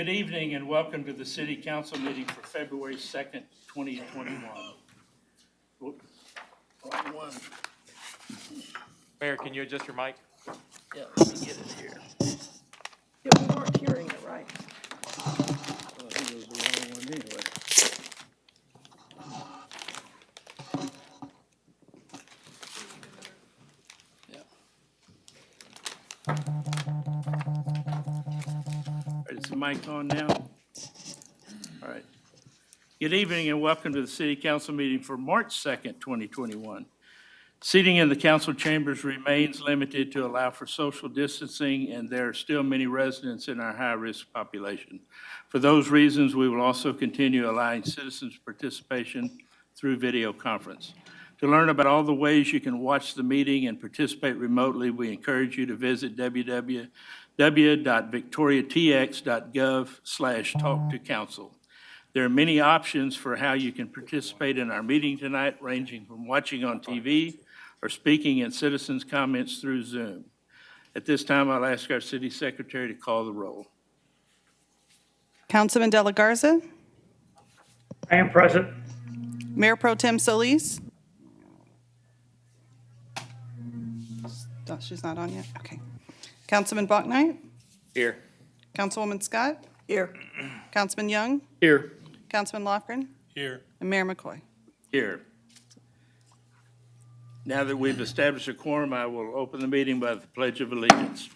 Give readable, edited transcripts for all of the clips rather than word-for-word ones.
Good evening and welcome to the City Council meeting for February 2nd, 2021. Whoop, wrong one. Mayor, can you adjust your mic? Yeah, let me get it here. Yeah, we weren't hearing it right. Well, I think it was the wrong one anyway. Is the mic on now? All right. Good evening and welcome to the City Council meeting for March 2nd, 2021. Seating in the council chambers remains limited to allow for social distancing, and there are still many residents in our high-risk population. For those reasons, we will also continue allowing citizens participation through video conference. To learn about all the ways you can watch the meeting and participate remotely, we encourage you to visit www.victoriatx.gov/talktocouncil. There are many options for how you can participate in our meeting tonight, ranging from watching on TV or speaking in citizens' comments through Zoom. At this time, I'll ask our city secretary to call the roll. Councilman De La Garza, I am present. Mayor Pro Tem Solis. Oh, she's not on yet? Okay. Councilman Bachnight, Here. Councilwoman Scott, Here. Councilman Young, Here. Councilman Lofgren, Here. and Mayor McCoy. Here. Now that we've established a quorum, I will open the meeting by the Pledge of Allegiance.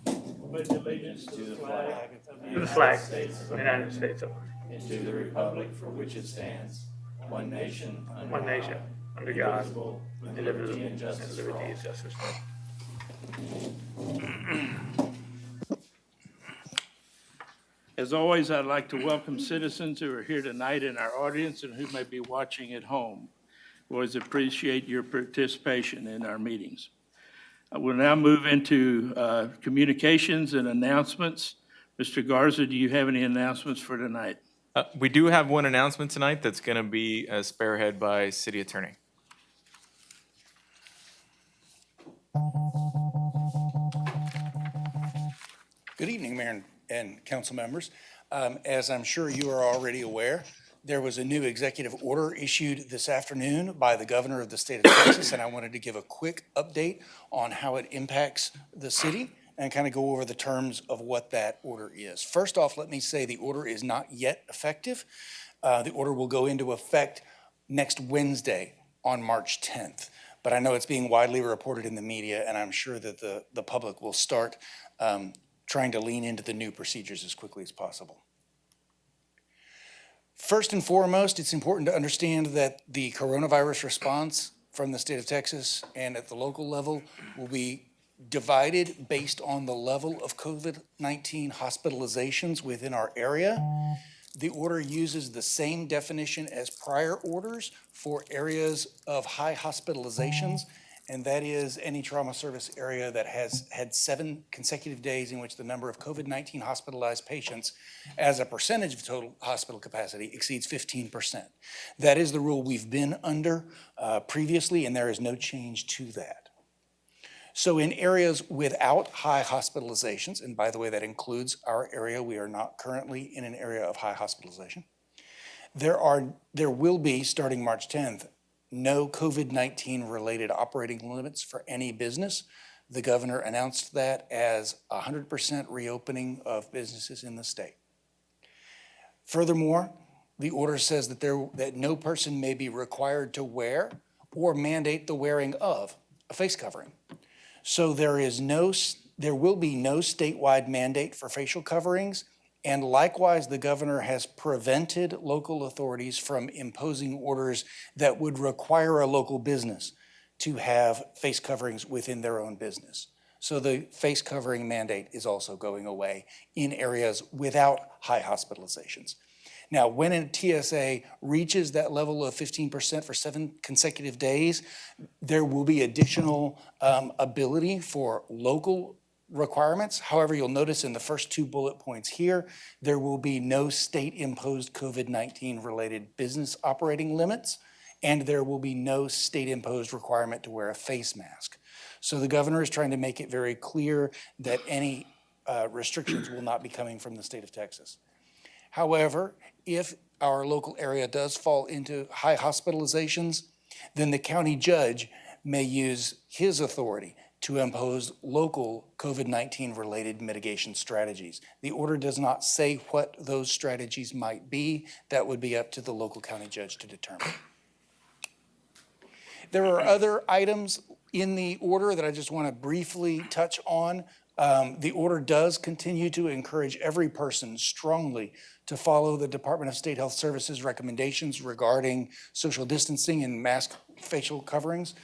Pledge allegiance to the flag To the flag of the United States of and to the republic for which it stands, one nation, one nation, under God, indivisible, with indivisible, liberty and and justice for liberty all. and justice for all. As always, I'd like to welcome citizens who are here tonight in our audience and who may be watching at home. We always appreciate your participation in our meetings. I will now move into communications and announcements. Mr. Garza, do you have any announcements for tonight? We do have one announcement tonight that's going to be spearhead by City Attorney. Good evening, Mayor and council members. As I'm sure you are already aware, there was a new executive order issued this afternoon by the governor of the state of Texas, and I wanted to give a quick update on how it impacts the city and kind of go over the terms of what that order is. First off, let me say the order is not yet effective. The order will go into effect next Wednesday on March 10th. But I know it's being widely reported in the media, and I'm sure that the public will start trying to lean into the new procedures as quickly as possible. First and foremost, it's important to understand that the coronavirus response from the state of Texas and at the local level will be divided based on the level of COVID-19 hospitalizations within our area. The order uses the same definition as prior orders for areas of high hospitalizations, and that is any trauma service area that has had 7 consecutive days in which the number of COVID-19 hospitalized patients as a percentage of total hospital capacity exceeds 15%. That is the rule we've been under previously, and there is no change to that. So in areas without high hospitalizations, and by the way, that includes our area, we are not currently in an area of high hospitalization, there will be, starting March 10th, no COVID-19 related operating limits for any business. The governor announced that as 100% reopening of businesses in the state. Furthermore, the order says that no person may be required to wear or mandate the wearing of a face covering. So there will be no statewide mandate for facial coverings. And likewise, the governor has prevented local authorities from imposing orders that would require a local business to have face coverings within their own business. So the face covering mandate is also going away in areas without high hospitalizations. Now, when a TSA reaches that level of 15% for 7 consecutive days, there will be additional ability for local requirements. However, you'll notice in the first 2 bullet points here, there will be no state-imposed COVID-19 related business operating limits, and there will be no state-imposed requirement to wear a face mask. So the governor is trying to make it very clear that any restrictions will not be coming from the state of Texas. However, if our local area does fall into high hospitalizations, then the county judge may use his authority to impose local COVID-19 related mitigation strategies. The order does not say what those strategies might be. That would be up to the local county judge to determine. There are other items in the order that I just want to briefly touch on. The order does continue to encourage every person strongly to follow the Department of State Health Services recommendations regarding social distancing and mask facial coverings.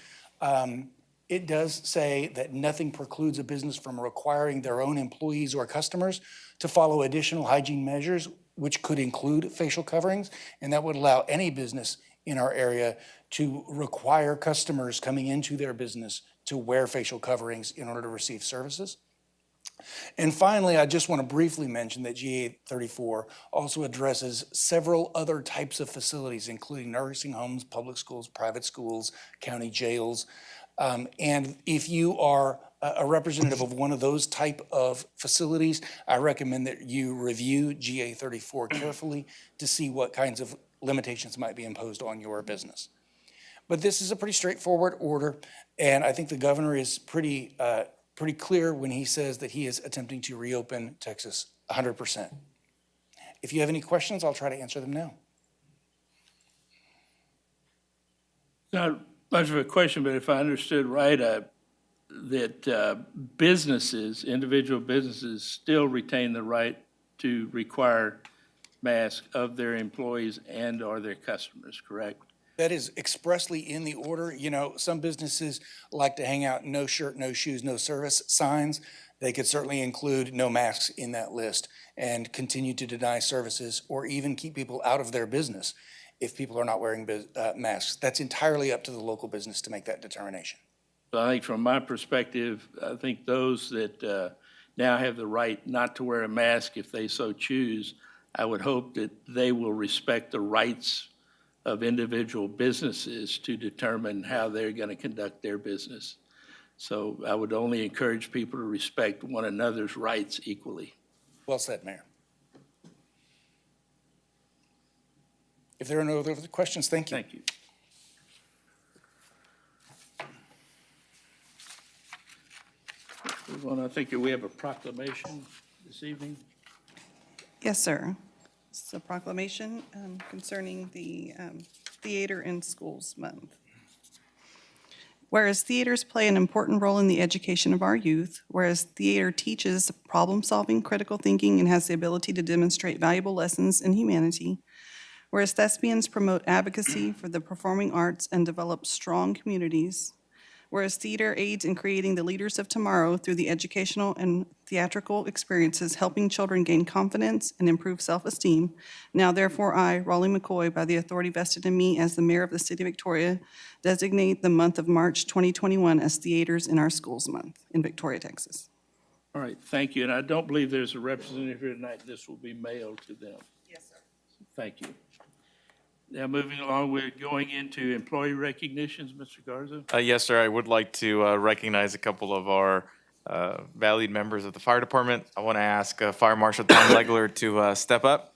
It does say that nothing precludes a business from requiring their own employees or customers to follow additional hygiene measures, which could include facial coverings, and that would allow any business in our area to require customers coming into their business to wear facial coverings in order to receive services. And finally, I just want to briefly mention that GA 34 also addresses several other types of facilities, including nursing homes, public schools, private schools, county jails. And if you are a representative of one of those type of facilities, I recommend that you review GA 34 carefully to see what kinds of limitations might be imposed on your business. But this is a pretty straightforward order, and I think the governor is pretty clear when he says that he is attempting to reopen Texas 100%. If you have any questions, I'll try to answer them now. Not much of a question, but if I understood right, that businesses, individual businesses, still retain the right to require masks of their employees and/or their customers, correct? That is expressly in the order. You know, some businesses like to hang out no shirt, no shoes, no service signs. They could certainly include no masks in that list and continue to deny services or even keep people out of their business if people are not wearing masks. That's entirely up to the local business to make that determination. So I think from my perspective, I think those that now have the right not to wear a mask if they so choose, I would hope that they will respect the rights of individual businesses to determine how they're going to conduct their business. So I would only encourage people to respect one another's rights equally. Well said, Mayor. If there are no other questions, thank you. Thank you. Move on. I think we have a proclamation this evening. Yes, sir. It's a proclamation concerning the Theater in Schools Month. Whereas theaters play an important role in the education of our youth, whereas theater teaches problem-solving, critical thinking, and has the ability to demonstrate valuable lessons in humanity, whereas thespians promote advocacy for the performing arts and develop strong communities, whereas theater aids in creating the leaders of tomorrow through the educational and theatrical experiences, helping children gain confidence and improve self-esteem. Now therefore I, Raleigh McCoy, by the authority vested in me as the mayor of the city of Victoria, designate the month of March 2021 as Theaters in Our Schools Month in Victoria, Texas. All right, thank you. And I don't believe there's a representative here tonight. This will be mailed to them. Yes, sir. Thank you. Now, moving along, we're going into employee recognitions, Mr. Garza. Yes, sir. I would like to recognize a couple of our valued members of the fire department. I want to ask Fire Marshal Tom Legler to step up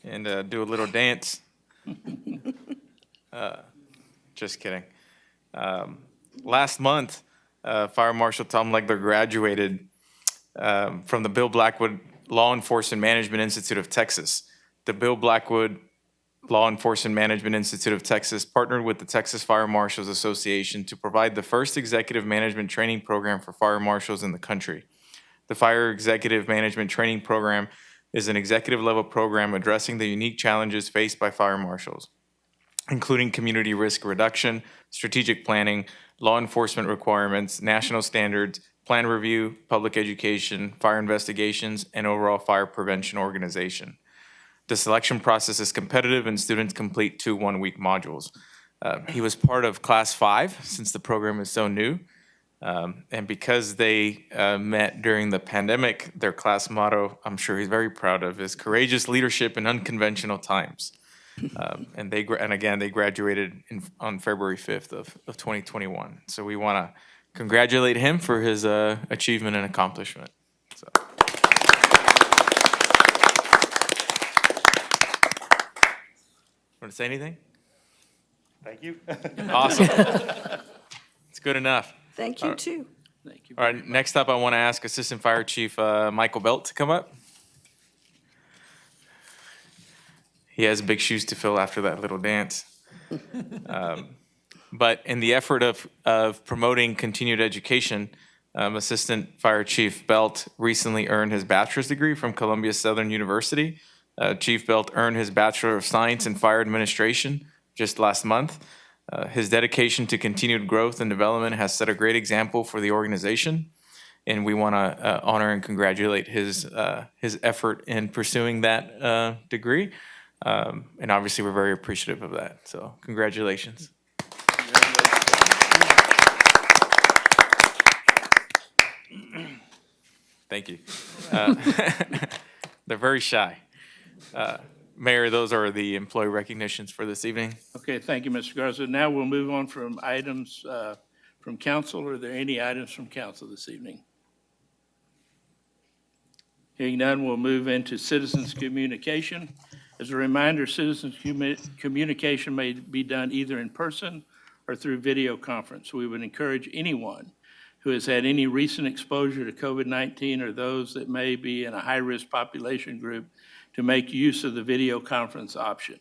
and do a little dance. Just kidding. Last month, Fire Marshal Tom Legler graduated from the Bill Blackwood Law Enforcement Management Institute of Texas. The Bill Blackwood Law Enforcement Management Institute of Texas partnered with the Texas Fire Marshals Association to provide the first executive management training program for fire marshals in the country. The Fire Executive Management Training Program is an executive-level program addressing the unique challenges faced by fire marshals, including community risk reduction, strategic planning, law enforcement requirements, national standards, plan review, public education, fire investigations, and overall fire prevention organization. The selection process is competitive and students complete 2 one-week modules. He was part of Class 5 since the program is so new. And because they met during the pandemic, their class motto, I'm sure he's very proud of, is courageous leadership in unconventional times. And again, they graduated on February 5th of 2021. So we want to congratulate him for his achievement and accomplishment. So. Want to say anything? Thank you. Awesome. It's good enough. Thank you, too. Thank you. All right, next up, I want to ask Assistant Fire Chief Michael Belt to come up. He has big shoes to fill after that little dance. But in the effort of promoting continued education, Assistant Fire Chief Belt recently earned his bachelor's degree from Columbia Southern University. Chief Belt earned his Bachelor of Science in Fire Administration just last month. His dedication to continued growth and development has set a great example for the organization, and we want to honor and congratulate his effort in pursuing that degree. And obviously, we're very appreciative of that. So, congratulations. Thank you. They're very shy. Mayor, those are the employee recognitions for this evening. Okay, thank you, Mr. Garza. Now we'll move on from items from council. Are there any items from council this evening? Hearing none, we'll move into citizens' communication. As a reminder, citizens' communication may be done either in person or through video conference. We would encourage anyone who has had any recent exposure to COVID-19 or those that may be in a high-risk population group to make use of the video conference option.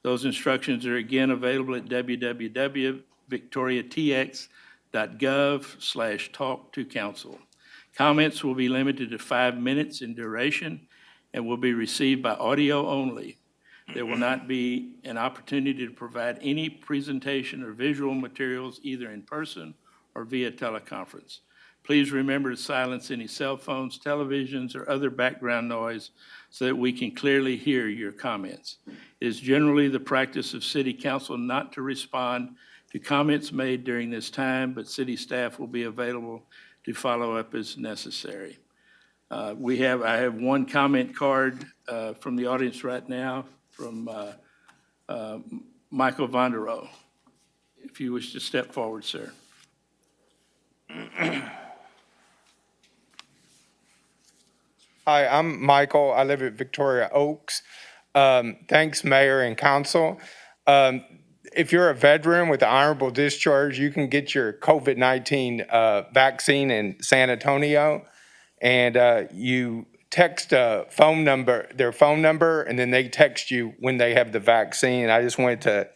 Those instructions are again available at www.victoriatx.gov/talk-to-council. Comments will be limited to 5 minutes in duration and will be received by audio only. There will not be an opportunity to provide any presentation or visual materials either in person or via teleconference. Please remember to silence any cell phones, televisions, or other background noise so that we can clearly hear your comments. It is generally the practice of City Council not to respond to comments made during this time, but city staff will be available to follow up as necessary. I have one comment card from the audience right now from Michael Vonderow. If you wish to step forward, sir. Hi, I'm Michael. I live at Victoria Oaks. Thanks, Mayor and Council. If you're a veteran with an honorable discharge, you can get your COVID-19 vaccine in San Antonio, and you text their phone number, and then they text you when they have the vaccine. I just wanted to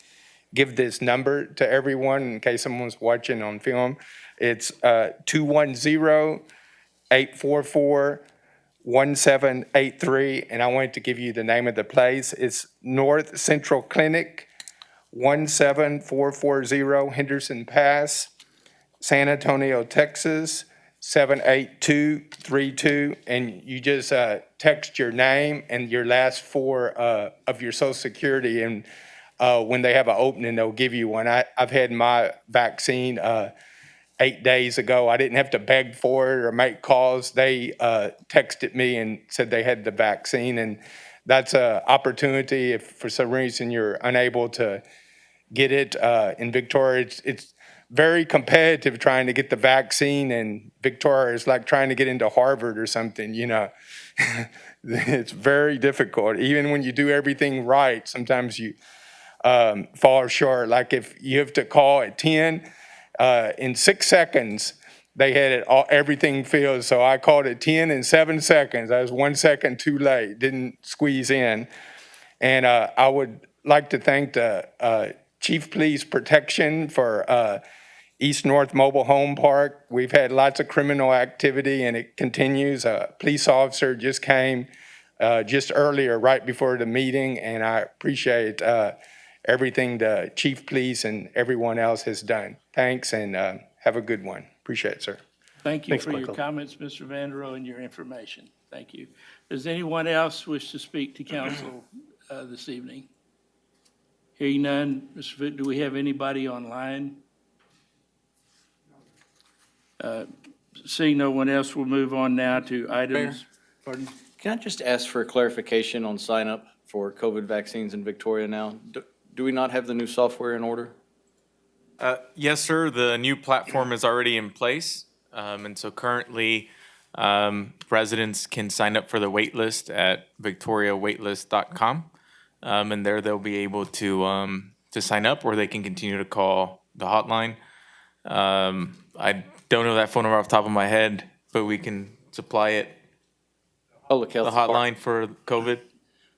give this number to everyone in case someone's watching on film. It's 210-844-1783, and I wanted to give you the name of the place. It's North Central Clinic, 17440 Henderson Pass, San Antonio, Texas, 78232, and you just text your name and your last four of your Social Security, and when they have an opening, they'll give you one. I've had my vaccine 8 days ago. I didn't have to beg for it or make calls. They texted me and said they had the vaccine, and that's an opportunity if for some reason you're unable to get it in Victoria. It's very competitive trying to get the vaccine, and Victoria is like trying to get into Harvard or something, you know. It's very difficult. Even when you do everything right, sometimes you fall short. Like if you have to call at 10, in 6 seconds, they had it all, everything filled. So I called at 10 in 7 seconds. I was 1 second too late, didn't squeeze in. And I would like to thank the Chief Police Protection for East North Mobile Home Park. We've had lots of criminal activity and it continues. A police officer just came just earlier, right before the meeting, and I appreciate everything the Chief Police and everyone else has done. Thanks, and have a good one. Appreciate it, sir. Thank you Thanks, for your Michael. comments, Mr. Vanderow, and your information. Thank you. Does anyone else wish to speak to council this evening? Hearing none, Mr. Foote, do we have anybody online? Seeing no one else, we'll move on now to items. Pardon? Can I just ask for a clarification on sign up for COVID vaccines in Victoria now? Do we not have the new software in order? Yes, sir. The new platform is already in place. And so currently, residents can sign up for the wait list at victoriawaitlist.com. And there they'll be able to sign up, or they can continue to call the hotline. I don't know that phone number off the top of my head, but we can supply it, Public Health the Department, hotline for COVID.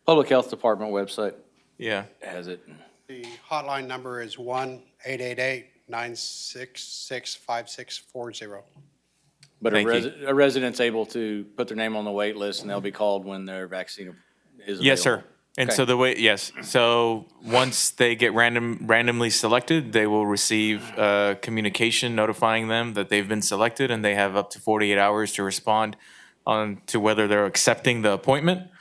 Public Health Department website Yeah. has it. The hotline number is 1-888-966-5640. But Thank you. a resident's able to put their name on the wait list and they'll be called when their vaccine is available. Yes, sir. And Okay. so the way, yes, so once they get randomly selected, they will receive communication notifying them that they've been selected, and they have up to 48 hours to respond on to whether they're accepting the appointment.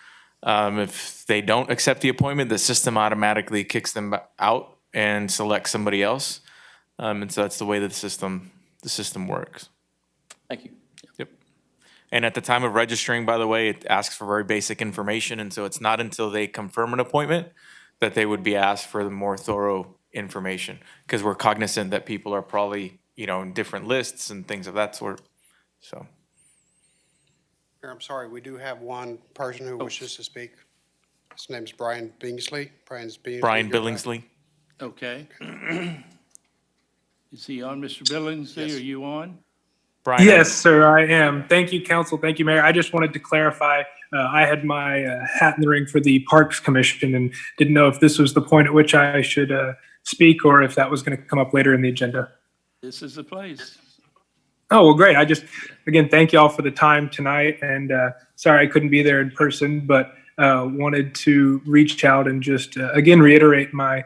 If they don't accept the appointment, the system automatically kicks them out and selects somebody else. And so that's the way that the system works. Thank you. Yep. And at the time of registering, by the way, it asks for very basic information, and so it's not until they confirm an appointment that they would be asked for the more thorough information, because we're cognizant that people are probably, in different lists and things of that sort, so. Here, I'm sorry, we do have one person who wishes to speak. His name's Brian Billingsley. Brian you're right. Billingsley? Okay. Is he on, Mr. Billingsley? Yes. Are you on? Brian? Yes, sir, I am. Thank you, council. Thank you, Mayor. I just wanted to clarify, I had my hat in the ring for the Parks Commission and didn't know if this was the point at which I should speak or if that was going to come up later in the agenda. This is the place. Oh, well, great. Again, thank you all for the time tonight, and sorry I couldn't be there in person, but wanted to reach out and just, again, reiterate my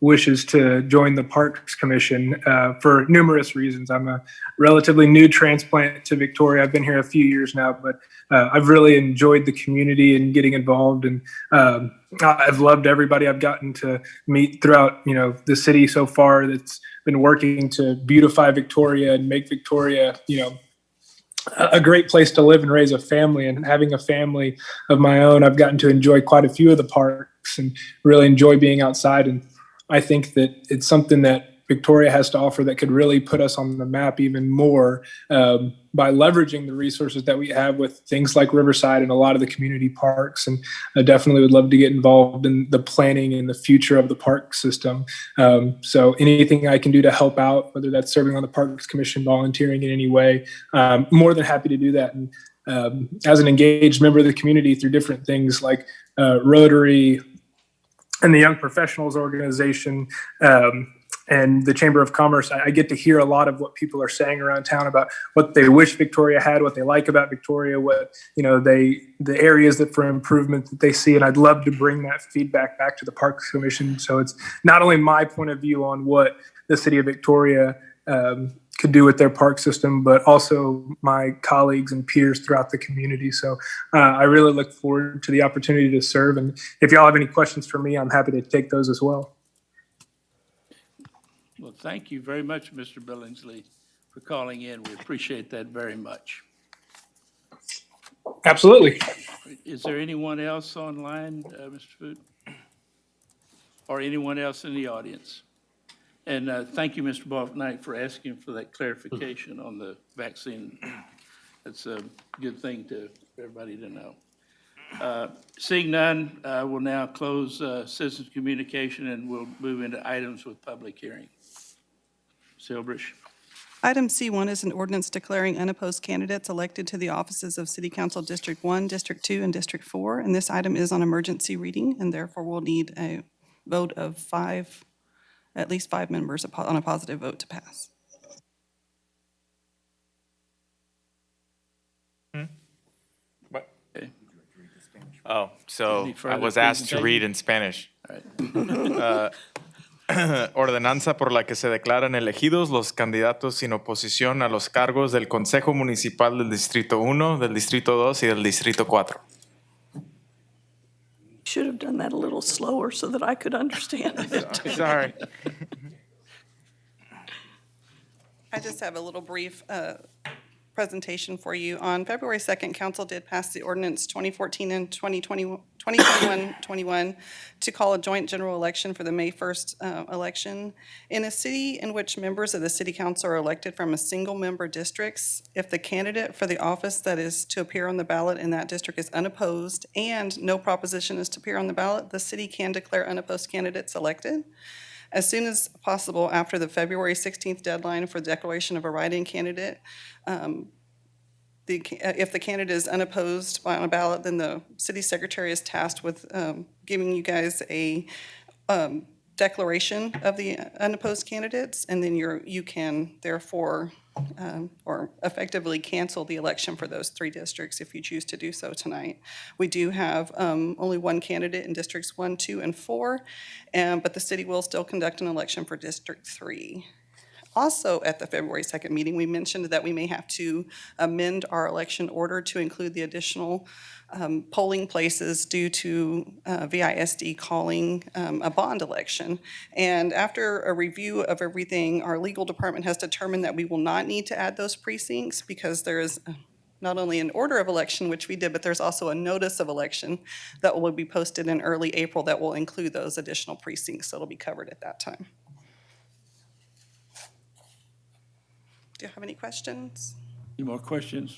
wishes to join the Parks Commission for numerous reasons. I'm a relatively new transplant to Victoria. I've been here a few years now, but I've really enjoyed the community and getting involved, and I've loved everybody I've gotten to meet throughout, the city so far that's been working to beautify Victoria and make Victoria, a great place to live and raise a family. And having a family of my own, I've gotten to enjoy quite a few of the parks and really enjoy being outside. And I think that it's something that Victoria has to offer that could really put us on the map even more by leveraging the resources that we have with things like Riverside and a lot of the community parks. And I definitely would love to get involved in the planning and the future of the park system. So anything I can do to help out, whether that's serving on the Parks Commission, volunteering in any way, more than happy to do that. And as an engaged member of the community through different things like Rotary and the Young Professionals Organization, and the Chamber of Commerce, I get to hear a lot of what people are saying around town about what they wish Victoria had, what they like about Victoria, what, the areas that for improvement that they see. And I'd love to bring that feedback back to the Parks Commission. So it's not only my point of view on what the city of Victoria could do with their park system, but also my colleagues and peers throughout the community. So I really look forward to the opportunity to serve. And if y'all have any questions for me, I'm happy to take those as well. Well, thank you very much, Mr. Billingsley, for calling in. We appreciate that very much. Absolutely. Is there anyone else online, Mr. Foot? Or anyone else in the audience? And thank you, Mr. Balknight, for asking for that clarification on the vaccine. That's a good thing for everybody to know. Seeing none, we'll now close citizens' communication and we'll move into items with public hearing. Silbrish. Item C1 is an ordinance declaring unopposed candidates elected to the offices of City Council District 1, District 2, and District 4. And this item is on emergency reading, and therefore we'll need a vote of at least five members on a positive vote to pass. What? Okay. Oh, so Any I further was asked to presentation? read in Spanish. All right. Ordenanza por la que se declaran elegidos los candidatos sin oposición a los cargos del Consejo Municipal del Distrito 1, del Distrito 2 y del Distrito 4. Should have done that a little slower so that I could understand it. Sorry. I just have a little brief presentation for you. On February 2nd, council did pass the ordinance 2014 and 2021 to call a joint general election for the May 1st election. In a city in which members of the city council are elected from a single-member districts, if the candidate for the office that is to appear on the ballot in that district is unopposed and no proposition is to appear on the ballot, the city can declare unopposed candidates elected. As soon as possible after the February 16th deadline for declaration of a write-in candidate, if the candidate is unopposed on a ballot, then the city secretary is tasked with giving you guys a declaration of the unopposed candidates, and then you can therefore or effectively cancel the election for those 3 districts if you choose to do so tonight. We do have only 1 candidate in districts 1, 2, and 4, but the city will still conduct an election for District 3. Also, at the February 2nd meeting, we mentioned that we may have to amend our election order to include the additional polling places due to VISD calling a bond election. And after a review of everything, our legal department has determined that we will not need to add those precincts because there is not only an order of election, which we did, but there's also a notice of election that will be posted in early April that will include those additional precincts, so it'll be covered at that time. Do you have any questions? Any more questions?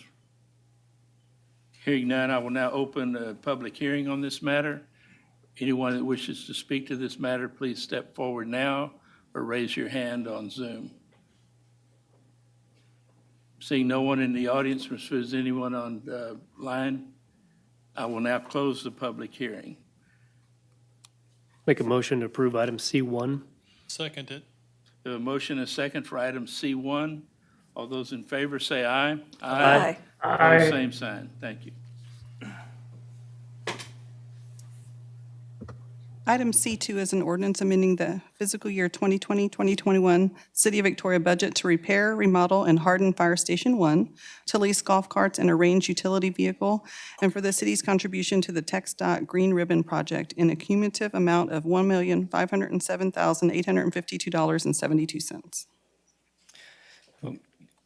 Hearing none, I will now open a public hearing on this matter. Anyone that wishes to speak to this matter, please step forward now or raise your hand on Zoom. Seeing no one in the audience, if there's anyone on the line, I will now close the public hearing. Make a motion to approve item C1. Second it. We have a motion and a second for item C1. All those in favor say aye. Aye. Opposed, same sign. Thank you. Item C2 is an ordinance amending the fiscal year 2020-2021 City of Victoria budget to repair, remodel, and harden Fire Station 1, to lease golf carts and a range utility vehicle, and for the city's contribution to the TxDOT Green Ribbon Project in a cumulative amount of $1,507,852.72.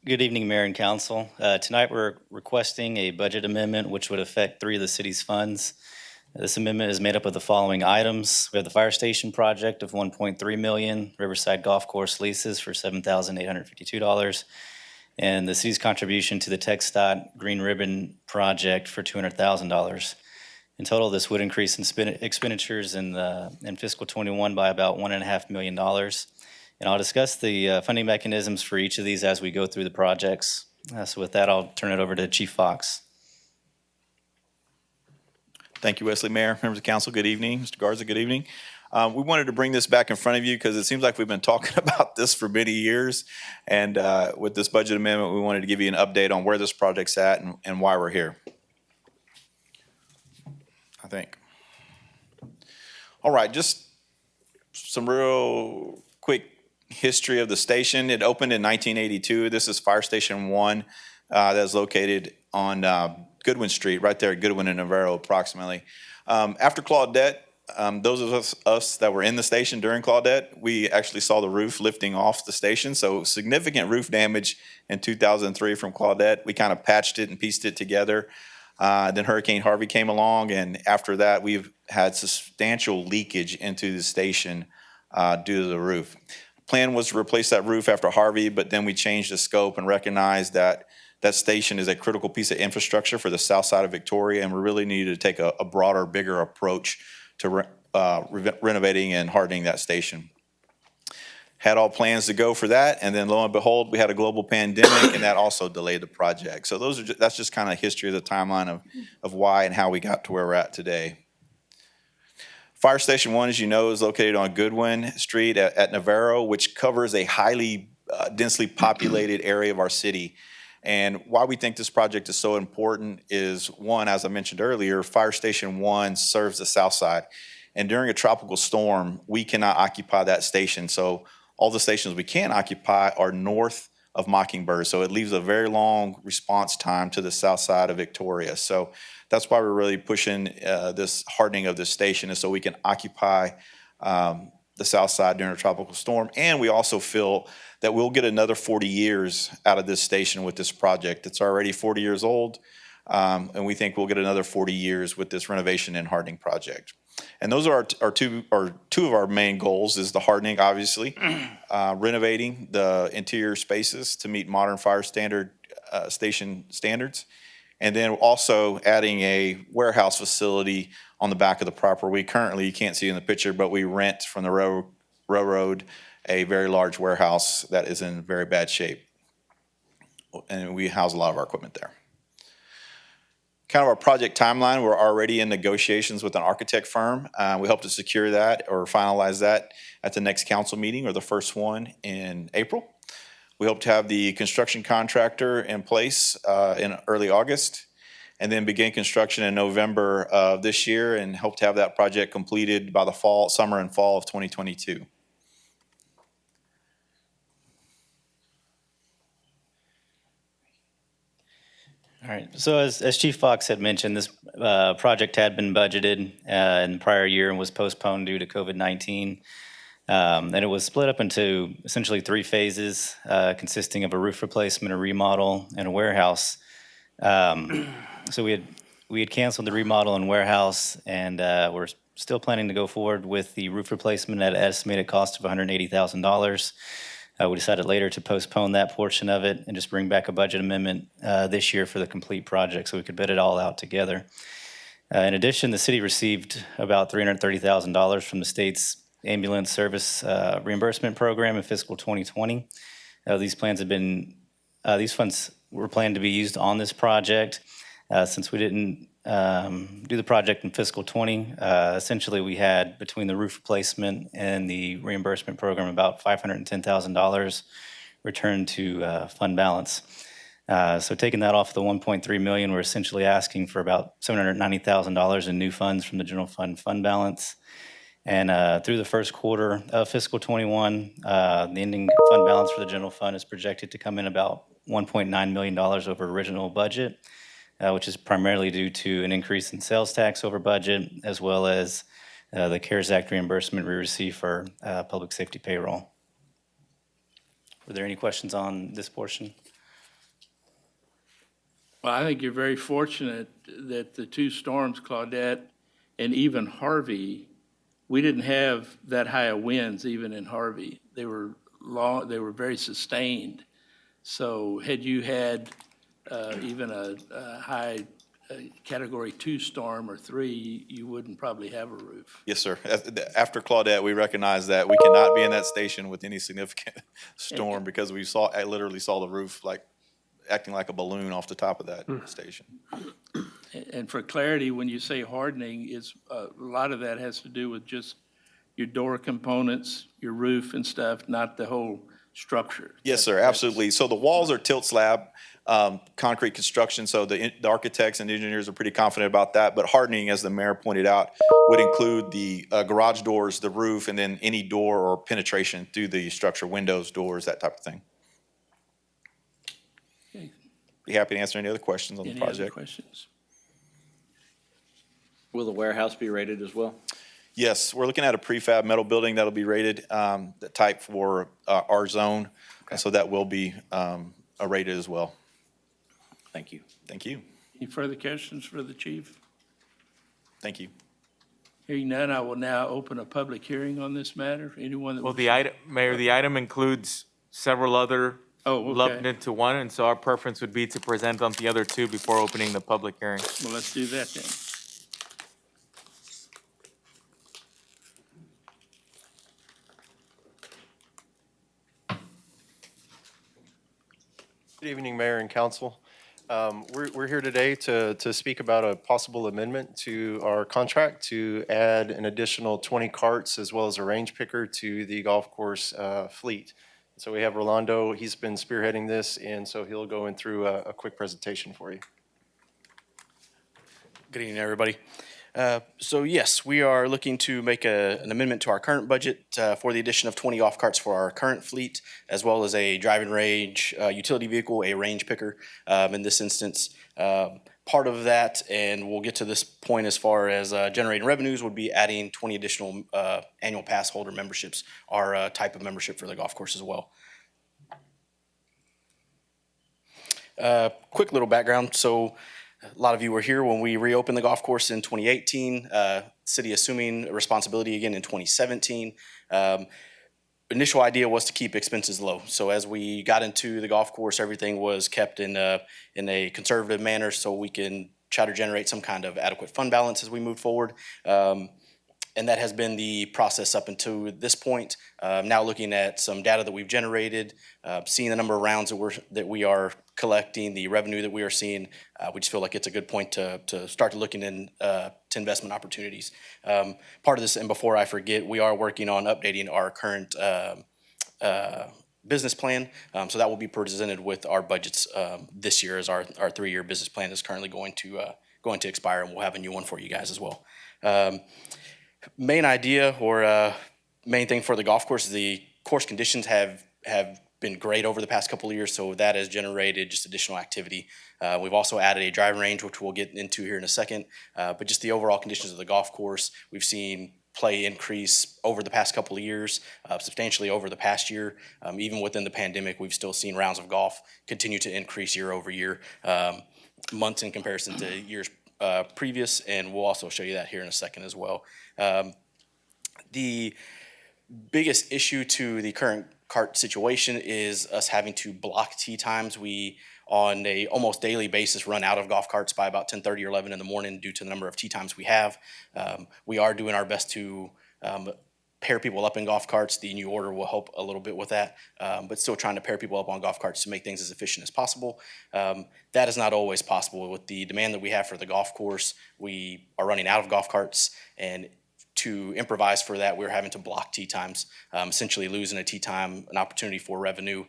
Good evening, Mayor and Council. Tonight, we're requesting a budget amendment which would affect 3 of the city's funds. This amendment is made up of the following items. We have the fire station project of $1.3 million, Riverside Golf Course leases for $7,852, and the city's contribution to the TxDOT Green Ribbon Project for $200,000. In total, this would increase in expenditures in fiscal 21 by about $1.5 million. And I'll discuss the funding mechanisms for each of these as we go through the projects. So with that, I'll turn it over to Chief Fox. Thank you, Wesley. Mayor, members of council, good evening. Mr. Garza, good evening. We wanted to bring this back in front of you because it seems like we've been talking about this for many years. And with this budget amendment, we wanted to give you an update on where this project's at and why we're here. I think. All right, just some real quick history of the station. It opened in 1982. This is Fire Station 1 that is located on Goodwin Street, right there at Goodwin and Navarro approximately. After Claudette, those of us that were in the station during Claudette, we actually saw the roof lifting off the station. So significant roof damage in 2003 from Claudette. We kind of patched it and pieced it together. Then Hurricane Harvey came along, and after that, we've had substantial leakage into the station due to the roof. Plan was to replace that roof after Harvey, but then we changed the scope and recognized that that station is a critical piece of infrastructure for the south side of Victoria, and we really needed to take a broader, bigger approach to renovating and hardening that station. Had all plans to go for that, and then lo and behold, we had a global pandemic, and that also delayed the project. So that's just kind of history of the timeline of why and how we got to where we're at today. Fire Station 1, as you know, is located on Goodwin Street at Navarro, which covers a highly densely populated area of our city. And why we think this project is so important is, one, as I mentioned earlier, Fire Station 1 serves the south side. And during a tropical storm, we cannot occupy that station. So all the stations we can occupy are north of Mockingbird. So it leaves a very long response time to the south side of Victoria. So that's why we're really pushing this hardening of this station, is so we can occupy the the south side during a tropical storm. And we also feel that we'll get another 40 years out of this station with this project. It's already 40 years old, and we think we'll get another 40 years with this renovation and hardening project. And those are our two of our main goals: is the hardening, obviously, renovating the interior spaces to meet modern fire station standards, and then also adding a warehouse facility on the back of the property. We currently, you can't see in the picture, but we rent from the railroad a very large warehouse that is in very bad shape, and we house a lot of our equipment there. Kind of our project timeline, we're already in negotiations with an architect firm. We hope to secure that or finalize that at the next council meeting or the first one in April. We hope to have the construction contractor in place in early August, and then begin construction in November of this year, and hope to have that project completed by the summer and fall of 2022. All right, so as Chief Fox had mentioned, this project had been budgeted in the prior year and was postponed due to COVID-19. And it was split up into essentially 3 phases, consisting of a roof replacement, a remodel, and a warehouse. So we had canceled the remodel and warehouse, and we're still planning to go forward with the roof replacement at an estimated cost of $180,000. We decided later to postpone that portion of it and just bring back a budget amendment this year for the complete project so we could bid it all out together. In addition, the city received about $330,000 from the state's ambulance service reimbursement program in fiscal 2020. These funds were planned to be used on this project. Since we didn't do the project in fiscal 20, essentially we had, between the roof replacement and the reimbursement program, about $510,000 returned to fund balance. So taking that off the $1.3 million, we're essentially asking for about $790,000 in new funds from the general fund balance. And through the first quarter of fiscal 21, the ending fund balance for the general fund is projected to come in about $1.9 million over original budget, which is primarily due to an increase in sales tax over budget, as well as the CARES Act reimbursement we receive for public safety payroll. Were there any questions on this portion? Well, I think you're very fortunate that the 2 storms, Claudette and even Harvey, we didn't have that high of winds even in Harvey. They were very sustained. So had you had even a high Category 2 storm or 3, you wouldn't probably have a roof. Yes, sir. After Claudette, we recognized that we cannot be in that station with any significant storm because I literally saw the roof acting like a balloon off the top of that station. And for clarity, when you say hardening, a lot of that has to do with just your door components, your roof and stuff, not the whole structure. Yes, sir, absolutely. So the walls are tilt slab concrete construction, so the architects and engineers are pretty confident about that. But hardening, as the mayor pointed out, would include the garage doors, the roof, and then any door or penetration through the structure, windows, doors, that type of thing. Okay. Be happy to answer any other questions on the project. Any other questions? Will the warehouse be rated as well? Yes, we're looking at a prefab metal building that'll be rated the type for our zone, so that will be rated as well. Thank you. Thank you. Any further questions for the chief? Thank you. Hearing none, I will now open a public hearing on this matter. Anyone that Well, wishes- the item, Mayor, the item includes several other lumped into one, and so our preference would be to present on the other 2 before opening the public hearing. Well, let's do that then. Good evening, Mayor and Council. We're here today to speak about a possible amendment to our contract to add an additional 20 carts as well as a range picker to the golf course fleet. So we have Rolando, he's been spearheading this, and so he'll go in through a quick presentation for you. Good evening, everybody. So yes, we are looking to make an amendment to our current budget for the addition of 20 golf carts for our current fleet, as well as a driving range, utility vehicle, a range picker in this instance. Part of that, and we'll get to this point as far as generating revenues, would be adding 20 additional annual pass holder memberships, our type of membership for the golf course as well. Quick little background. So a lot of you were here when we reopened the golf course in 2018, city assuming responsibility again in 2017. Initial idea was to keep expenses low. So as we got into the golf course, everything was kept in a conservative manner so we can try to generate some kind of adequate fund balance as we move forward. And that has been the process up until this point. Now looking at some data that we've generated, seeing the number of rounds that we are collecting, the revenue that we are seeing, we just feel like it's a good point to start looking to investment opportunities. Part of this, and before I forget, we are working on updating our current business plan. So that will be presented with our budgets this year, as our 3-year business plan is currently going to expire, and we'll have a new one for you guys as well. Main idea or main thing for the golf course is the course conditions have been great over the past couple of years, so that has generated just additional activity. We've also added a driving range, which we'll get into here in a second, but just the overall conditions of the golf course, we've seen play increase over the past couple of years, substantially over the past year. Even within the pandemic, we've still seen rounds of golf continue to increase year over year, months in comparison to years previous, and we'll also show you that here in a second as well. The biggest issue to the current cart situation is us having to block tee times. We, on a almost daily basis, run out of golf carts by about 10:30 or 11 in the morning due to the number of tee times we have. We are doing our best to pair people up in golf carts. The new order will help a little bit with that, but still trying to pair people up on golf carts to make things as efficient as possible. That is not always possible. With the demand that we have for the golf course, we are running out of golf carts, and to improvise for that, we're having to block tee times, essentially losing a tee time, an opportunity for revenue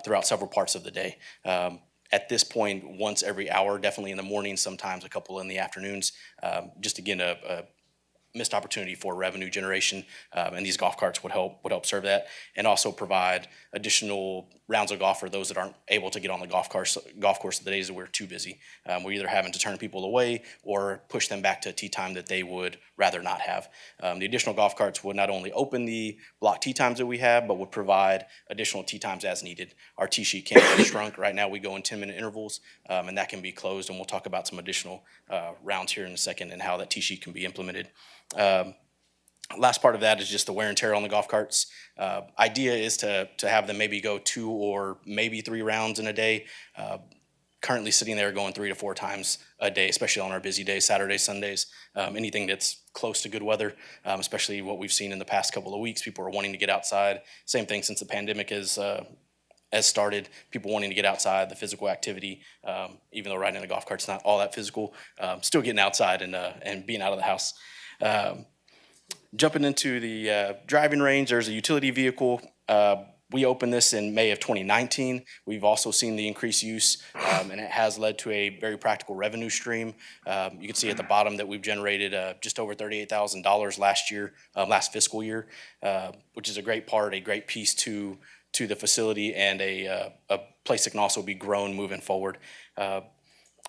throughout several parts of the day. At this point, once every hour, definitely in the morning, sometimes a couple in the afternoons, just again, a missed opportunity for revenue generation, and these golf carts would help serve that, and also provide additional rounds of golf for those that aren't able to get on the golf course the days that we're too busy. We're either having to turn people away or push them back to a tee time that they would rather not have. The additional golf carts would not only open the block tee times that we have, but would provide additional tee times as needed. Our tee sheet can be shrunk. Right now we go in 10-minute intervals, and that can be closed, and we'll talk about some additional rounds here in a second and how that tee sheet can be implemented. Last part of that is just the wear and tear on the golf carts. Idea is to have them maybe go 2 or maybe 3 rounds in a day. Currently sitting there going 3 to 4 times a day, especially on our busy days, Saturdays, Sundays. Anything that's close to good weather, especially what we've seen in the past couple of weeks. People are wanting to get outside. Same thing since the pandemic has started. People wanting to get outside, the physical activity, even though riding in a golf cart's not all that physical, still getting outside and being out of the house. Jumping into the driving range, there's a utility vehicle. We opened this in May of 2019. We've also seen the increased use, and it has led to a very practical revenue stream. You can see at the bottom that we've generated just over $38,000 last fiscal year, which is a great piece to the facility, and a place that can also be grown moving forward.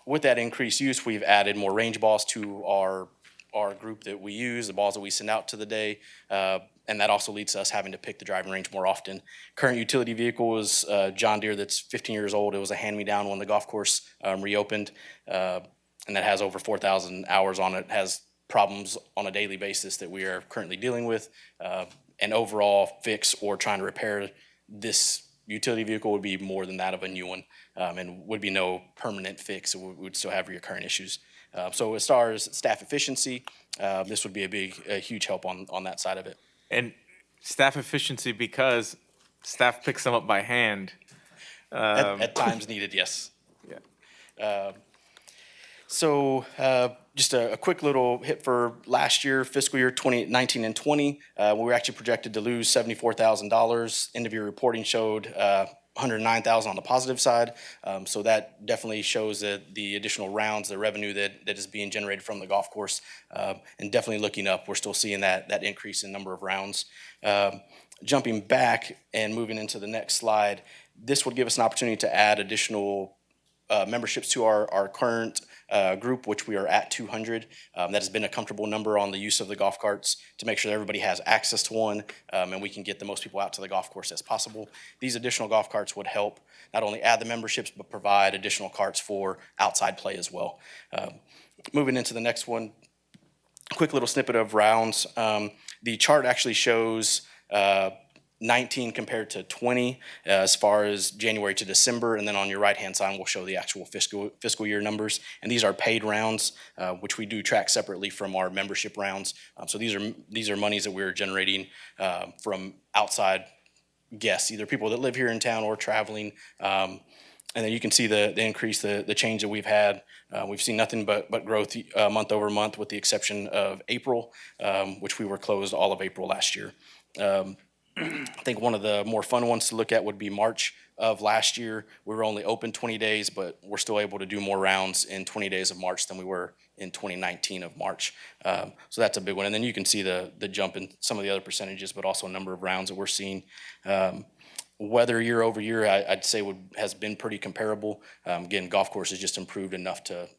With that increased use, we've added more range balls to our group that we use, the balls that we send out to the day, and that also leads to us having to pick the driving range more often. Current utility vehicle is John Deere that's 15 years old. It was a hand-me-down when the golf course reopened, and that has over 4,000 hours on it, has problems on a daily basis that we are currently dealing with. An overall fix or trying to repair this utility vehicle would be more than that of a new one, and would be no permanent fix. We would still have recurring issues. So as far as staff efficiency, this would be a huge help on that side of it. And staff efficiency, because staff picks them up by hand. At times needed, yes. Yeah. So just a quick little hit for last year, fiscal year 2019 and 20. We were actually projected to lose $74,000. End of year reporting showed $109,000 on the positive side. So that definitely shows that the additional rounds, the revenue that is being generated from the golf course, and definitely looking up, we're still seeing that increase in number of rounds. Jumping back and moving into the next slide, this would give us an opportunity to add additional memberships to our current group, which we are at 200. That has been a comfortable number on the use of the golf carts to make sure that everybody has access to one, and we can get the most people out to the golf course as possible. These additional golf carts would help not only add the memberships, but provide additional carts for outside play as well. Moving into the next one, quick little snippet of rounds. The chart actually shows 19 compared to 20 as far as January to December, and then on your right-hand side, we'll show the actual fiscal year numbers. And these are paid rounds, which we do track separately from our membership rounds. So these are monies that we're generating from outside guests, either people that live here in town or traveling. And then you can see the increase, the change that we've had. We've seen nothing but growth month over month, with the exception of April, which we were closed all of April last year. I think one of the more fun ones to look at would be March of last year. We were only open 20 days, but we're still able to do more rounds in 20 days of March than we were in 2019 of March. So that's a big one. And then you can see the jump in some of the other percentages, but also a number of rounds that we're seeing. Weather year over year, I'd say has been pretty comparable. Again, golf course has just improved enough to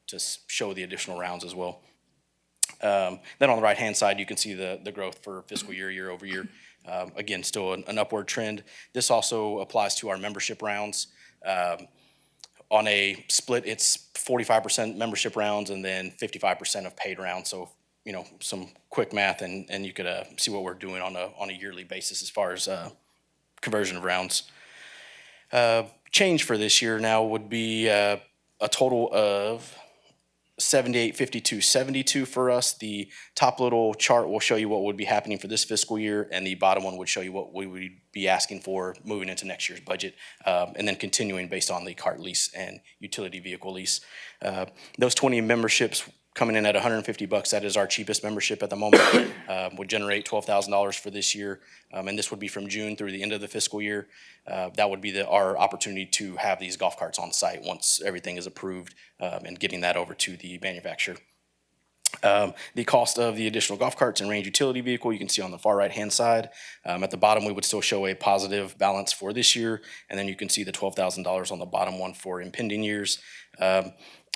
show the additional rounds as well. Then on the right-hand side, you can see the growth for fiscal year over year. Again, still an upward trend. This also applies to our membership rounds. On a split, it's 45% membership rounds and then 55% of paid rounds. So, some quick math, and you could see what we're doing on a yearly basis as far as conversion of rounds. Change for this year now would be a total of 78, 52, 72 for us. The top little chart will show you what would be happening for this fiscal year, and the bottom one would show you what we would be asking for moving into next year's budget, and then continuing based on the cart lease and utility vehicle lease. Those 20 memberships coming in at $150, that is our cheapest membership at the moment, would generate $12,000 for this year, and this would be from June through the end of the fiscal year. That would be our opportunity to have these golf carts on site once everything is approved, and getting that over to the manufacturer. The cost of the additional golf carts and range utility vehicle, you can see on the far right-hand side. At the bottom, we would still show a positive balance for this year, and then you can see the $12,000 on the bottom one for impending years.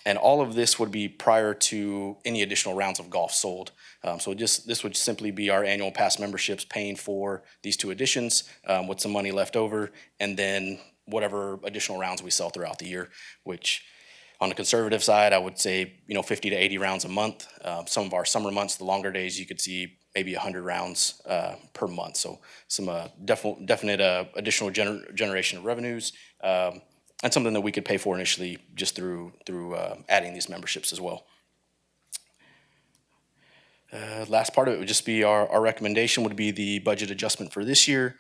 And all of this would be prior to any additional rounds of golf sold. So this would simply be our annual pass memberships paying for these two additions with some money left over, and then whatever additional rounds we sell throughout the year, which on the conservative side, I would say 50 to 80 rounds a month. Some of our summer months, the longer days, you could see maybe 100 rounds per month. So some definite additional generation of revenues. And something that we could pay for initially just through adding these memberships as well. Last part of it would just be our recommendation would be the budget adjustment for this year.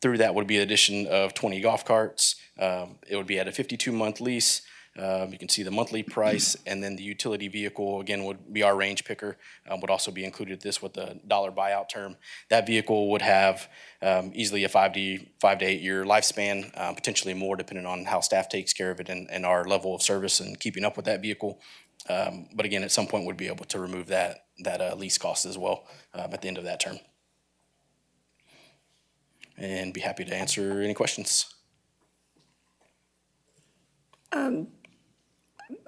Through that would be the addition of 20 golf carts. It would be at a 52-month lease. You can see the monthly price, and then the utility vehicle, again, would be our range picker, would also be included this with the dollar buyout term. That vehicle would have easily a 5 to 8 year lifespan, potentially more depending on how staff takes care of it and our level of service and keeping up with that vehicle. But again, at some point would be able to remove that lease cost as well at the end of that term. And be happy to answer any questions.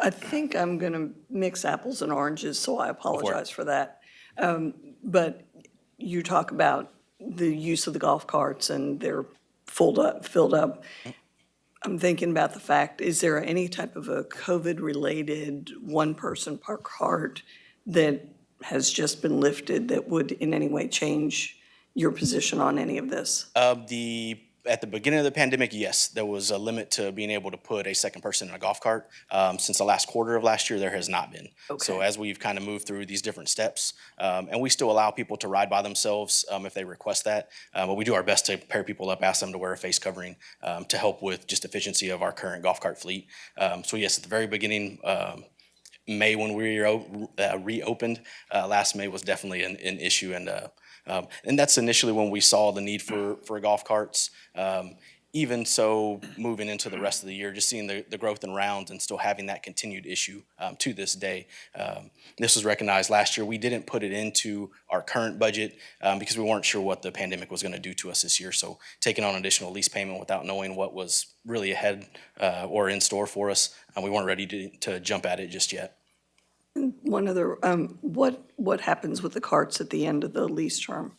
I think I'm going to mix apples and oranges, so I apologize for that. But you talk about the use of the golf carts and they're filled up. I'm thinking about the fact, is there any type of a COVID-related one person per cart that has just been lifted that would in any way change your position on any of this? At the beginning of the pandemic, yes, there was a limit to being able to put a second person in a golf cart. Since the last quarter of last year, there has not been. Okay. So as we've kind of moved through these different steps, and we still allow people to ride by themselves if they request that, but we do our best to pair people up, ask them to wear a face covering to help with just efficiency of our current golf cart fleet. So yes, at the very beginning, May when we reopened, last May was definitely an issue, and that's initially when we saw the need for golf carts. even so, moving into the rest of the year, just seeing the growth in rounds and still having that continued issue to this day. This was recognized last year. We didn't put it into our current budget because we weren't sure what the pandemic was going to do to us this year. So taking on additional lease payment without knowing what was really ahead or in store for us, we weren't ready to jump at it just yet. One other, what happens with the carts at the end of the lease term?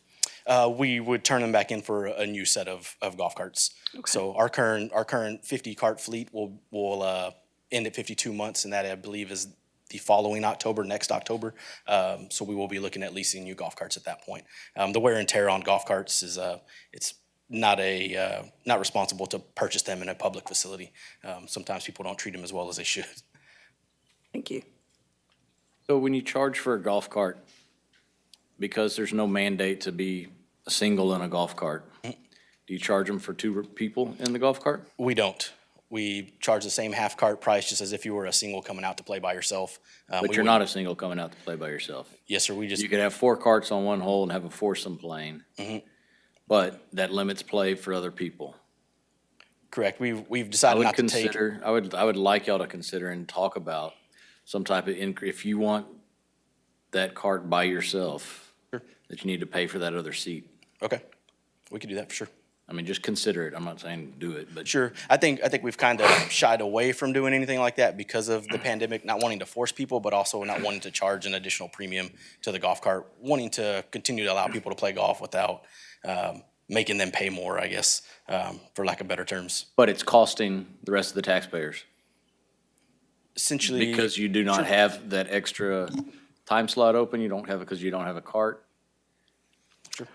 We would turn them back in for a new set of golf carts. So our current 50 cart fleet will end at 52 months, and that I believe is the following October, next October. So we will be looking at leasing new golf carts at that point. The wear and tear on golf carts is it's not responsible to purchase them in a public facility. Sometimes people don't treat them as well as they should. Thank you. So when you charge for a golf cart, because there's no mandate to be a single in a golf cart, do you charge them for two people in the golf cart? We don't. We charge the same half cart price just as if you were a single coming out to play by yourself. But you're not a single coming out to play by yourself. Yes, sir. You could have 4 carts on one hole and have a foursome playing, but that limits play for other people. Correct. We've decided not to take. I would like y'all to consider and talk about some type of increase. If you want that cart by yourself, that you need to pay for that other seat. Okay, we could do that for sure. I mean, just consider it. I'm not saying do it, but. Sure. I think we've kind of shied away from doing anything like that because of the pandemic, not wanting to force people, but also not wanting to charge an additional premium to the golf cart, wanting to continue to allow people to play golf without making them pay more, I guess, for lack of better terms. But it's costing the rest of the taxpayers. Essentially. Because you do not have that extra time slot open, you don't have it because you don't have a cart. Sure.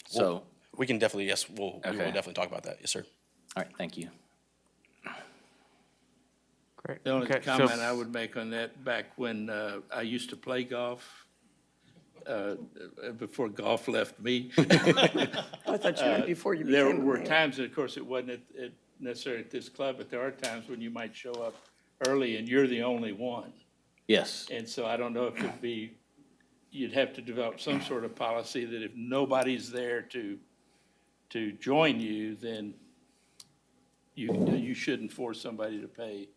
So. We can definitely, yes, we will Okay. definitely talk about that. Yes, sir. All right, thank you. Great. The only Okay, so- comment I would make on that, back when I used to play golf, before golf left me. I thought you meant before you became. There a were mayor. times, and of course, it wasn't necessarily at this club, but there are times when you might show up early and you're the only one. Yes. And so I don't know if it'd be, you'd have to develop some sort of policy that if nobody's there to join you, then you shouldn't force somebody to pay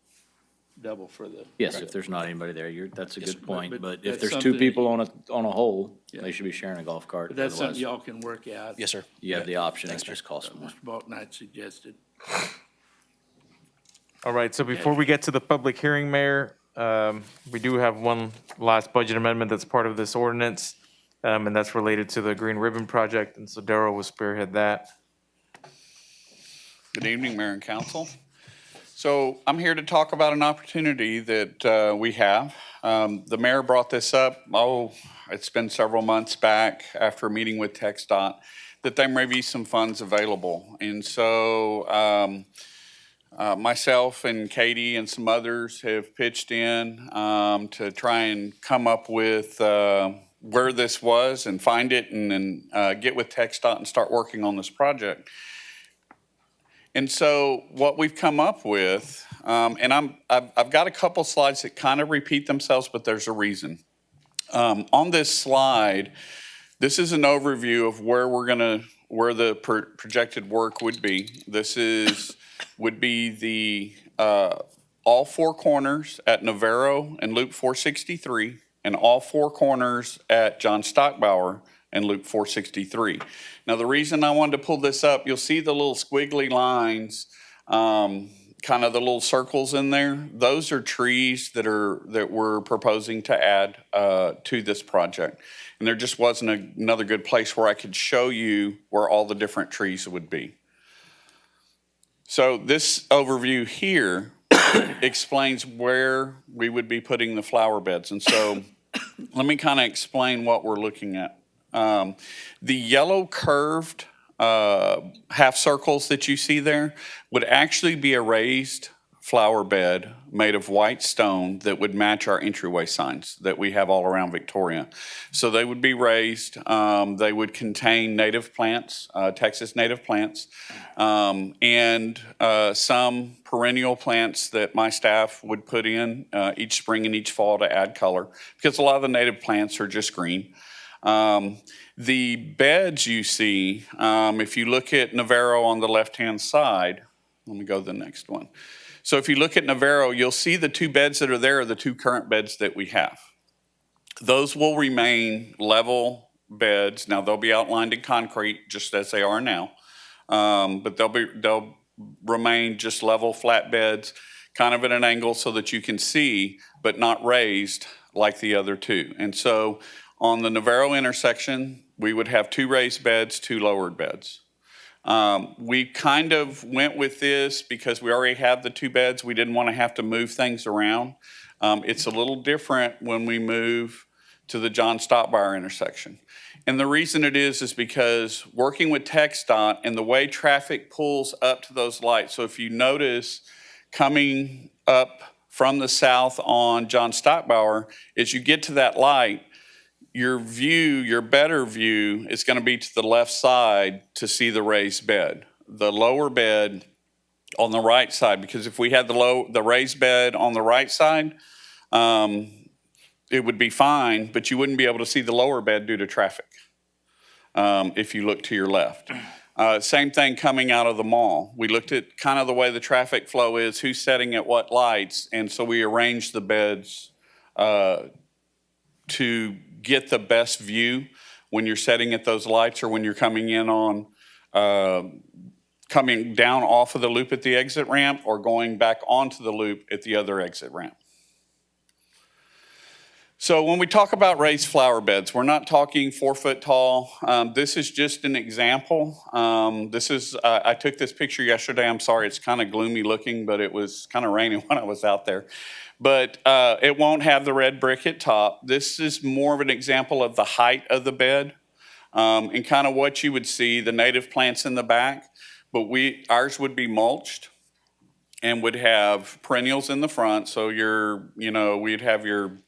double for the. Yes, if there's not anybody there, that's a Yes, good but- point, but but if that's there's 2 something people on a hole, Yeah. they should be sharing a golf cart. But that's something Otherwise, y'all can work out. Yes, sir. you have the option, it just costs more. Mr. Bolton had suggested. All right, so before we get to the public hearing, Mayor, we do have one last budget amendment that's part of this ordinance, and that's related to the Green Ribbon Project, and so Darrell will spearhead that. Good evening, Mayor and Council. So I'm here to talk about an opportunity that we have. The mayor brought this up, it's been several months back after a meeting with TxDOT, that there may be some funds available. And so myself and Katie and some others have pitched in to try and come up with where this was and find it and then get with TxDOT and start working on this project. And so what we've come up with, and I've got a couple slides that kind of repeat themselves, but there's a reason. On this slide, this is an overview of where the projected work would be. This would be the all 4 corners at Navarro and Loop 463, and all 4 corners at John Stockbauer and Loop 463. Now, the reason I wanted to pull this up, you'll see the little squiggly lines, kind of the little circles in there. Those are trees that we're proposing to add to this project. And there just wasn't another good place where I could show you where all the different trees would be. So this overview here explains where we would be putting the flower beds. And so let me kind of explain what we're looking at. The yellow curved half circles that you see there would actually be a raised flower bed made of white stone that would match our entryway signs that we have all around Victoria. So they would be raised. They would contain native plants, Texas native plants, and some perennial plants that my staff would put in each spring and each fall to add color, because a lot of the native plants are just green. The beds you see, if you look at Navarro on the left-hand side, let me go to the next one. So if you look at Navarro, you'll see the two beds that are there are the two current beds that we have. Those will remain level beds. Now, they'll be outlined in concrete just as they are now. But they'll remain just level flat beds, kind of at an angle so that you can see, but not raised like the other two. And so on the Navarro intersection, we would have two raised beds, two lowered beds. We kind of went with this because we already have the two beds. We didn't want to have to move things around. It's a little different when we move to the John Stottbauer intersection. And the reason it is because working with TxDOT and the way traffic pulls up to those lights. So if you notice coming up from the south on John Stottbauer, as you get to that light, your view, your better view is going to be to the left side to see the raised bed. The lower bed on the right side, because if we had the raised bed on the right side, it would be fine, but you wouldn't be able to see the lower bed due to traffic if you look to your left. Same thing coming out of the mall. We looked at kind of the way the traffic flow is, who's setting at what lights, and so we arranged the beds to get the best view when you're setting at those lights or when you're coming in on, coming down off of the loop at the exit ramp or going back onto the loop at the other exit ramp. So when we talk about raised flower beds, we're not talking 4 foot tall. This is just an example. I took this picture yesterday. I'm sorry, it's kind of gloomy looking, but it was kind of raining when I was out there. But it won't have the red brick at top. This is more of an example of the height of the bed and kind of what you would see, the native plants in the back. But ours would be mulched and would have perennials in the front. So we'd have your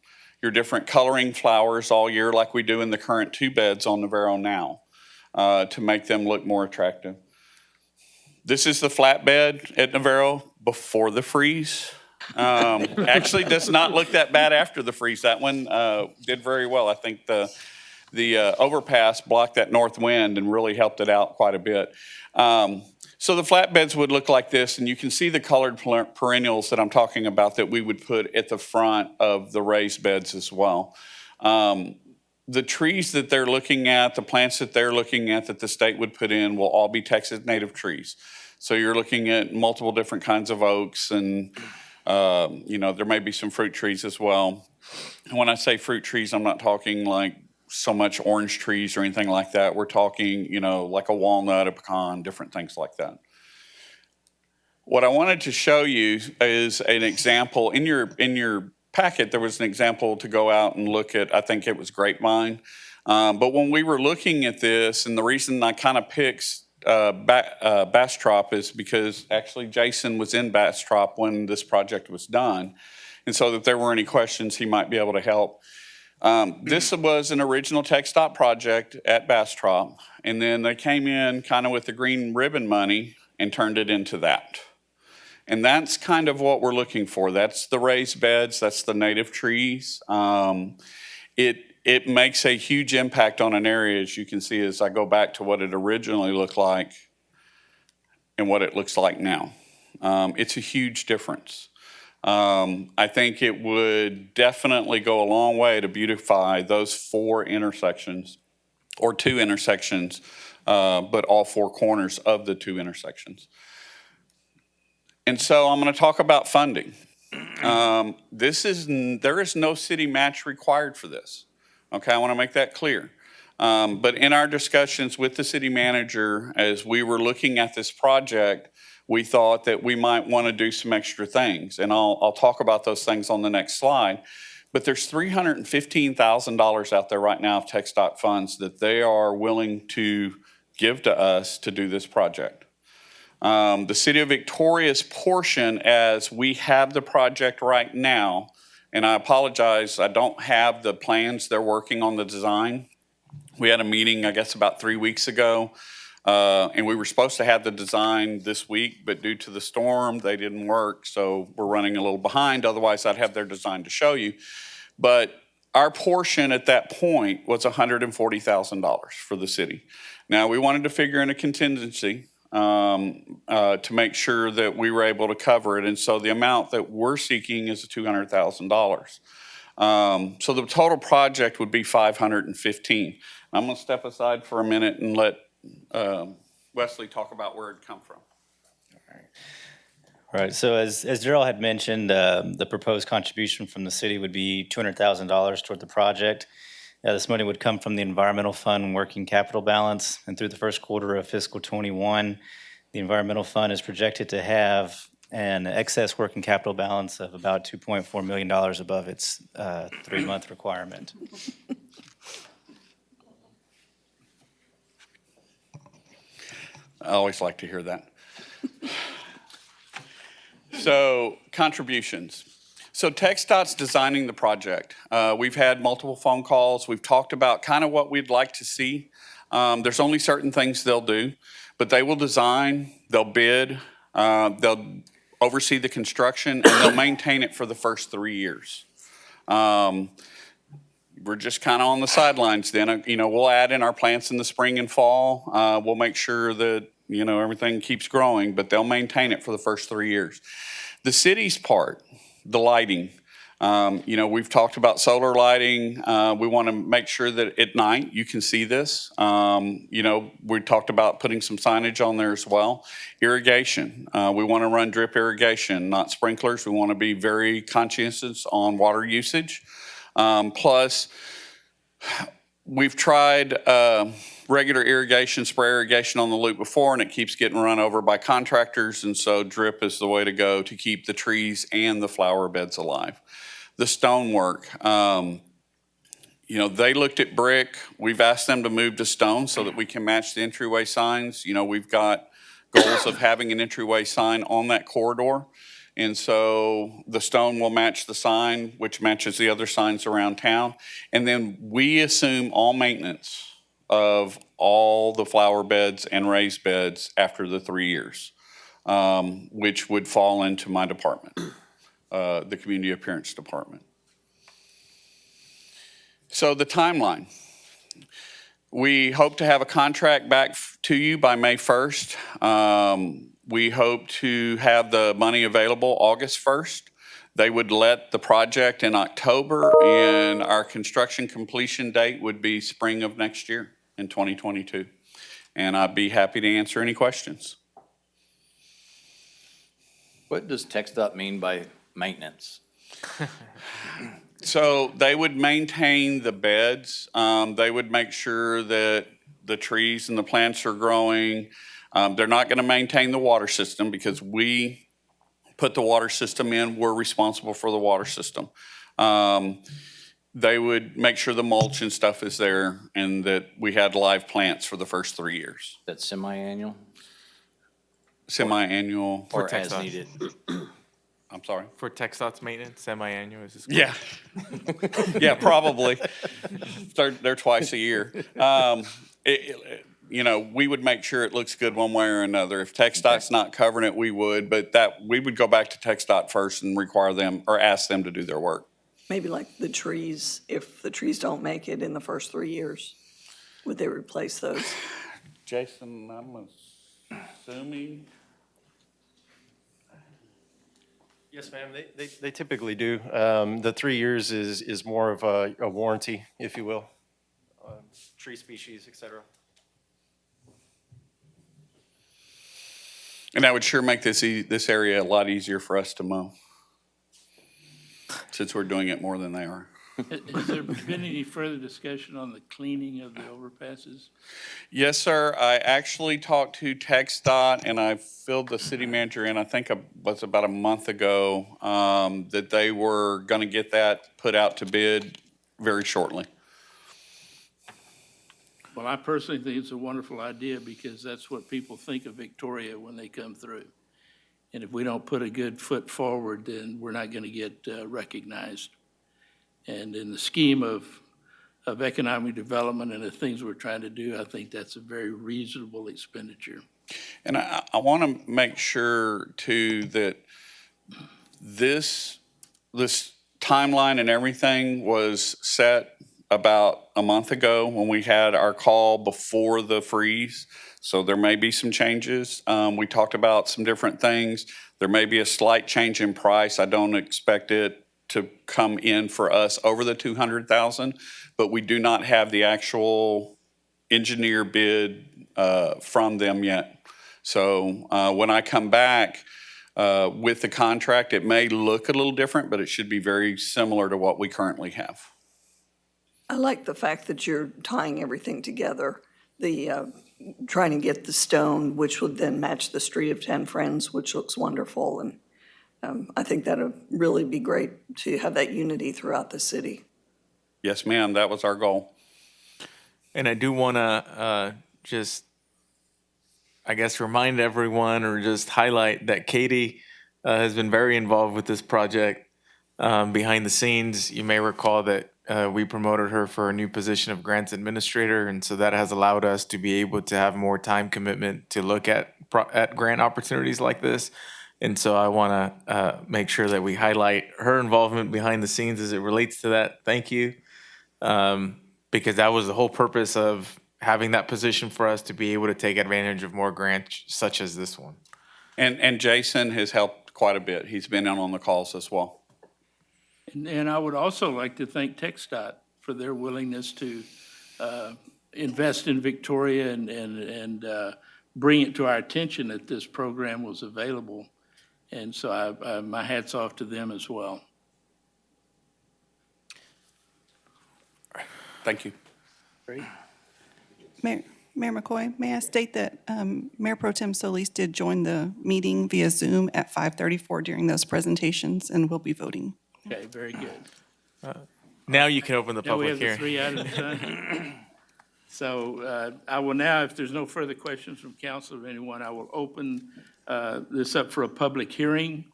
different coloring flowers all year like we do in the current two beds on Navarro now to make them look more attractive. This is the flat bed at Navarro before the freeze. Actually does not look that bad after the freeze. That one did very well. I think the overpass blocked that north wind and really helped it out quite a bit. So the flatbeds would look like this, and you can see the colored perennials that I'm talking about that we would put at the front of the raised beds as well. The trees that they're looking at, the plants that they're looking at that the state would put in will all be Texas native trees. So you're looking at multiple different kinds of oaks and there may be some fruit trees as well. And when I say fruit trees, I'm not talking like so much orange trees or anything like that. We're talking, like a walnut, a pecan, different things like that. What I wanted to show you is an example. In your packet, there was an example to go out and look at, I think it was grapevine. But when we were looking at this, and the reason I kind of picked Bastrop is because actually Jason was in Bastrop when this project was done. And so if there were any questions, he might be able to help. This was an original TxDOT project at Bastrop, and then they came in kind of with the green ribbon money and turned it into that. And that's kind of what we're looking for. That's the raised beds, that's the native trees. It makes a huge impact on an area, as you can see as I go back to what it originally looked like and what it looks like now. It's a huge difference. I think it would definitely go a long way to beautify those 4 intersections, or 2 intersections, but all 4 corners of the 2 intersections. And so I'm going to talk about funding. There is no city match required for this. Okay, I want to make that clear. But in our discussions with the city manager, as we were looking at this project, we thought that we might want to do some extra things. And I'll talk about those things on the next slide. But there's $315,000 out there right now of TxDOT funds that they are willing to give to us to do this project. The City of Victoria's portion, as we have the project right now, and I apologize, I don't have the plans. They're working on the design. We had a meeting, I guess, about 3 weeks ago. And we were supposed to have the design this week, but due to the storm, they didn't work. So we're running a little behind. Otherwise, I'd have their design to show you. But our portion at that point was $140,000 for the city. Now, we wanted to figure in a contingency to make sure that we were able to cover it. And so the amount that we're seeking is $200,000. So the total project would be $515,000. I'm going to step aside for a minute and let Wesley talk about where it come from. All right, so as Darrell had mentioned, the proposed contribution from the city would be $200,000 toward the project. This money would come from the Environmental Fund working capital balance, and through the first quarter of fiscal '21, the Environmental Fund is projected to have an excess working capital balance of about $2.4 million above its 3-month requirement. I always like to hear that. So contributions. So TxDOT's designing the project. We've had multiple phone calls. We've talked about kind of what we'd like to see. There's only certain things they'll do, but they will design, they'll bid, they'll oversee the construction, and they'll maintain it for the first 3 years. We're just kind of on the sidelines then. We'll add in our plants in the spring and fall. We'll make sure that, everything keeps growing, but they'll maintain it for the first 3 years. The city's part, the lighting, we've talked about solar lighting. We want to make sure that at night you can see this. We talked about putting some signage on there as well. Irrigation, we want to run drip irrigation, not sprinklers. We want to be very conscientious on water usage. Plus, we've tried regular irrigation, spray irrigation on the loop before, and it keeps getting run over by contractors, and so drip is the way to go to keep the trees and the flower beds alive. The stonework, they looked at brick. We've asked them to move to stone so that we can match the entryway signs. We've got goals of having an entryway sign on that corridor. And so the stone will match the sign, which matches the other signs around town. And then we assume all maintenance of all the flower beds and raised beds after the 3 years, which would fall into my department, the Community Appearance Department. So the timeline. We hope to have a contract back to you by May 1st. We hope to have the money available August 1st. They would let the project in October, and our construction completion date would be spring of next year in 2022. And I'd be happy to answer any questions. What does TxDOT mean by maintenance? So they would maintain the beds. They would make sure that the trees and the plants are growing. They're not going to maintain the water system because we put the water system in. We're responsible for the water system. They would make sure the mulch and stuff is there and that we had live plants for the first 3 years. That's semi-annual? Semi-annual. Or as needed? I'm sorry? For TxDOT's maintenance, semi-annual, is this? Yeah. Yeah, probably. They're twice a year. We would make sure it looks good one way or another. If TxDOT's not covering it, we would, but we would go back to TxDOT first and require them or ask them to do their work. Maybe like the trees, if the trees don't make it in the first 3 years, would they replace those? Jason, I'm assuming. Yes, ma'am, they typically do. The 3 years is more of a warranty, if you will. Tree species, et cetera. And that would sure make this area a lot easier for us to mow, since we're doing it more than they are. Has there been any further discussion on the cleaning of the overpasses? Yes, sir. I actually talked to TxDOT, and I filled the city manager in, I think it was about a month ago, that they were going to get that put out to bid very shortly. Well, I personally think it's a wonderful idea because that's what people think of Victoria when they come through. And if we don't put a good foot forward, then we're not going to get recognized. And in the scheme of economic development and the things we're trying to do, I think that's a very reasonable expenditure. And I want to make sure too that this timeline and everything was set about a month ago when we had our call before the freeze. So there may be some changes. We talked about some different things. There may be a slight change in price. I don't expect it to come in for us over the 200,000, but we do not have the actual engineer bid from them yet. So when I come back with the contract, it may look a little different, but it should be very similar to what we currently have. I like the fact that you're tying everything together, trying to get the stone, which would then match the Street of 10 Friends, which looks wonderful. And I think that would really be great to have that unity throughout the city. Yes, ma'am, that was our goal. And I do want to just, I guess, remind everyone or just highlight that Katie has been very involved with this project behind the scenes. You may recall that we promoted her for a new position of grants administrator, and so that has allowed us to be able to have more time commitment to look at grant opportunities like this. And so I want to make sure that we highlight her involvement behind the scenes as it relates to that. Thank you. Because that was the whole purpose of having that position for us to be able to take advantage of more grants such as this one. And Jason has helped quite a bit. He's been in on the calls as well. And I would also like to thank TxDOT for their willingness to invest in Victoria and bring it to our attention that this program was available. And so my hat's off to them as well. Thank you. Great. Mayor McCoy, may I state that Mayor Pro Tem Solis did join the meeting via Zoom at 5:34 during those presentations and will be voting. Okay, very good. Now you can open the Now we public have the hearing. 3 items done. So I will now, if there's no further questions from council or anyone, I will open this up for a public hearing.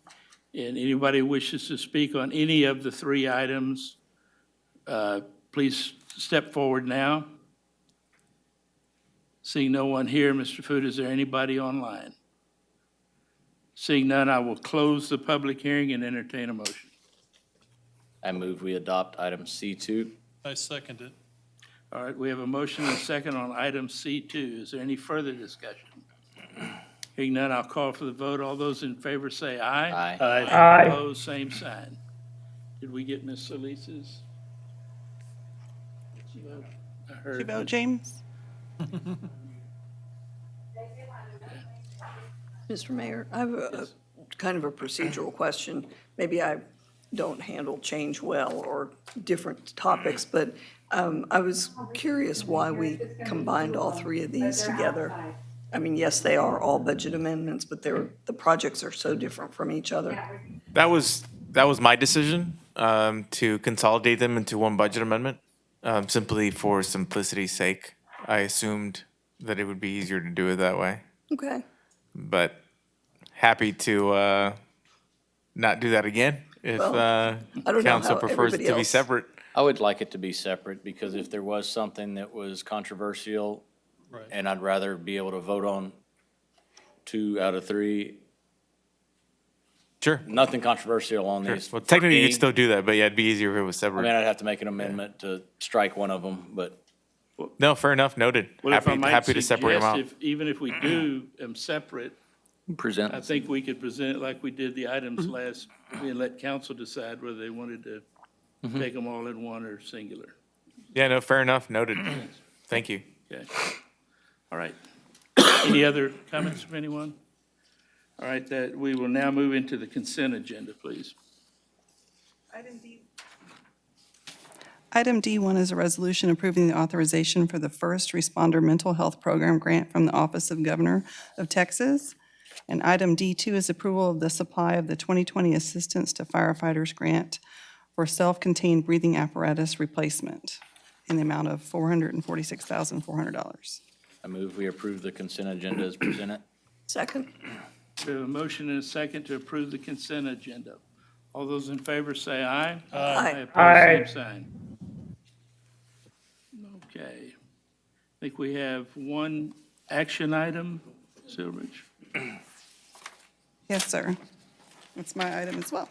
And anybody who wishes to speak on any of the 3 items, please step forward now. Seeing no one here, Mr. Food, is there anybody online? Seeing none, I will close the public hearing and entertain a motion. I move we adopt item C2. I second it. All right, we have a motion and a second on item C2. Is there any further discussion? Hearing none, I'll call for the vote. All those in favor say aye. Aye. Aye. Opposed, same sign. Did we get Ms. Solis's? I heard. Did you vote, James? Mr. Mayor, I have a kind of a procedural question. Maybe I don't handle change well or different topics, but I was curious why we combined all 3 of these together. I mean, yes, they are all budget amendments, but the projects are so different from each other. That was my decision to consolidate them into one budget amendment, simply for simplicity's sake. I assumed that it would be easier to do it that way, Okay. but happy to not do that again if Well, I don't know council how prefers it everybody to be else- separate. I would like it to be separate because if there was something that was controversial, Right. and I'd rather be able to vote on 2 out of 3. Sure. Nothing controversial on Sure. these. Well, technically, you for could me. still do that, but yeah, it'd be easier if it was I mean, separate. I'd have to make an amendment to strike one of them, but No, fair enough, noted. Well, if I Happy, might happy to separate them suggest, out. even if we do them separate, present. I think we could present it like we did the items last, and let council decide whether they wanted to take them all in one or singular. Yeah, no, fair enough, noted. Thank you. Okay. All right. Any other comments from anyone? All right, that, we will now move into the agenda, please. Item D1 is a resolution approving the authorization for the First Responder Mental Health Program grant from the Office of Governor of Texas. And item D2 is approval of the supply of the 2020 Assistance to Firefighters Grant for self-contained breathing apparatus replacement in the amount of $446,400. I move we approve the consent agenda as presented. Second? We have a motion and a second to approve the consent agenda. All those in favor say aye. Aye. Opposed, same sign. Okay. I think we have one action item, Silveridge. Yes, sir. That's my item as well.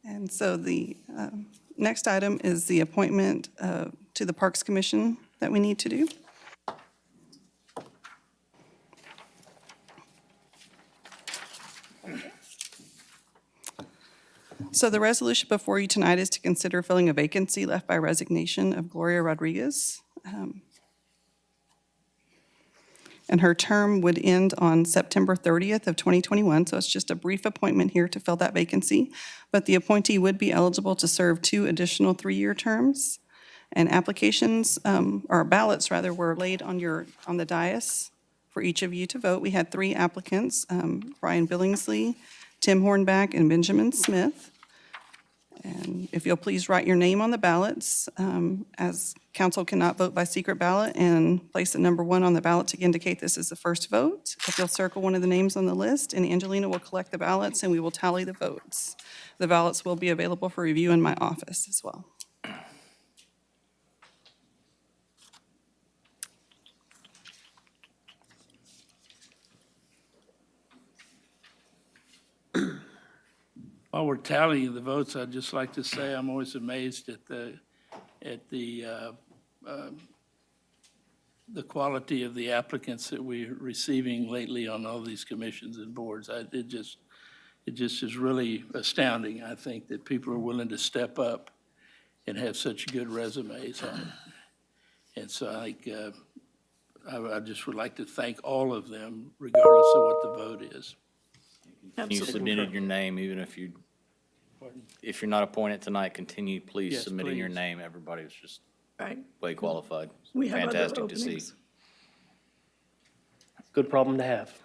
And so the next item is the appointment to the Parks Commission that we need to do. So the resolution before you tonight is to consider filling a vacancy left by resignation of Gloria Rodriguez. And her term would end on September 30th of 2021, so it's just a brief appointment here to fill that vacancy. But the appointee would be eligible to serve 2 additional 3-year terms. And applications, or ballots rather, were laid on the dais for each of you to vote. We had 3 applicants, Brian Billingsley, Tim Hornback, and Benjamin Smith. And if you'll please write your name on the ballots, as council cannot vote by secret ballot, and place a number 1 on the ballot to indicate this is the first vote. If you'll circle one of the names on the list, and Angelina will collect the ballots, and we will tally the votes. The ballots will be available for review in my office as well. While we're tallying the votes, I'd just like to say I'm always amazed at the quality of the applicants that we're receiving lately on all these commissions and boards. It just is really astounding, I think, that people are willing to step up and have such good resumes on it. And so I just would like to thank all of them, regardless of what the vote is. You submitted your name, even if you're not appointed tonight, continue please Yes, submitting your please. name. Everybody was just Right. way qualified. We have other Fantastic to see. openings. Good problem to have.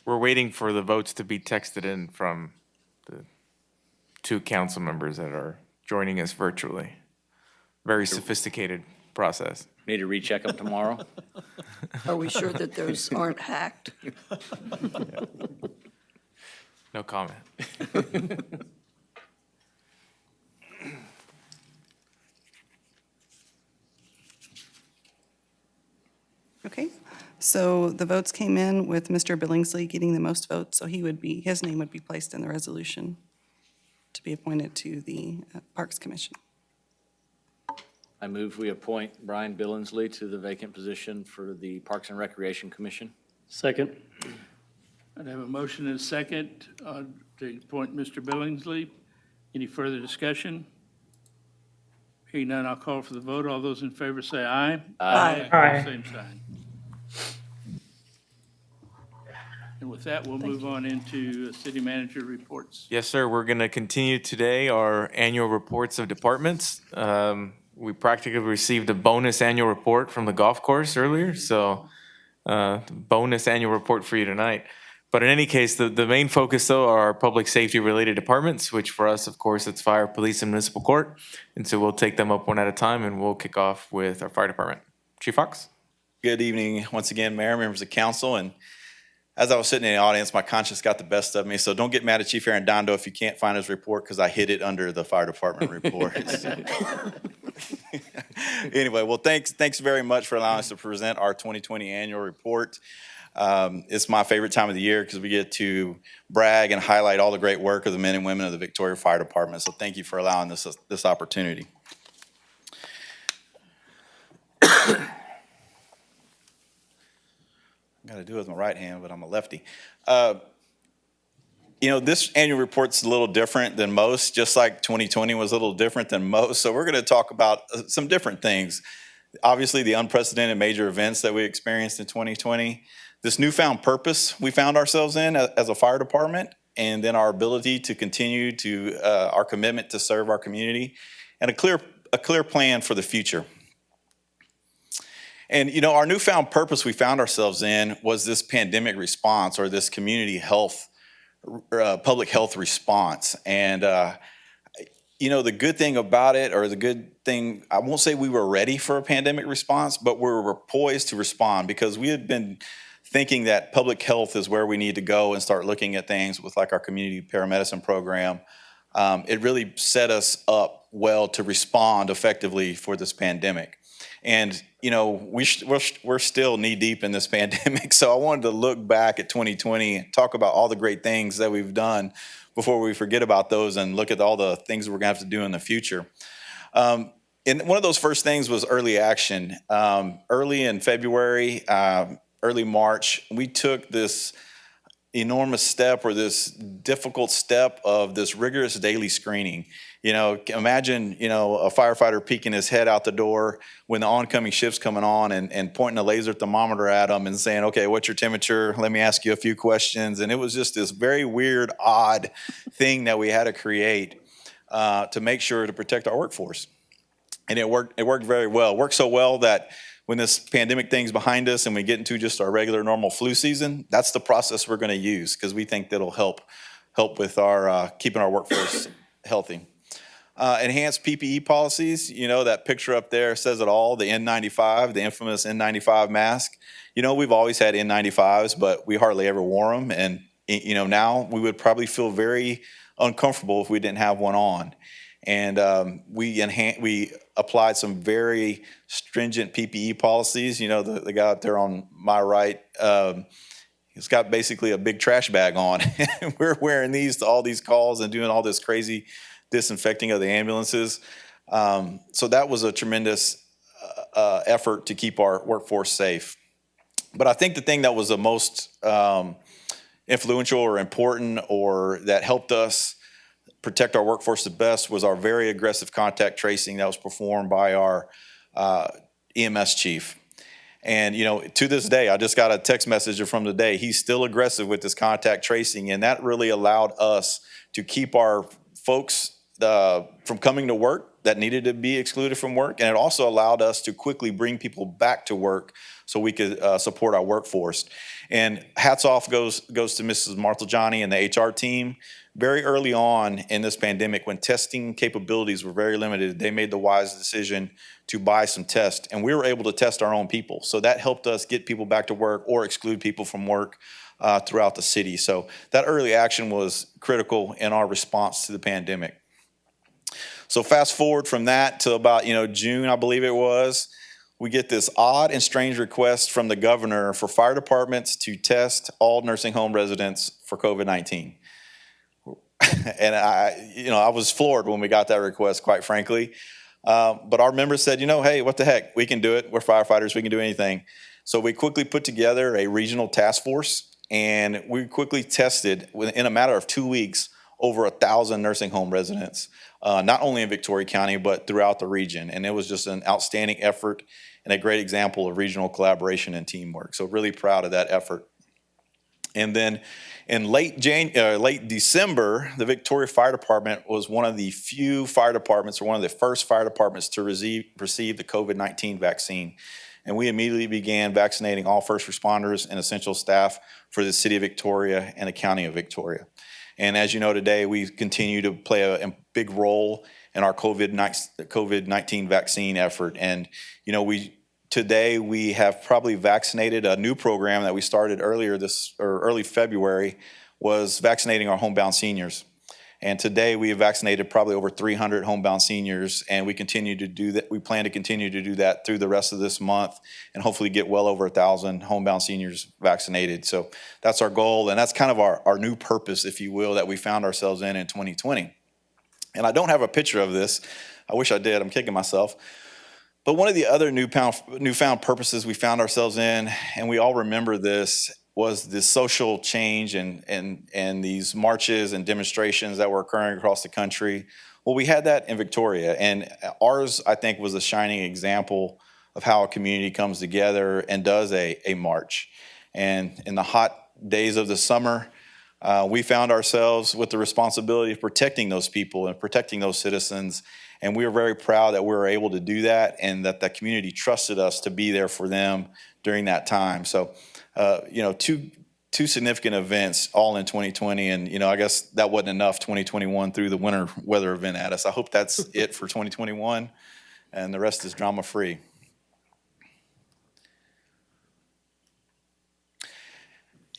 We're waiting for the votes to be texted in from the 2 council members that are joining us virtually. Very sophisticated process. Need to recheck them tomorrow? Are we sure that those aren't hacked? No comment. Okay, so the votes came in with Mr. Billingsley getting the most votes, so his name would be placed in the resolution to be appointed to the Parks Commission. I move we appoint Brian Billingsley to the vacant position for the Parks and Recreation Commission. Second. I'd have a motion and a second to appoint Mr. Billingsley. Any further discussion? Hearing none, I'll call for the vote. All those in favor say aye. Aye. Aye. Same sign. And with that, we'll move on into city manager reports. Yes, sir. We're going to continue today our annual reports of departments. We practically received a bonus annual report from the golf course earlier, so bonus annual report for you tonight. But in any case, the main focus, though, are our public safety-related departments, which for us, of course, it's fire, police, and municipal court. And so we'll take them up one at a time, and we'll kick off with our fire department. Chief Fox? Good evening, once again, Mayor, members of council, and as I was sitting in the audience, my conscience got the best of me, so don't get mad at Chief Arredondo if you can't find his report, because I hid it under the fire department report. Anyway, well, thanks very much for allowing us to present our 2020 annual report. It's my favorite time of the year because we get to brag and highlight all the great work of the men and women of the Victoria Fire Department, so thank you for allowing this opportunity. Got to do it with my right hand, but I'm a lefty. This annual report's a little different than most, just like 2020 was a little different than most. So we're going to talk about some different things. Obviously, the unprecedented major events that we experienced in 2020, this newfound purpose we found ourselves in as a fire department, and then our ability to continue to our commitment to serve our community, and a clear plan for the future. And, our newfound purpose we found ourselves in was this pandemic response, or this community health, public health response. And, the good thing about it, or the good thing, I won't say we were ready for a pandemic response, but we were poised to respond, because we had been thinking that public health is where we need to go and start looking at things with like our community paramedicine program. It really set us up well to respond effectively for this pandemic. And, we're still knee deep in this pandemic. So I wanted to look back at 2020 and talk about all the great things that we've done before we forget about those and look at all the things we're gonna have to do in the future. And one of those first things was early action. Early in February, early March, we took this enormous step, or this difficult step, of this rigorous daily screening. You know, imagine, you know, a firefighter peeking his head out the door when the oncoming shift's coming on and pointing a laser thermometer at them and saying, okay, what's your temperature? Let me ask you a few questions. And it was just this very weird, odd thing that we had to create to make sure to protect our workforce. And it worked very well. It worked so well that when this pandemic thing's behind us and we get into just our regular normal flu season, that's the process we're going to use, because we think that'll help with our keeping our workforce healthy. Enhanced PPE policies, you know, that picture up there says it all, the N95, the infamous N95 mask. You know, we've always had N95s, but we hardly ever wore them. And, you know, now we would probably feel very uncomfortable if we didn't have one on. And we applied some very stringent PPE policies. You know, the guy out there on my right, he's got basically a big trash bag on. We're wearing these to all these calls and doing all this crazy disinfecting of the ambulances. So that was a tremendous effort to keep our workforce safe. But I think the thing that was the most influential or important, or that helped us protect our workforce the best, was our very aggressive contact tracing that was performed by our EMS chief. And, you know, to this day, I just got a text message from today. He's still aggressive with this contact tracing, and that really allowed us to keep our folks from coming to work that needed to be excluded from work. And it also allowed us to quickly bring people back to work so we could support our workforce. And hats off goes to Mrs. Marthagiani and the HR team. Very early on in this pandemic, when testing capabilities were very limited, they made the wise decision to buy some tests, and we were able to test our own people. So that helped us get people back to work or exclude people from work throughout the city. So that early action was critical in our response to the pandemic. So fast forward from that to about, you know, June, I believe it was, we get this odd and strange request from the governor for fire departments to test all nursing home residents for COVID-19. And I was floored when we got that request, quite frankly. But our members said, you know, hey, what the heck? We can do it. We're firefighters. We can do anything. So we quickly put together a regional task force, and we quickly tested, in a matter of 2 weeks, over 1,000 nursing home residents, not only in Victoria County, but throughout the region. And it was just an outstanding effort and a great example of regional collaboration and teamwork. So really proud of that effort. And then in late December, the Victoria Fire Department was one of the few fire departments, or one of the first fire departments, to receive the COVID-19 vaccine. And we immediately began vaccinating all first responders and essential staff for the city of Victoria and the county of Victoria. And as you know, today we continue to play a big role in our COVID-19 vaccine effort. And, you know, today we have probably vaccinated a new program that we started early February, was vaccinating our homebound seniors. And today we have vaccinated probably over 300 homebound seniors, and we continue to do that. We plan to continue to do that through the rest of this month, and hopefully get well over 1,000 homebound seniors vaccinated. So that's our goal, and that's kind of our new purpose, if you will, that we found ourselves in 2020. And I don't have a picture of this. I wish I did. I'm kicking myself. But one of the other newfound purposes we found ourselves in, and we all remember this, was the social change and these marches and demonstrations that were occurring across the country. Well, we had that in Victoria, and ours, I think, was a shining example of how a community comes together and does a march. And in the hot days of the summer, we found ourselves with the responsibility of protecting those people and protecting those citizens. And we were very proud that we were able to do that, and that the community trusted us to be there for them during that time. So, two significant events all in 2020. And, I guess that wasn't enough. 2021 threw the winter weather event at us. I hope that's it for 2021, and the rest is drama-free.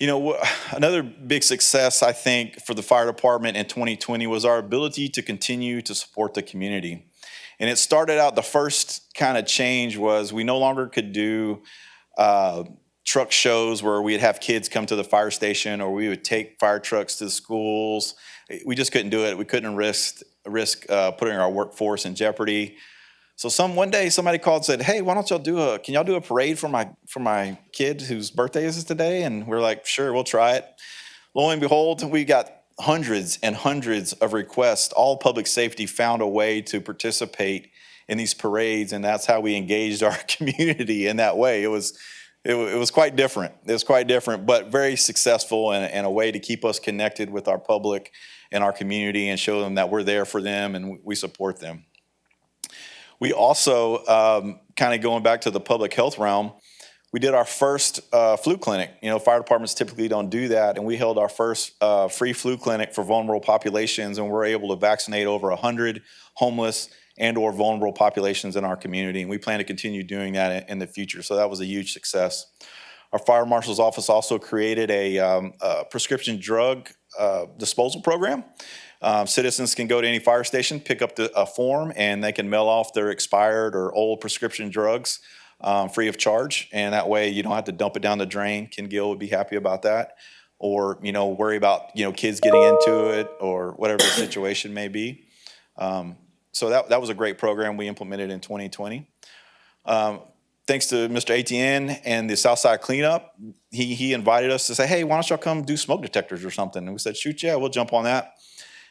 Another big success, I think, for the fire department in 2020 was our ability to continue to support the community. And it started out, the first kind of change was we no longer could do truck shows where we'd have kids come to the fire station, or we would take fire trucks to the schools. We just couldn't do it. We couldn't risk putting our workforce in jeopardy. So one day somebody called and said, "Hey, why don't y'all can y'all do a parade for my kid whose birthday is today?" And we're like, "Sure, we'll try it." Lo and behold, we got hundreds and hundreds of requests. All public safety found a way to participate in these parades, and that's how we engaged our community in that way. It was quite different. It was quite different, but very successful, and a way to keep us connected with our public and our community and show them that we're there for them and we support them. We also, kind of going back to the public health realm, we did our first flu clinic. Fire departments typically don't do that, and we held our first free flu clinic for vulnerable populations, and we're able to vaccinate over 100 homeless and or vulnerable populations in our community, and we plan to continue doing that in the future. So that was a huge success. Our fire marshal's office also created a prescription drug disposal program. Citizens can go to any fire station, pick up a form, and they can mail off their expired or old prescription drugs free of charge. And that way you don't have to dump it down the drain. Ken Gill would be happy about that. Or, worry about, kids getting into it or whatever the situation may be. So that was a great program we implemented in 2020. Thanks to Mr. Etienne and the Southside Cleanup, he invited us to say, "Hey, why don't y'all come do smoke detectors or something?" And we said, "Shoot, yeah, we'll jump on that."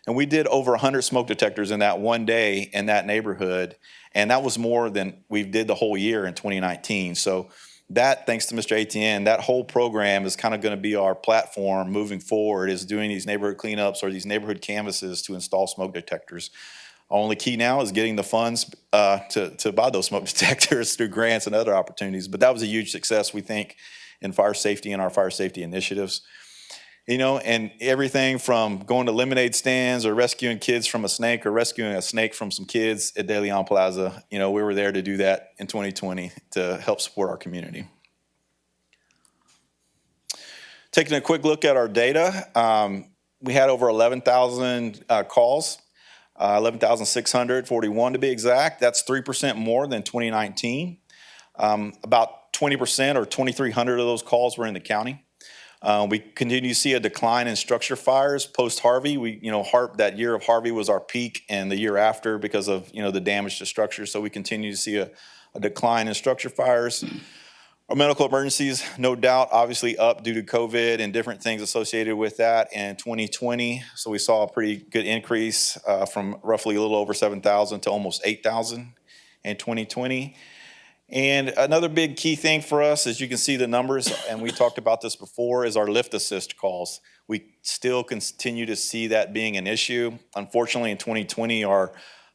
And we did over 100 smoke detectors in that one day in that neighborhood. And that was more than we did the whole year in 2019. So that, thanks to Mr. Etienne, that whole program is kind of going to be our platform moving forward, is doing these neighborhood cleanups or these neighborhood canvases to install smoke detectors. Our only key now is getting the funds to buy those smoke detectors through grants and other opportunities. But that was a huge success, we think, in fire safety and our fire safety initiatives. And everything from going to lemonade stands or rescuing kids from a snake or rescuing a snake from some kids at De Leon Plaza, we were there to do that in 2020 to help support our community. Taking a quick look at our data, we had over 11,000 calls. 11,641 to be exact. That's 3% more than 2019. About 20% or 2,300 of those calls were in the county. We continue to see a decline in structure fires post-Harvey. That year of Harvey was our peak, and the year after because of, the damage to structures. So we continue to see a decline in structure fires. Our medical emergencies, no doubt, obviously up due to COVID and different things associated with that in 2020. So we saw a pretty good increase from roughly a little over 7,000 to almost 8,000 in 2020. And another big key thing for us, as you can see the numbers, and we talked about this before, is our lift assist calls. We still continue to see that being an issue. Unfortunately, in 2020, our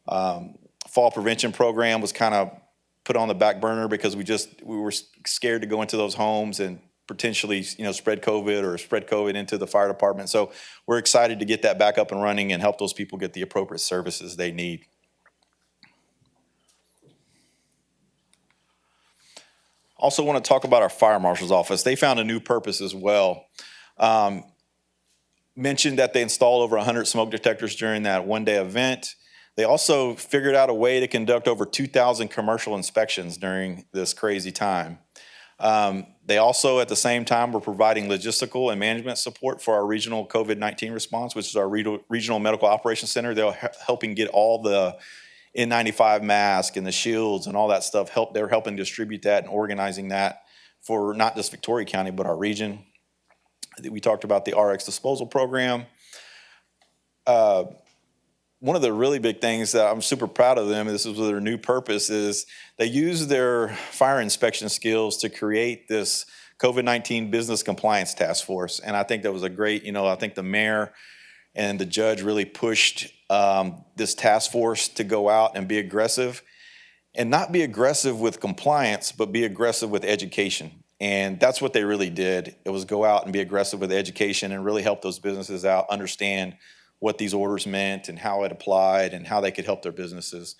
fall prevention program was kind of put on the back burner because we were scared to go into those homes and potentially, spread COVID into the fire department. So we're excited to get that back up and running and help those people get the appropriate services they need. Also want to talk about our fire marshal's office. They found a new purpose as well. Mentioned that they installed over 100 smoke detectors during that one-day event. They also figured out a way to conduct over 2,000 commercial inspections during this crazy time. They also, at the same time, were providing logistical and management support for our regional COVID-19 response, which is our regional medical operations center. They're helping get all the N95 masks and the shields and all that stuff. They're helping distribute that and organizing that for not just Victoria County, but our region. We talked about the RX disposal program. One of the really big things that I'm super proud of them, and this is their new purpose, is they use their fire inspection skills to create this COVID-19 business compliance task force. And I think that was a great, I think the mayor and the judge really pushed this task force to go out and be aggressive, and not be aggressive with compliance, but be aggressive with education. And that's what they really did. It was go out and be aggressive with education and really help those businesses out, understand what these orders meant and how it applied and how they could help their businesses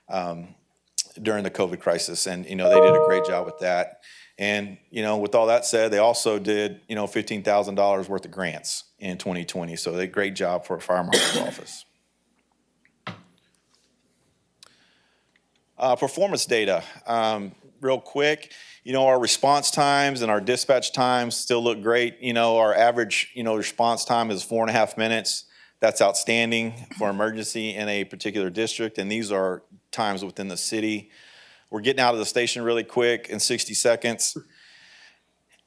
during the COVID crisis. And, they did a great job with that. And, with all that said, they also did, $15,000 worth of grants in 2020. So they did a great job for a fire marshal's office. Performance data. real quick. Our response times and our dispatch times still look great. Our average, response time is 4.5 minutes. That's outstanding for emergency in a particular district, and these are times within the city. We're getting out of the station really quick in 60 seconds.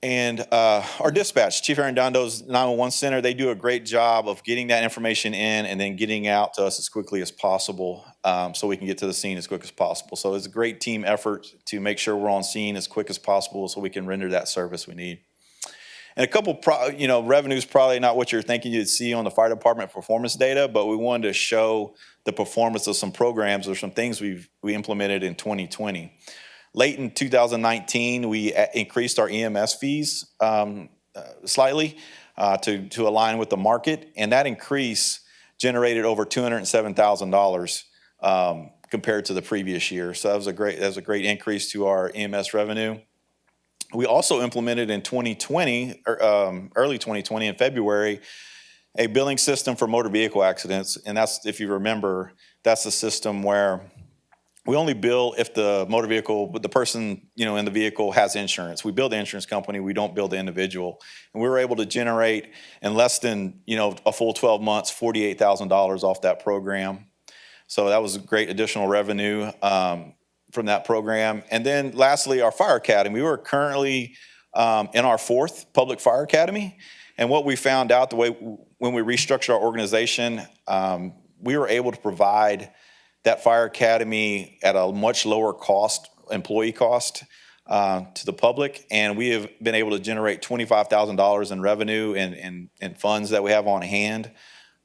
And our dispatch, Chief Arendondo's 911 Center, they do a great job of getting that information in and then getting out to us as quickly as possible, so we can get to the scene as quick as possible. So it's a great team effort to make sure we're on scene as quick as possible so we can render that service we need. And a couple, revenue's probably not what you're thinking you'd see on the fire department performance data, but we wanted to show the performance of some programs or some things we implemented in 2020. Late in 2019, we increased our EMS fees slightly to align with the market, and that increase generated over $207,000 compared to the previous year. So that was a great increase to our EMS revenue. We also implemented in 2020, early 2020 in February, a billing system for motor vehicle accidents, and that's, if you remember, that's the system where we only bill if the motor vehicle, but the person, in the vehicle has insurance. We bill the insurance company, we don't bill the individual. And we were able to generate in less than, a full 12 months, $48,000 off that program. So that was great additional revenue from that program. And then lastly, our fire academy. We were currently in our 4th public fire academy. And what we found out when we restructured our organization, we were able to provide that fire academy at a much lower employee cost to the public. And we have been able to generate $25,000 in revenue and funds that we have on hand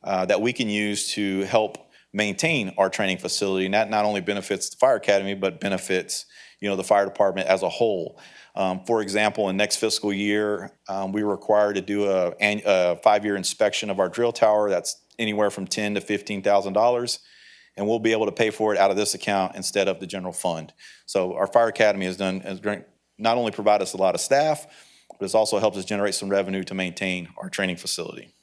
that we can use to help maintain our training facility. And that not only benefits the fire academy, but benefits, the fire department as a whole. For example, in next fiscal year, we were required to do a 5-year inspection of our drill tower. That's anywhere from $10,000 to $15,000. And we'll be able to pay for it out of this account instead of the general fund. So our fire academy has not only provided us a lot of staff, but it's also helped us generate some revenue to maintain our training facility.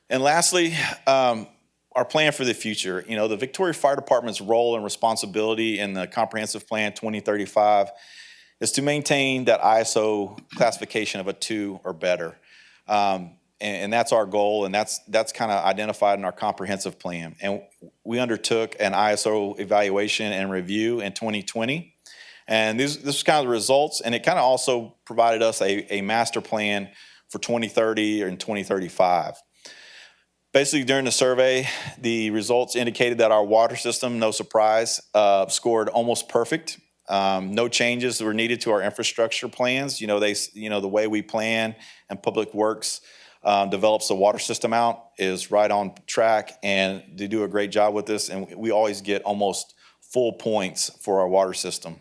And lastly, our plan for the future. The Victoria Fire Department's role and responsibility in the Comprehensive Plan 2035 is to maintain that ISO classification of a 2 or better. And that's our goal, and that's kind of identified in our comprehensive plan. And we undertook an ISO evaluation and review in 2020. And this was kind of the results, and it kind of also provided us a master plan for 2030 and 2035. Basically, during the survey, the results indicated that our water system, no surprise, scored almost perfect. No changes were needed to our infrastructure plans. The way we plan and Public Works develops the water system out is right on track, and they do a great job with this, and we always get almost full points for our water system.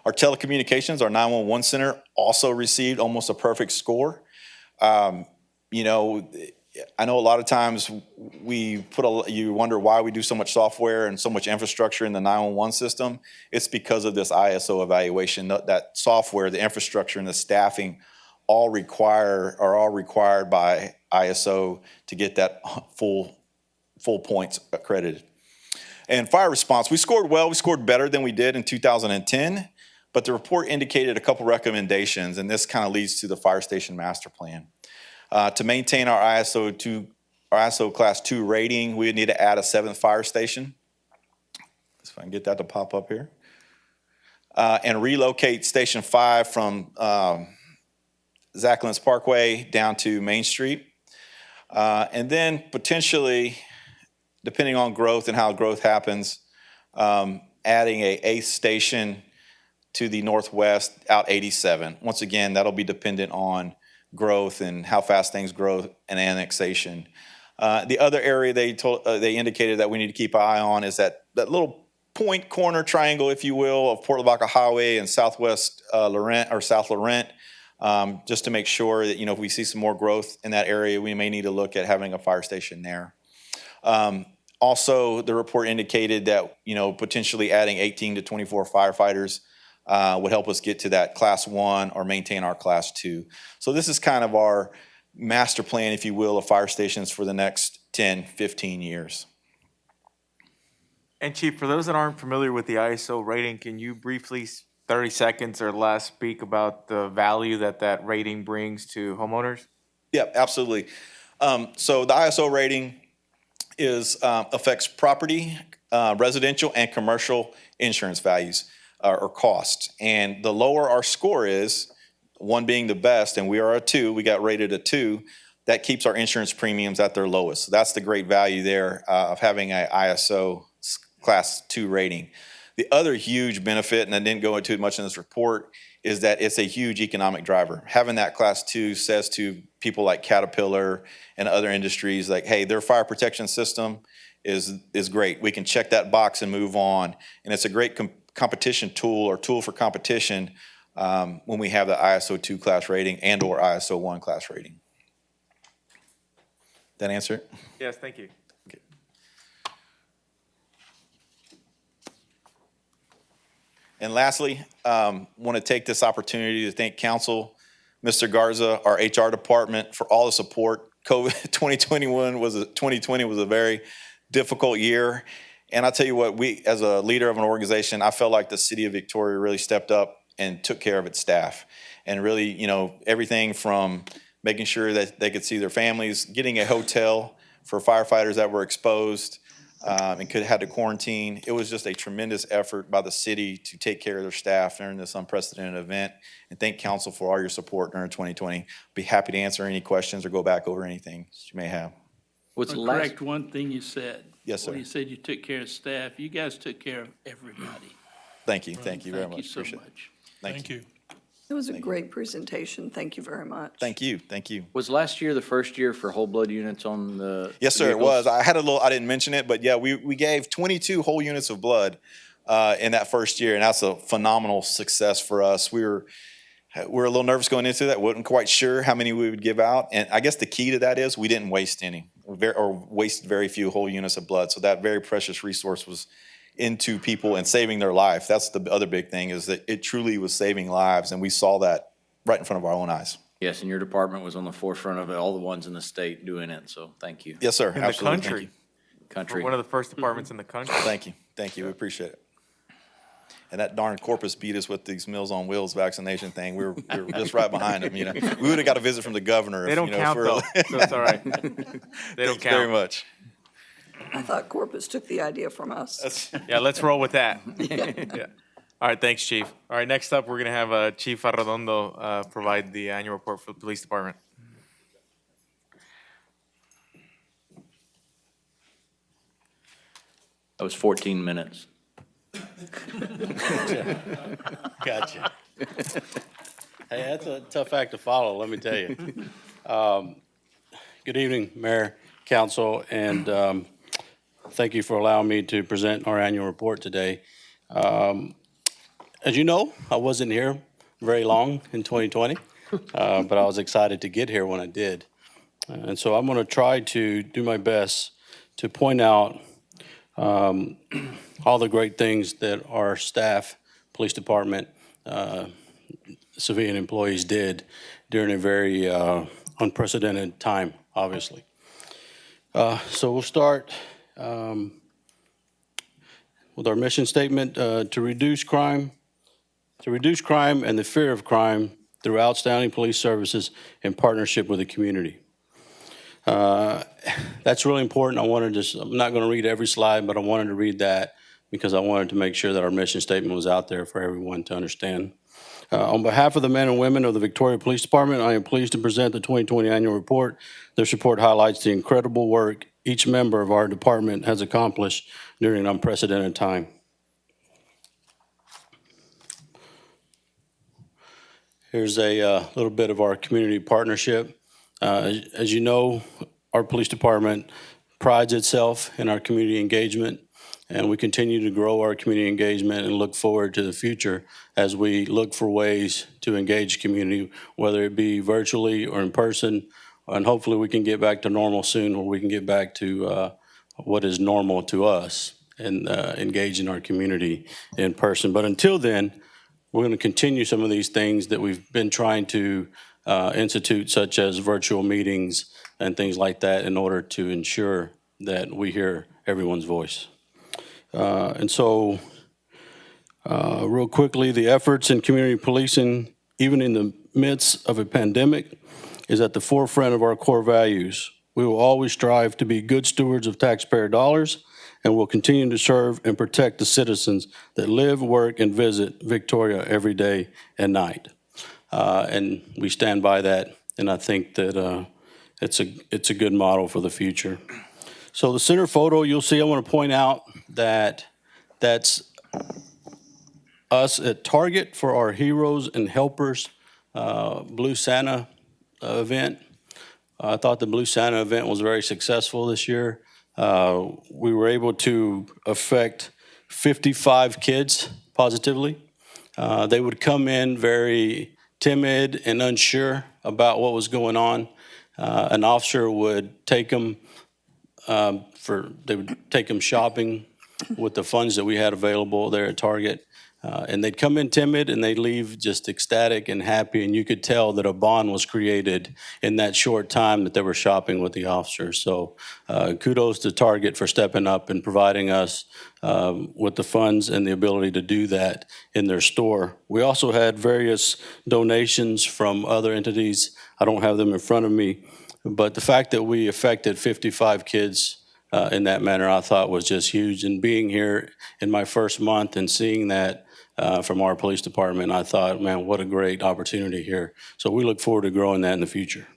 Our telecommunications, our 911 center, also received almost a perfect score. I know a lot of times you wonder why we do so much software and so much infrastructure in the 911 system. It's because of this ISO evaluation. That software, the infrastructure, and the staffing all required by ISO to get that full points accredited. And fire response, we scored well. We scored better than we did in 2010, but the report indicated a couple recommendations, and this kind of leads to the fire station master plan. To maintain our ISO class 2 rating, we would need to add a 7th fire station. If I can get that to pop up here. And relocate Station 5 from Zacklins Parkway down to Main Street. And then potentially, depending on growth and how growth happens, adding a 8th station to the northwest out 87. Once again, that'll be dependent on growth and how fast things grow and annexation. The other area they indicated that we need to keep an eye on is that little point corner triangle, if you will, of Port Lavaca Highway and Southwest Laurent or South Laurent. Just to make sure that, if we see some more growth in that area, we may need to look at having a fire station there. Also, the report indicated that, potentially adding 18 to 24 firefighters would help us get to that class 1 or maintain our class 2. So this is kind of our master plan, if you will, of fire stations for the next 10, 15 years. And Chief, for those that aren't familiar with the ISO rating, can you briefly, 30 seconds or less, speak about the value that that rating brings to homeowners? Yeah, absolutely. So the ISO rating affects property, residential and commercial insurance values or cost. And the lower our score is, one being the best, and we are a 2, we got rated a 2, that keeps our insurance premiums at their lowest. So that's the great value there of having an ISO Class 2 rating. The other huge benefit, and I didn't go into it much in this report, is that it's a huge economic driver. Having that Class 2 says to people like Caterpillar and other industries, like, hey, their fire protection system is great. We can check that box and move on. And it's a great competition tool or tool for competition when we have the ISO 2 class rating and or ISO 1 class rating. That answer it? Yes, thank you. And lastly, want to take this opportunity to thank council, Mr. Garza, our HR department for all the support. COVID 2020 was a very difficult year. And I'll tell you what, we, as a leader of an organization, I felt like the city of Victoria really stepped up and took care of its staff. And really, you know, everything from making sure that they could see their families, getting a hotel for firefighters that were exposed, and had to quarantine. It was just a tremendous effort by the city to take care of their staff during this unprecedented event. And thank council for all your support during 2020. Be happy to answer any questions or go back over anything that you may have. What's I'll correct one thing you said. Yes, sir. When you said you took care of staff, you guys took care of everybody. Thank you. Thank you very much. Thank you so Appreciate it. much. Thank you. It was a great presentation. Thank you very much. Thank you. Thank you. Was last year the first year for whole blood units on the? Yes, sir, it was. I didn't mention it, but yeah, we gave 22 whole units of blood in that first year, and that's a phenomenal success for us. We were a little nervous going into that. Wasn't quite sure how many we would give out, and I guess the key to that is we didn't waste any, or waste very few whole units of blood. So that very precious resource was into people and saving their life. That's the other big thing, is that it truly was saving lives, and we saw that right in front of our own eyes. Yes, and your department was on the forefront of it, all the ones in the state doing it, so thank you. Yes, sir. In Absolutely. the country. Country. We're one of the first departments in the country. Thank you. Thank you. We appreciate it. And that darn Corpus beat us with these Meals on Wheels vaccination thing. We were just right behind them, you know. We would have got a visit from the governor. They don't count though, so it's all right. They don't Thank you count. very much. I thought Corpus took the idea from us. Yeah, let's roll with that. Yeah. All right, thanks, Chief. All right, next up, we're going to have Chief Arredondo provide the annual report for the police department. That was 14 minutes. Gotcha. Hey, that's a tough act to follow, let me tell you. Good evening, Mayor, Council, and thank you for allowing me to present our annual report today. As you know, I wasn't here very long in 2020, but I was excited to get here when I did. And so I'm going to try to do my best to point out all the great things that our staff, police department, civilian employees did during a very unprecedented time, obviously. So we'll start with our mission statement, to reduce crime and the fear of crime through outstanding police services in partnership with the community. That's really important. I'm not going to read every slide, but I wanted to read that because I wanted to make sure that our mission statement was out there for everyone to understand. On behalf of the men and women of the Victoria Police Department, I am pleased to present the 2020 annual report. This report highlights the incredible work each member of our department has accomplished during an unprecedented time. Here's a little bit of our community partnership. As you know, our police department prides itself in our community engagement, and we continue to grow our community engagement and look forward to the future as we look for ways to engage community, whether it be virtually or in person, and hopefully we can get back to normal soon, where we can get back to what is normal to us and engage in our community in person. But until then, we're going to continue some of these things that we've been trying to institute, such as virtual meetings and things like that, in order to ensure that we hear everyone's voice. Real quickly, the efforts in community policing, even in the midst of a pandemic, is at the forefront of our core values. We will always strive to be good stewards of taxpayer dollars and will continue to serve and protect the citizens that live, work, and visit Victoria every day and night. And we stand by that, and I think that it's a good model for the future. So the center photo, you'll see, I want to point out that that's us at Target for our Heroes and Helpers Blue Santa event. I thought the Blue Santa event was very successful this year. We were able to affect 55 kids positively. They would come in very timid and unsure about what was going on. An officer would take them shopping with the funds that we had available there at Target. And they'd come in timid and they'd leave just ecstatic and happy. And you could tell that a bond was created in that short time that they were shopping with the officer. So kudos to Target for stepping up and providing us with the funds and the ability to do that in their store. We also had various donations from other entities. I don't have them in front of me, but the fact that we affected 55 kids in that manner, I thought was just huge. And being here in my first month and seeing that from our police department, I thought, man, what a great opportunity here. So we look forward to growing that in the future.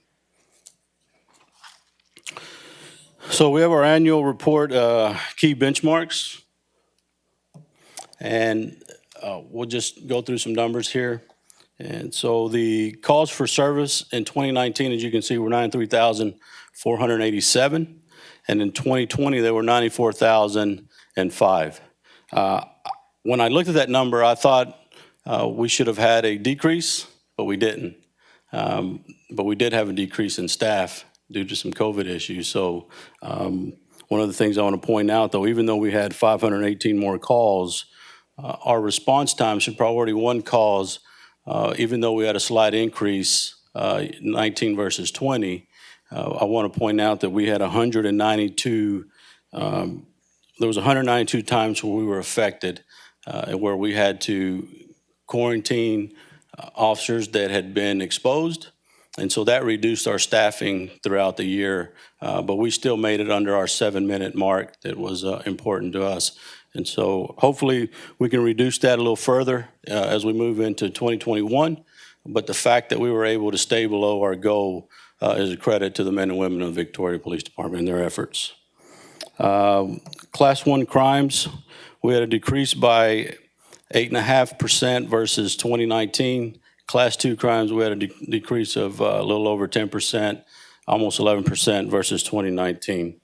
So we have our annual report, key benchmarks. And we'll just go through some numbers here. And so the calls for service in 2019, as you can see, were 93,487. And in 2020, they were 94,005. When I looked at that number, I thought we should have had a decrease, but we didn't. But we did have a decrease in staff due to some COVID issues. So one of the things I want to point out, though, even though we had 518 more calls, our response times for priority one calls, even though we had a slight increase, 19 versus 20, I want to point out that we had 192, there was 192 times where we were affected, where we had to quarantine officers that had been exposed. And so that reduced our staffing throughout the year, but we still made it under our 7-minute mark that was important to us. And so hopefully we can reduce that a little further as we move into 2021. But the fact that we were able to stay below our goal is a credit to the men and women of the Victoria Police Department and their efforts. Class 1 crimes, we had a decrease by 8.5% versus 2019. Class 2 crimes, we had a decrease of a little over 10%, almost 11% versus 2019.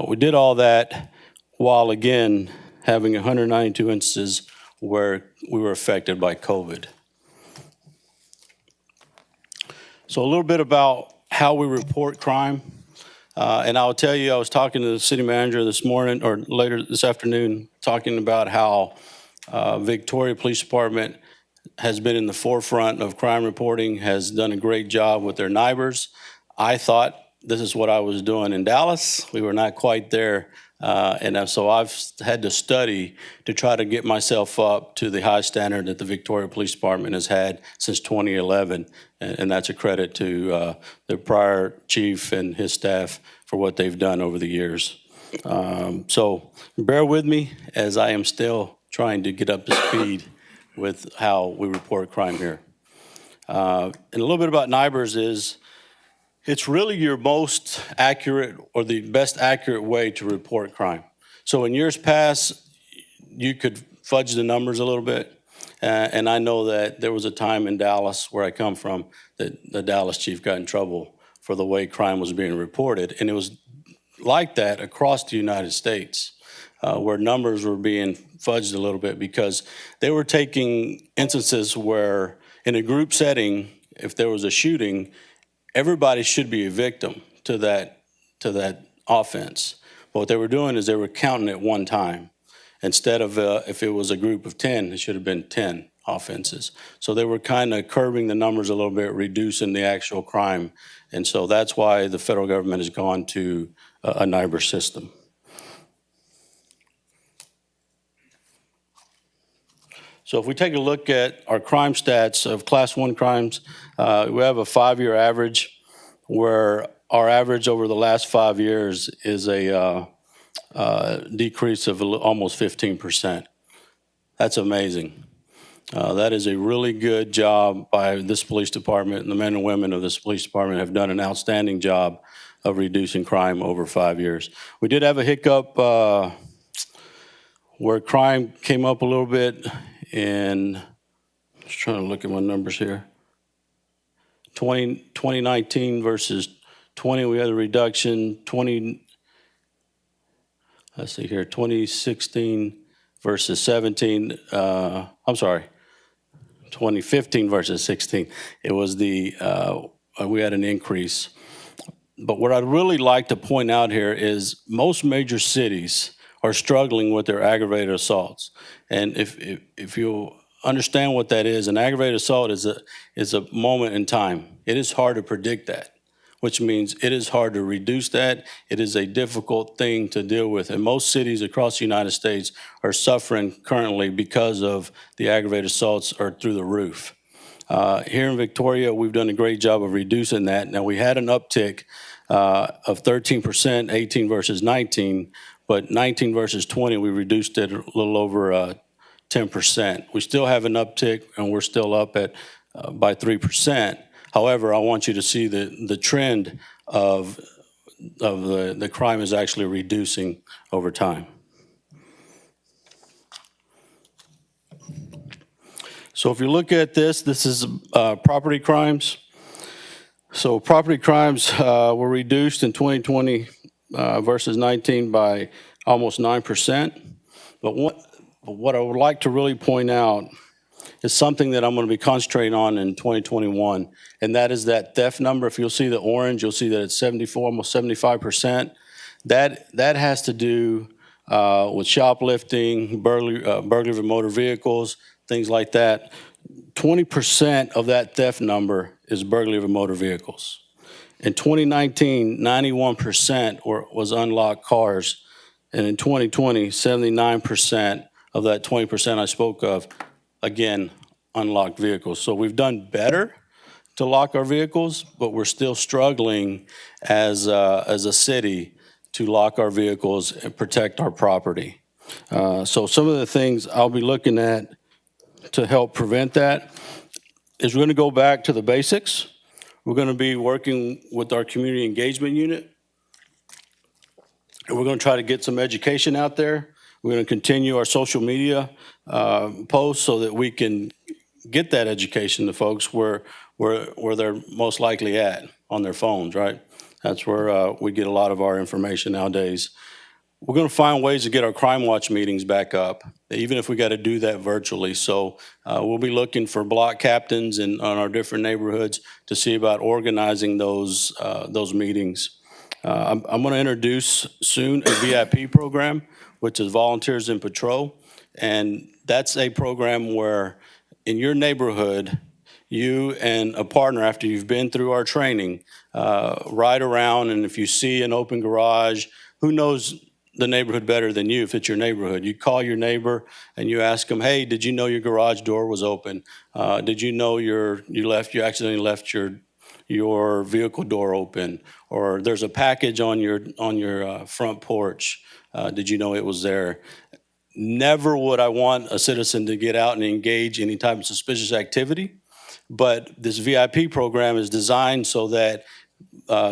We did all that while, again, having 192 instances where we were affected by COVID. So a little bit about how we report crime. And I'll tell you, I was talking to the city manager this morning, or later this afternoon, talking about how Victoria Police Department has been in the forefront of crime reporting, has done a great job with their neighbors. I thought this is what I was doing in Dallas. We were not quite there. So I've had to study to try to get myself up to the high standard that the Victoria Police Department has had since 2011. And that's a credit to the prior chief and his staff for what they've done over the years. So bear with me as I am still trying to get up to speed with how we report crime here. And a little bit about NIBRS is, it's really your most accurate or the best accurate way to report crime. So in years past, you could fudge the numbers a little bit. And I know that there was a time in Dallas, where I come from, that the Dallas chief got in trouble for the way crime was being reported. And it was like that across the United States, where numbers were being fudged a little bit because they were taking instances where in a group setting, if there was a shooting, everybody should be a victim to that offense. But what they were doing is they were counting at one time. Instead of, if it was a group of 10, it should have been 10 offenses. So they were kind of curbing the numbers a little bit, reducing the actual crime. And so that's why the federal government has gone to a NIBRS system. So if we take a look at our crime stats of Class 1 crimes, we have a 5-year average where our average over the last 5 years is a decrease of almost 15%. That's amazing. That is a really good job by this police department, and the men and women of this police department have done an outstanding job of reducing crime over 5 years. We did have a hiccup where crime came up a little bit in, just trying to look at my numbers here. 2019 versus 20, we had a reduction. 2016 versus 17, I'm sorry, 2015 versus 16. It was we had an increase. But what I'd really like to point out here is most major cities are struggling with their aggravated assaults. And if you understand what that is, an aggravated assault is a moment in time. It is hard to predict that, which means it is hard to reduce that. It is a difficult thing to deal with. And most cities across the United States are suffering currently because of the aggravated assaults are through the roof. Here in Victoria, we've done a great job of reducing that. Now, we had an uptick of 13%, 18 versus 19, but 19 versus 20, we reduced it a little over 10%. We still have an uptick, and we're still up at by 3%. However, I want you to see the trend of the crime is actually reducing over time. So if you look at this is property crimes. So property crimes were reduced in 2020 versus 19 by almost 9%. But what I would like to really point out is something that I'm going to be concentrating on in 2021, and that is that theft number. If you'll see the orange, you'll see that it's 74, almost 75%. That has to do with shoplifting, burglary of motor vehicles, things like that. 20% of that theft number is burglary of motor vehicles. In 2019, 91% was unlocked cars, and in 2020, 79% of that 20% I spoke of, again, unlocked vehicles. So we've done better to lock our vehicles, but we're still struggling as a city to lock our vehicles and protect our property. So some of the things I'll be looking at to help prevent that is we're going to go back to the basics. We're going to be working with our community engagement unit. And we're going to try to get some education out there. We're going to continue our social media posts so that we can get that education to folks where they're most likely at, on their phones, right? That's where we get a lot of our information nowadays. We're going to find ways to get our Crime Watch meetings back up, even if we got to do that virtually. So we'll be looking for block captains on our different neighborhoods to see about organizing those meetings. I'm going to introduce soon a VIP program, which is Volunteers in Patrol. And that's a program where in your neighborhood, you and a partner, after you've been through our training, ride around, and if you see an open garage, who knows the neighborhood better than you if it's your neighborhood? You call your neighbor and you ask them, hey, did you know your garage door was open? Did you know you accidentally left your vehicle door open? Or there's a package on your front porch. Did you know it was there? Never would I want a citizen to get out and engage any type of suspicious activity, but this VIP program is designed so that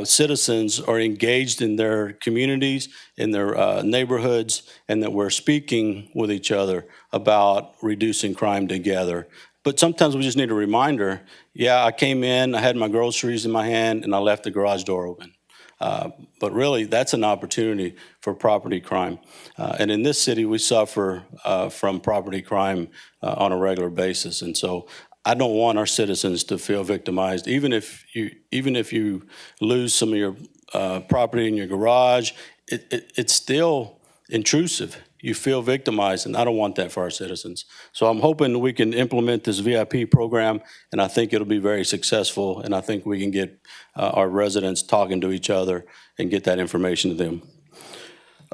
citizens are engaged in their communities, in their neighborhoods, and that we're speaking with each other about reducing crime together. But sometimes we just need a reminder, yeah, I came in, I had my groceries in my hand, and I left the garage door open. But really, that's an opportunity for property crime. And in this city, we suffer from property crime on a regular basis. And so I don't want our citizens to feel victimized. Even if you lose some of your property in your garage, it's still intrusive. You feel victimized, and I don't want that for our citizens. So I'm hoping we can implement this VIP program, and I think it'll be very successful, and I think we can get our residents talking to each other and get that information to them.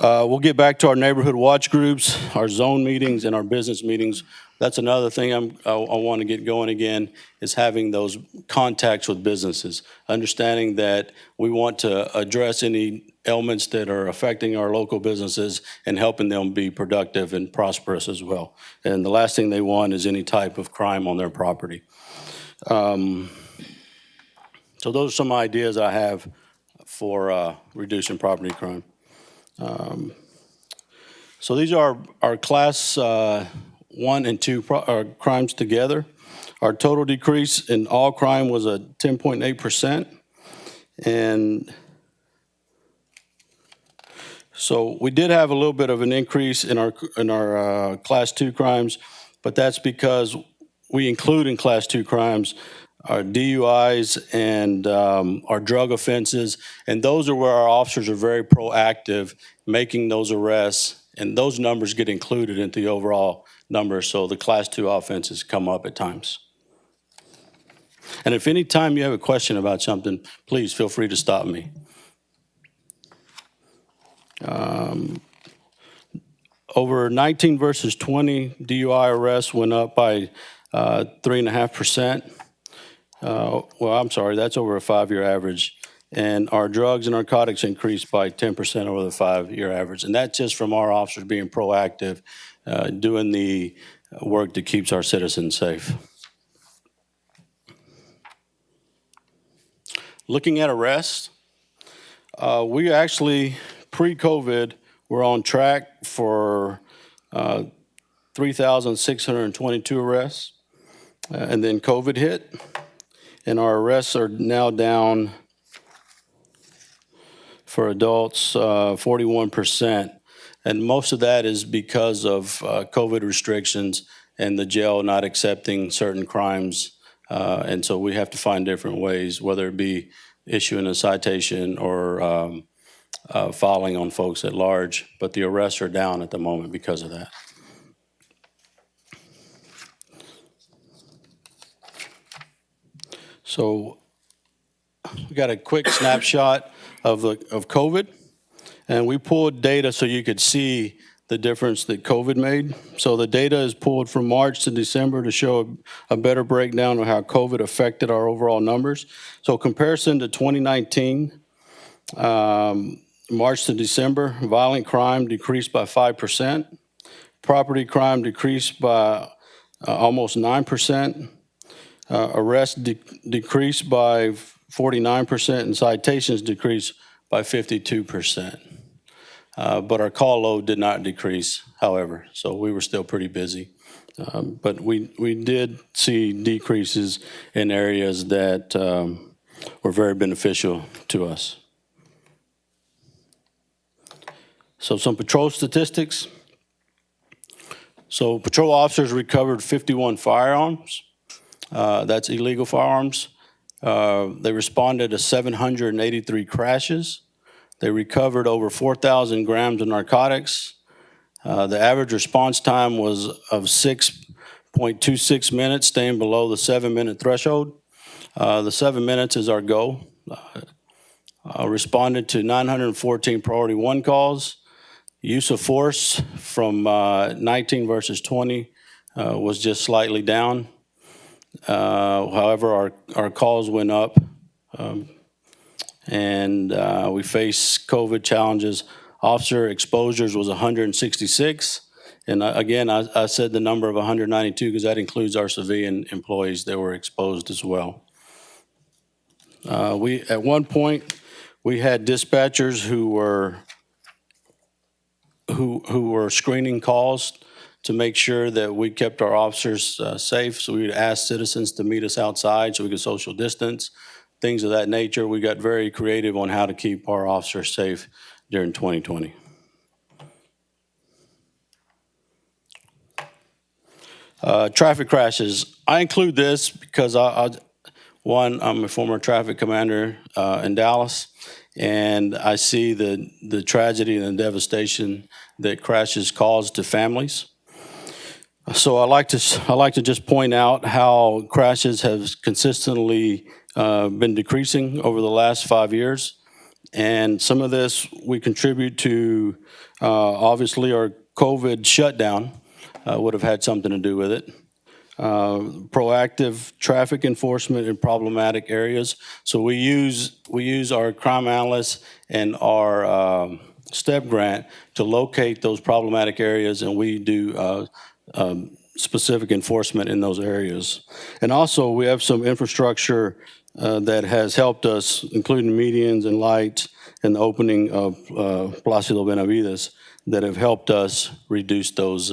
We'll get back to our neighborhood watch groups, our zone meetings, and our business meetings. That's another thing I want to get going again, is having those contacts with businesses, understanding that we want to address any elements that are affecting our local businesses and helping them be productive and prosperous as well. And the last thing they want is any type of crime on their property. So those are some ideas I have for reducing property crime. So these are our class 1 and 2 crimes together. Our total decrease in all crime was a 10.8%. And so we did have a little bit of an increase in our class 2 crimes, but that's because we include in class 2 crimes our DUIs and our drug offenses, and those are where our officers are very proactive making those arrests, and those numbers get included into the overall number, so the class 2 offenses come up at times. And if any time you have a question about something, please feel free to stop me. Over 19 versus 20 DUI arrests went up by 3.5%. Well, I'm sorry, that's over a 5-year average. And our drugs and narcotics increased by 10% over the 5-year average. And that's just from our officers being proactive, doing the work that keeps our citizens safe. Looking at arrests, we actually, pre-COVID, were on track for 3,622 arrests. And then COVID hit. And our arrests are now down for adults 41%. And most of that is because of COVID restrictions and the jail not accepting certain crimes. And so we have to find different ways, whether it be issuing a citation or filing on folks at large. But the arrests are down at the moment because of that. So we got a quick snapshot of COVID, and we pulled data so you could see the difference that COVID made. So the data is pulled from March to December to show a better breakdown of how COVID affected our overall numbers. So comparison to 2019, March to December, violent crime decreased by 5%, property crime decreased by almost 9%. Arrests decreased by 49% and citations decreased by 52%. But our call load did not decrease, however, so we were still pretty busy. But we did see decreases in areas that were very beneficial to us. So some patrol statistics. So patrol officers recovered 51 firearms. That's illegal firearms. They responded to 783 crashes. They recovered over 4,000 grams of narcotics. The average response time was of 6.26 minutes, staying below the 7-minute threshold. The 7 minutes is our goal. Responded to 914 priority 1 calls. Use of force from 19 versus 20 was just slightly down. However, our calls went up, and we faced COVID challenges. Officer exposures was 166. And again, I said the number of 192 because that includes our civilian employees that were exposed as well. At one point, we had dispatchers who were screening calls to make sure that we kept our officers safe. So we would ask citizens to meet us outside so we could social distance, things of that nature. We got very creative on how to keep our officers safe during 2020. Traffic crashes. I include this because one, I'm a former traffic commander in Dallas, and I see the tragedy and the devastation that crashes cause to families. So I like to just point out how crashes have consistently been decreasing over the last 5 years. And some of this we contribute to, obviously, our COVID shutdown would have had something to do with it. Proactive traffic enforcement in problematic areas. So we use our crime analysts and our STEP grant to locate those problematic areas, and we do specific enforcement in those areas. And also, we have some infrastructure that has helped us, including medians and lights and the opening of Plácido Benavides, that have helped us reduce those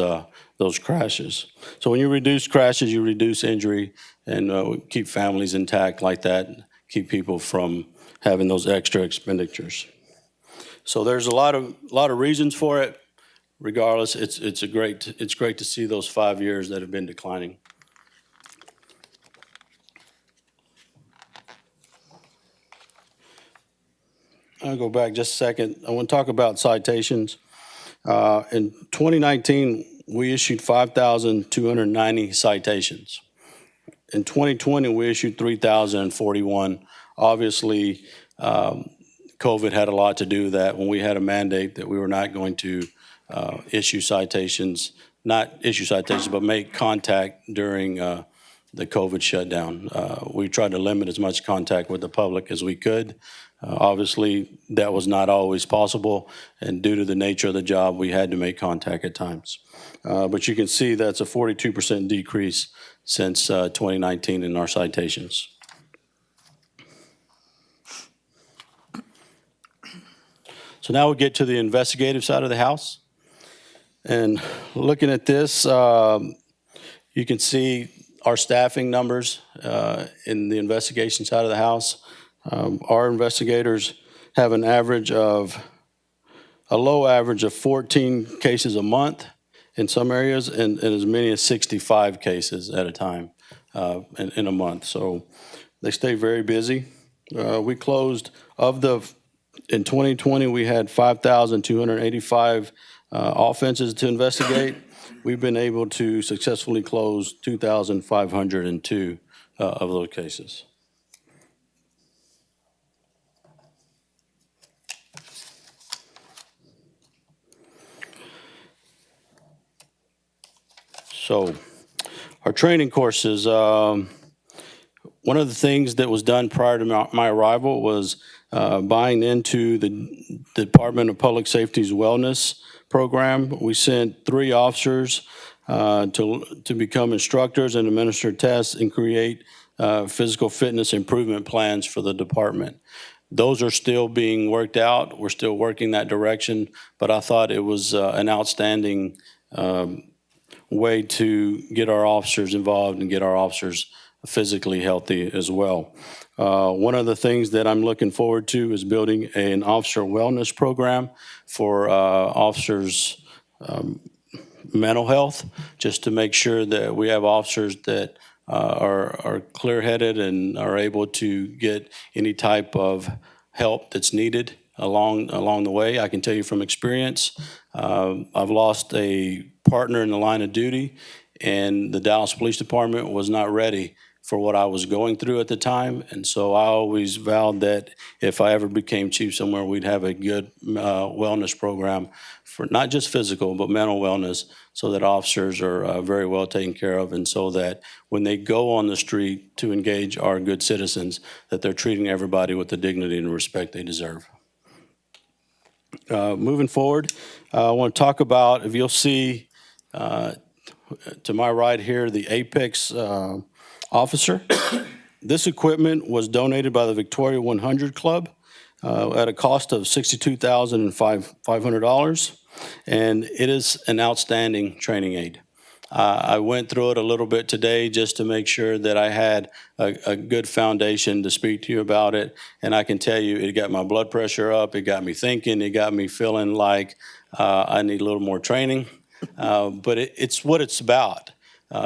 crashes. So when you reduce crashes, you reduce injury, and keep families intact like that, keep people from having those extra expenditures. So there's a lot of reasons for it. Regardless, it's great to see those 5 years that have been declining. I'll go back just a second. I want to talk about citations. In 2019, we issued 5,290 citations. In 2020, we issued 3,041. Obviously, COVID had a lot to do with that when we had a mandate that we were not going to issue citations, but make contact during the COVID shutdown. We tried to limit as much contact with the public as we could. Obviously, that was not always possible, and due to the nature of the job, we had to make contact at times. But you can see that's a 42% decrease since 2019 in our citations. So now we get to the investigative side of the house. And looking at this, you can see our staffing numbers in the investigation side of the house. Our investigators have a low average of 14 cases a month in some areas, and as many as 65 cases at a time in a month. So they stay very busy. We closed, in 2020, we had 5,285 offenses to investigate. We've been able to successfully close 2,502 of those cases. So our training courses, one of the things that was done prior to my arrival was buying into the Department of Public Safety's wellness program. We sent 3 officers to become instructors and administer tests and create physical fitness improvement plans for the department. Those are still being worked out. We're still working that direction, but I thought it was an outstanding way to get our officers involved and get our officers physically healthy as well. One of the things that I'm looking forward to is building an officer wellness program for officers' mental health, just to make sure that we have officers that are clear-headed and are able to get any type of help that's needed along the way. I can tell you from experience, I've lost a partner in the line of duty, and the Dallas Police Department was not ready for what I was going through at the time. And so I always vowed that if I ever became chief somewhere, we'd have a good wellness program for not just physical, but mental wellness, so that officers are very well taken care of, and so that when they go on the street to engage our good citizens, that they're treating everybody with the dignity and respect they deserve. Moving forward, I want to talk about, if you'll see to my right here, the Apex officer. This equipment was donated by the Victoria 100 Club at a cost of $62,500, and it is an outstanding training aid. I went through it a little bit today just to make sure that I had a good foundation to speak to you about it, and I can tell you it got my blood pressure up, it got me thinking, it got me feeling like I need a little more training, but it's what it's about.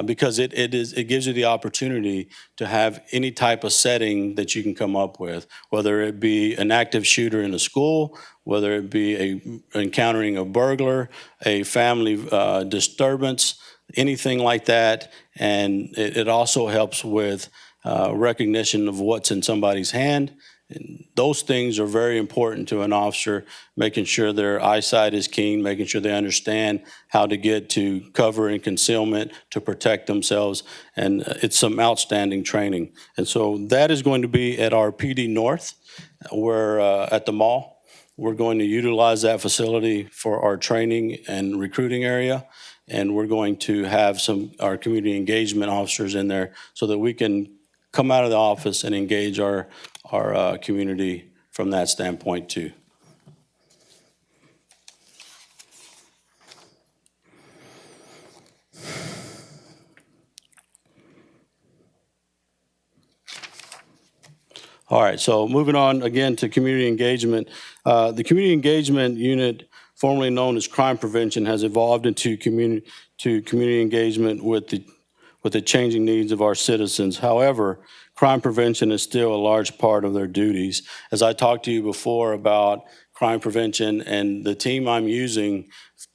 Because it gives you the opportunity to have any type of setting that you can come up with, whether it be an active shooter in a school, whether it be encountering a burglar, a family disturbance, anything like that. And it also helps with recognition of what's in somebody's hand And those things are very important to an officer, making sure their eyesight is keen, making sure they understand how to get to cover and concealment to protect themselves. And it's some outstanding training. And so that is going to be at our PD North. We're at the mall. We're going to utilize that facility for our training and recruiting area. And we're going to have our community engagement officers in there so that we can come out of the office and engage our community from that standpoint too. All right, so moving on again to community engagement. The community engagement unit, formerly known as crime prevention, has evolved into community engagement with the changing needs of our citizens. However, crime prevention is still a large part of their duties. As I talked to you before about crime prevention and the team I'm using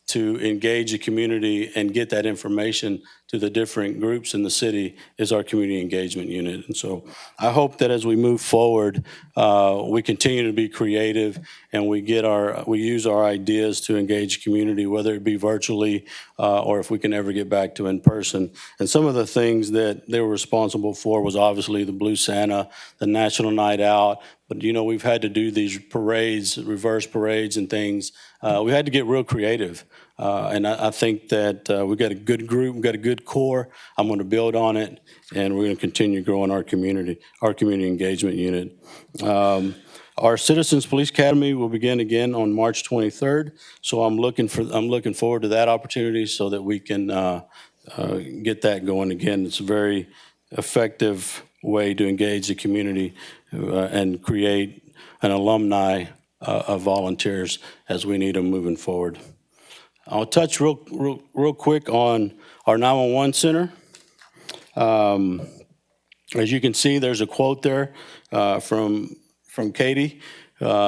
to engage the community and get that information to the different groups in the city is our community engagement unit. And so I hope that as we move forward, we continue to be creative and we use our ideas to engage community, whether it be virtually or if we can ever get back to in person. And some of the things that they were responsible for was obviously the Blue Santa, the National Night Out. But, you know, we've had to do these parades, reverse parades and things. We had to get real creative. And I think that we've got a good group, we've got a good core. I'm going to build on it, and we're going to continue growing our community engagement unit. Our Citizens Police Academy will begin again on March 23rd. So I'm looking forward to that opportunity so that we can get that going again. It's a very effective way to engage the community and create an alumni of volunteers as we need them moving forward. I'll touch real quick on our 911 center. As you can see, there's a quote there from Katie.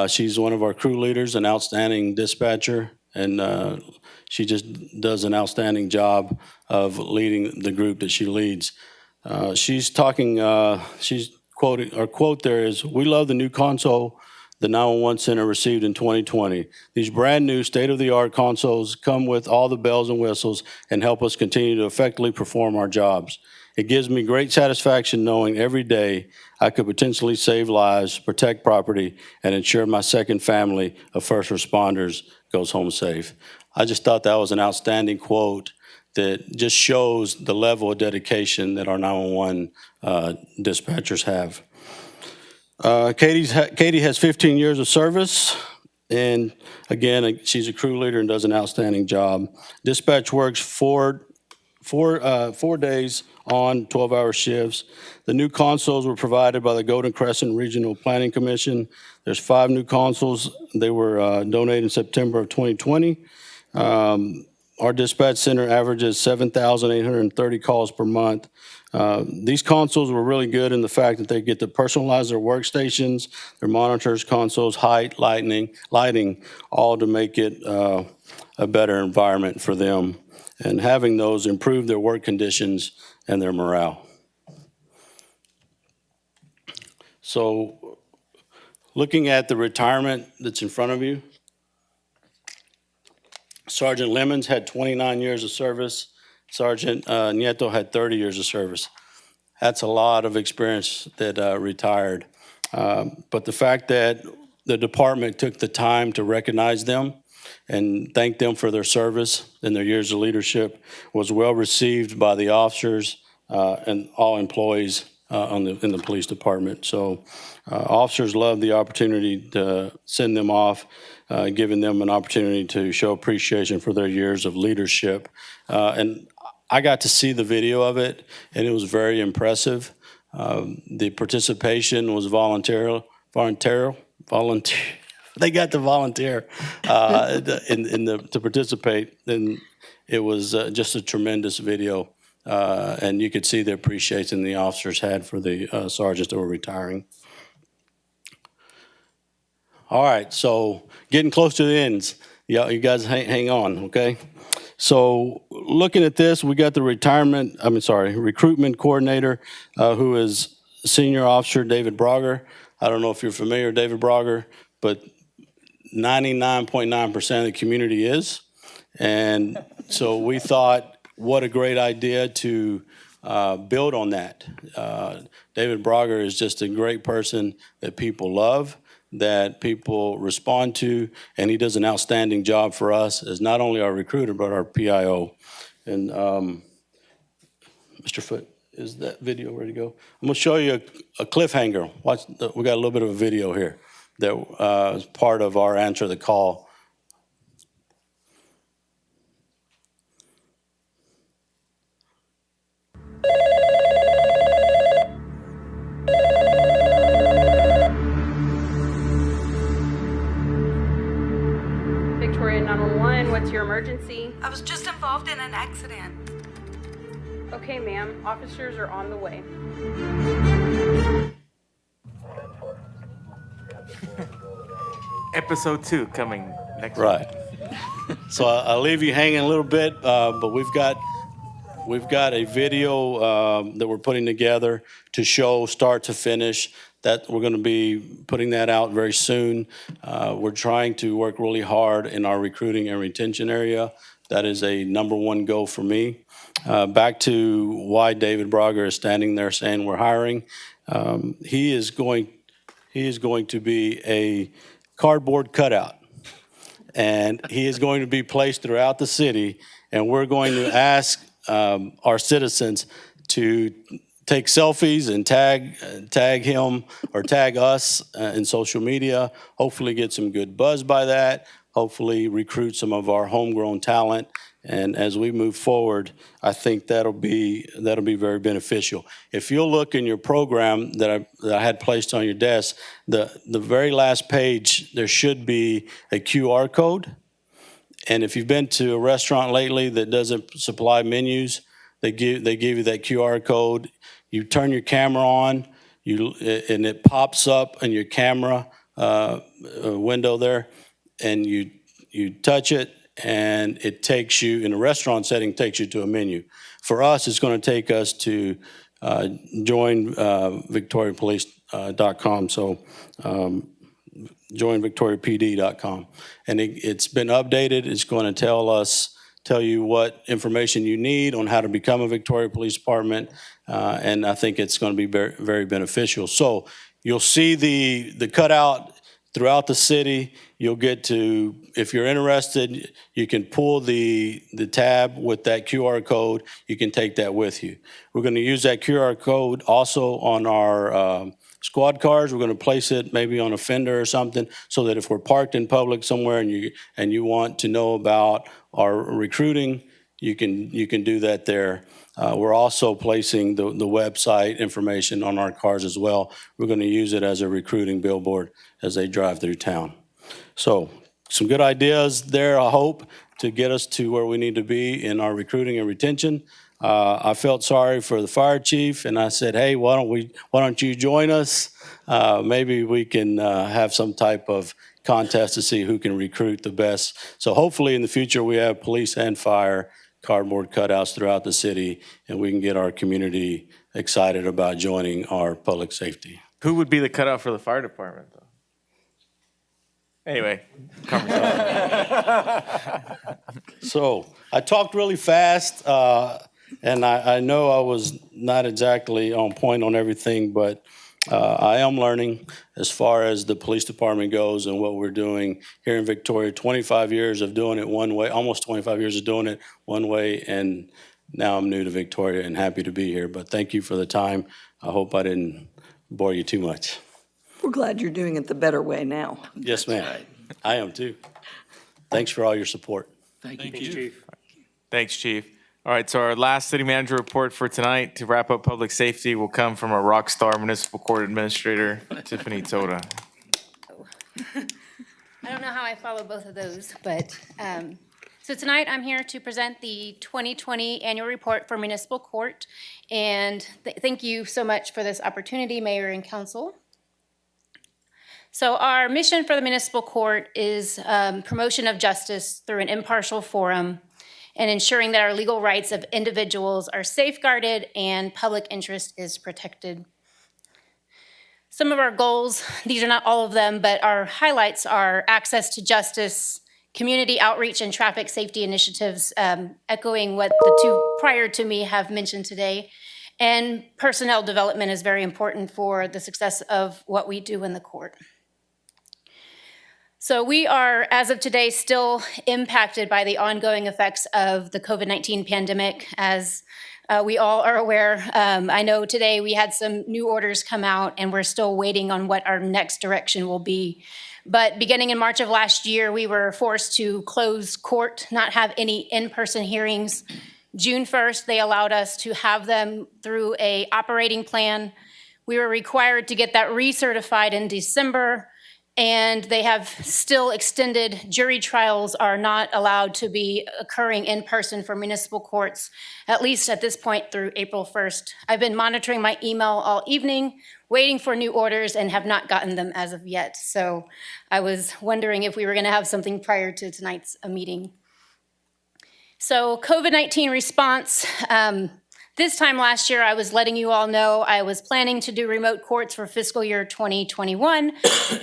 She's one of our crew leaders, an outstanding dispatcher, and she just does an outstanding job of leading the group that she leads. She's quoting, our quote there is, "We love the new console the 911 Center received in 2020. These brand new state-of-the-art consoles come with all the bells and whistles and help us continue to effectively perform our jobs. It gives me great satisfaction knowing every day I could potentially save lives, protect property, and ensure my second family of first responders goes home safe." I just thought that was an outstanding quote that just shows the level of dedication that our 911 dispatchers have. Katie has 15 years of service, and again, she's a crew leader and does an outstanding job. Dispatch works four days on 12-hour shifts. The new consoles were provided by the Golden Crescent Regional Planning Commission. There's 5 new consoles. They were donated in September of 2020. Our dispatch center averages 7,830 calls per month. These consoles were really good in the fact that they get to personalize their workstations, their monitors, consoles, height, lighting, all to make it a better environment for them. And having those improve their work conditions and their morale. So looking at the retirement that's in front of you, Sergeant Lemons had 29 years of service. Sergeant Nieto had 30 years of service. That's a lot of experience that retired. But the fact that the department took the time to recognize them and thank them for their service and their years of leadership was well received by the officers and all employees in the police department. So officers love the opportunity to send them off, giving them an opportunity to show appreciation for their years of leadership. And I got to see the video of it, and it was very impressive. The participation was volunteer. They got to volunteer to participate, and it was just a tremendous video. And you could see the appreciation the officers had for the sergeants that were retiring. All right, so getting close to the ends. You guys hang on, okay? So looking at this, we got the recruitment coordinator, who is Senior Officer David Brogger. I don't know if you're familiar with David Brogger, but 99.9% of the community is. And so we thought, what a great idea to build on that. David Brogger is just a great person that people love, that people respond to, and he does an outstanding job for us as not only our recruiter, but our PIO. And Mr. Foote, is that video ready to go? I'm gonna show you a cliffhanger. Watch, we got a little bit of a video here that is part of our answer the call. Victoria 911, what's your emergency? I was just involved in an accident. Okay, ma'am, officers are on the way. Episode 2 coming next week. Right. So I'll leave you hanging a little bit, but we've got a video that we're putting together to show start to finish. That we're going to be putting that out very soon. We're trying to work really hard in our recruiting and retention area. That is a number one goal for me. Back to why David Brogger is standing there saying we're hiring. He is going to be a cardboard cutout, and he is going to be placed throughout the city, and we're going to ask our citizens to take selfies and tag him or tag us in social media, hopefully get some good buzz by that, hopefully recruit some of our homegrown talent. And as we move forward, I think that'll be very beneficial. If you'll look in your program that I had placed on your desk, the very last page, there should be a QR code. And if you've been to a restaurant lately that doesn't supply menus, they give you that QR code. You turn your camera on, and it pops up in your camera window there, and you touch it, and it takes you, in a restaurant setting, takes you to a menu. For us, it's going to take us to join victoriapolice.com, so join victoriapd.com. And it's been updated. It's going to tell you what information you need on how to become a Victoria Police Department, and I think it's going to be very, very beneficial. So you'll see the cutout throughout the city. You'll get to, if you're interested, you can pull the tab with that QR code. You can take that with you. We're going to use that QR code also on our squad cars. We're going to place it maybe on a fender or something, so that if we're parked in public somewhere and you want to know about our recruiting, you can do that there. We're also placing the website information on our cars as well. We're going to use it as a recruiting billboard as they drive through town. So some good ideas there, I hope, to get us to where we need to be in our recruiting and retention. I felt sorry for the fire chief, and I said, hey, why don't you join us? Maybe we can have some type of contest to see who can recruit the best. So hopefully in the future we have police and fire cardboard cutouts throughout the city, and we can get our community excited about joining our public safety. Who would be the cutout for the fire department, though? Anyway, So I talked really fast, and I know I was not exactly on point on everything, but I am learning as far as the police department goes and what we're doing here in Victoria. 25 years of doing it one way, almost 25 years of doing it one way, and now I'm new to Victoria and happy to be here. But thank you for the time. I hope I didn't bore you too much. We're glad you're doing it the better way now. Yes, ma'am. I am too. Thanks for all your support. Thank you, Chief. Thanks, Chief. All right, so our last city manager report for tonight to wrap up public safety will come from our rock star municipal court administrator, Tiffany Toda. I don't know how I follow both of those, but so tonight I'm here to present the 2020 annual report for municipal court, and thank you so much for this opportunity, Mayor and Council. So our mission for the municipal court is promotion of justice through an impartial forum and ensuring that our legal rights of individuals are safeguarded and public interest is protected. Some of our goals, these are not all of them, but our highlights are access to justice, community outreach, and traffic safety initiatives, echoing what the two prior to me have mentioned today. And personnel development is very important for the success of what we do in the court. So we are, as of today, still impacted by the ongoing effects of the COVID-19 pandemic, as we all are aware. I know today we had some new orders come out, and we're still waiting on what our next direction will be. But beginning in March of last year, we were forced to close court, not have any in-person hearings. June 1st, they allowed us to have them through an operating plan. We were required to get that recertified in December, and they have still extended. Jury trials are not allowed to be occurring in person for municipal courts, at least at this point through April 1st. I've been monitoring my email all evening, waiting for new orders, and have not gotten them as of yet. So I was wondering if we were going to have something prior to tonight's meeting. So COVID-19 response. This time last year, I was letting you all know I was planning to do remote courts for fiscal year 2021,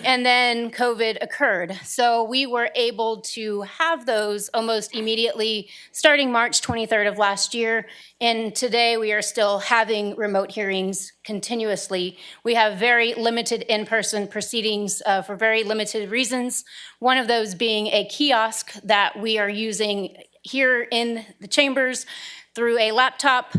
and then COVID occurred. So we were able to have those almost immediately starting March 23rd of last year, and today we are still having remote hearings continuously. We have very limited in-person proceedings for very limited reasons, one of those being a kiosk that we are using here in the chambers through a laptop.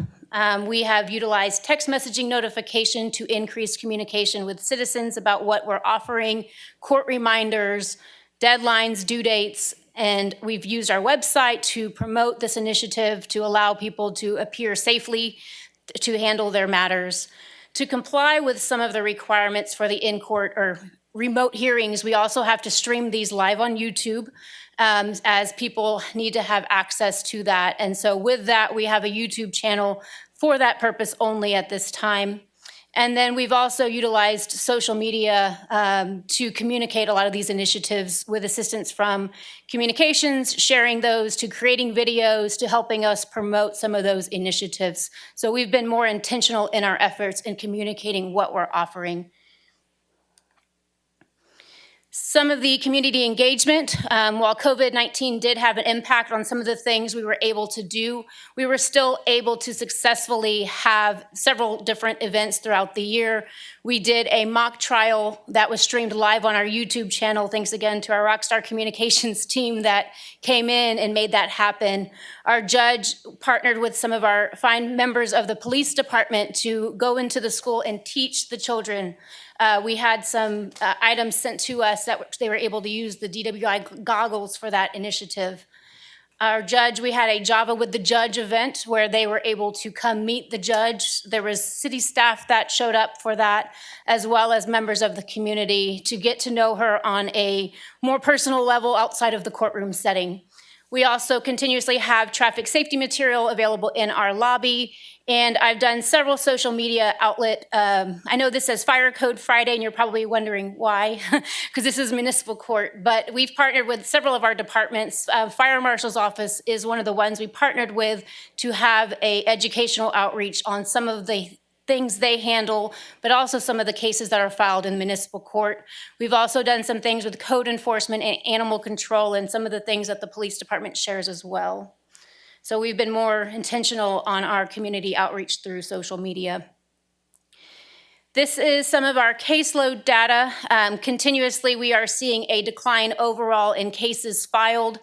We have utilized text messaging notification to increase communication with citizens about what we're offering, court reminders, deadlines, due dates, and we've used our website to promote this initiative to allow people to appear safely to handle their matters. To comply with some of the requirements for the in-court or remote hearings, we also have to stream these live on YouTube, as people need to have access to that. And so with that, we have a YouTube channel for that purpose only at this time. And then we've also utilized social media to communicate a lot of these initiatives with assistance from communications, sharing those, to creating videos, to helping us promote some of those initiatives. So we've been more intentional in our efforts in communicating what we're offering. Some of the community engagement, while COVID-19 did have an impact on some of the things we were able to do, we were still able to successfully have several different events throughout the year. We did a mock trial that was streamed live on our YouTube channel. Thanks again to our Rockstar Communications team that came in and made that happen. Our judge partnered with some of our fine members of the police department to go into the school and teach the children. We had some items sent to us that they were able to use the DWI goggles for that initiative. Our judge, we had a Java with the Judge event where they were able to come meet the judge. There was city staff that showed up for that, as well as members of the community to get to know her on a more personal level outside of the courtroom setting. We also continuously have traffic safety material available in our lobby, and I've done several social media outlet. I know this says Fire Code Friday, and you're probably wondering why, because this is municipal court, but we've partnered with several of our departments. Fire Marshal's office is one of the ones we partnered with to have a educational outreach on some of the things they handle, but also some of the cases that are filed in municipal court. We've also done some things with code enforcement and animal control and some of the things that the police department shares as well. So we've been more intentional on our community outreach through social media. This is some of our caseload data. Continuously, we are seeing a decline overall in cases filed.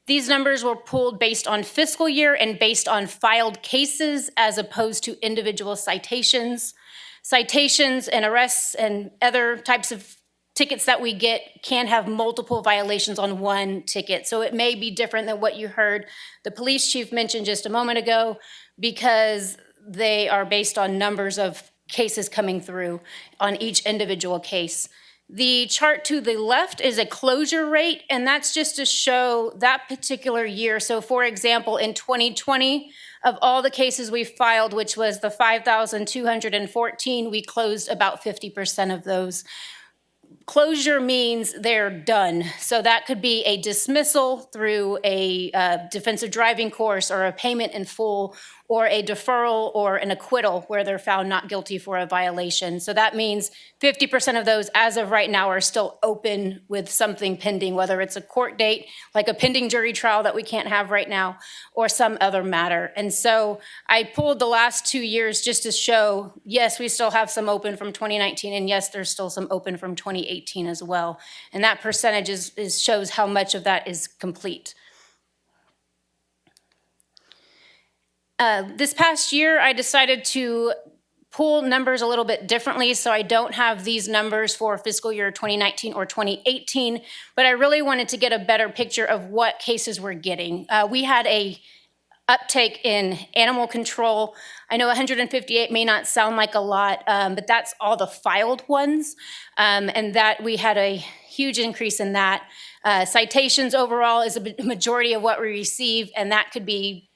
These numbers were pulled based on fiscal year and based on filed cases as opposed to individual citations. Citations and arrests and other types of tickets that we get can have multiple violations on one ticket. So it may be different than what you heard the police chief mention just a moment ago, because they are based on numbers of cases coming through on each individual case. The chart to the left is a closure rate, and that's just to show that particular year. So for example, in 2020, of all the cases we filed, which was the 5,214, we closed about 50% of those. Closure means they're done. So that could be a dismissal through a defensive driving course or a payment in full, or a deferral or an acquittal where they're found not guilty for a violation. So that means 50% of those, as of right now, are still open with something pending, whether it's a court date, like a pending jury trial that we can't have right now, or some other matter. And so I pulled the last 2 years just to show, yes, we still have some open from 2019, and yes, there's still some open from 2018 as well. And that percentage shows how much of that is complete. This past year, I decided to pull numbers a little bit differently, so I don't have these numbers for fiscal year 2019 or 2018, but I really wanted to get a better picture of what cases we're getting. We had a uptake in animal control. I know 158 may not sound like a lot, but that's all the filed ones, and that we had a huge increase in that. Citations overall is a majority of what we receive, and that could be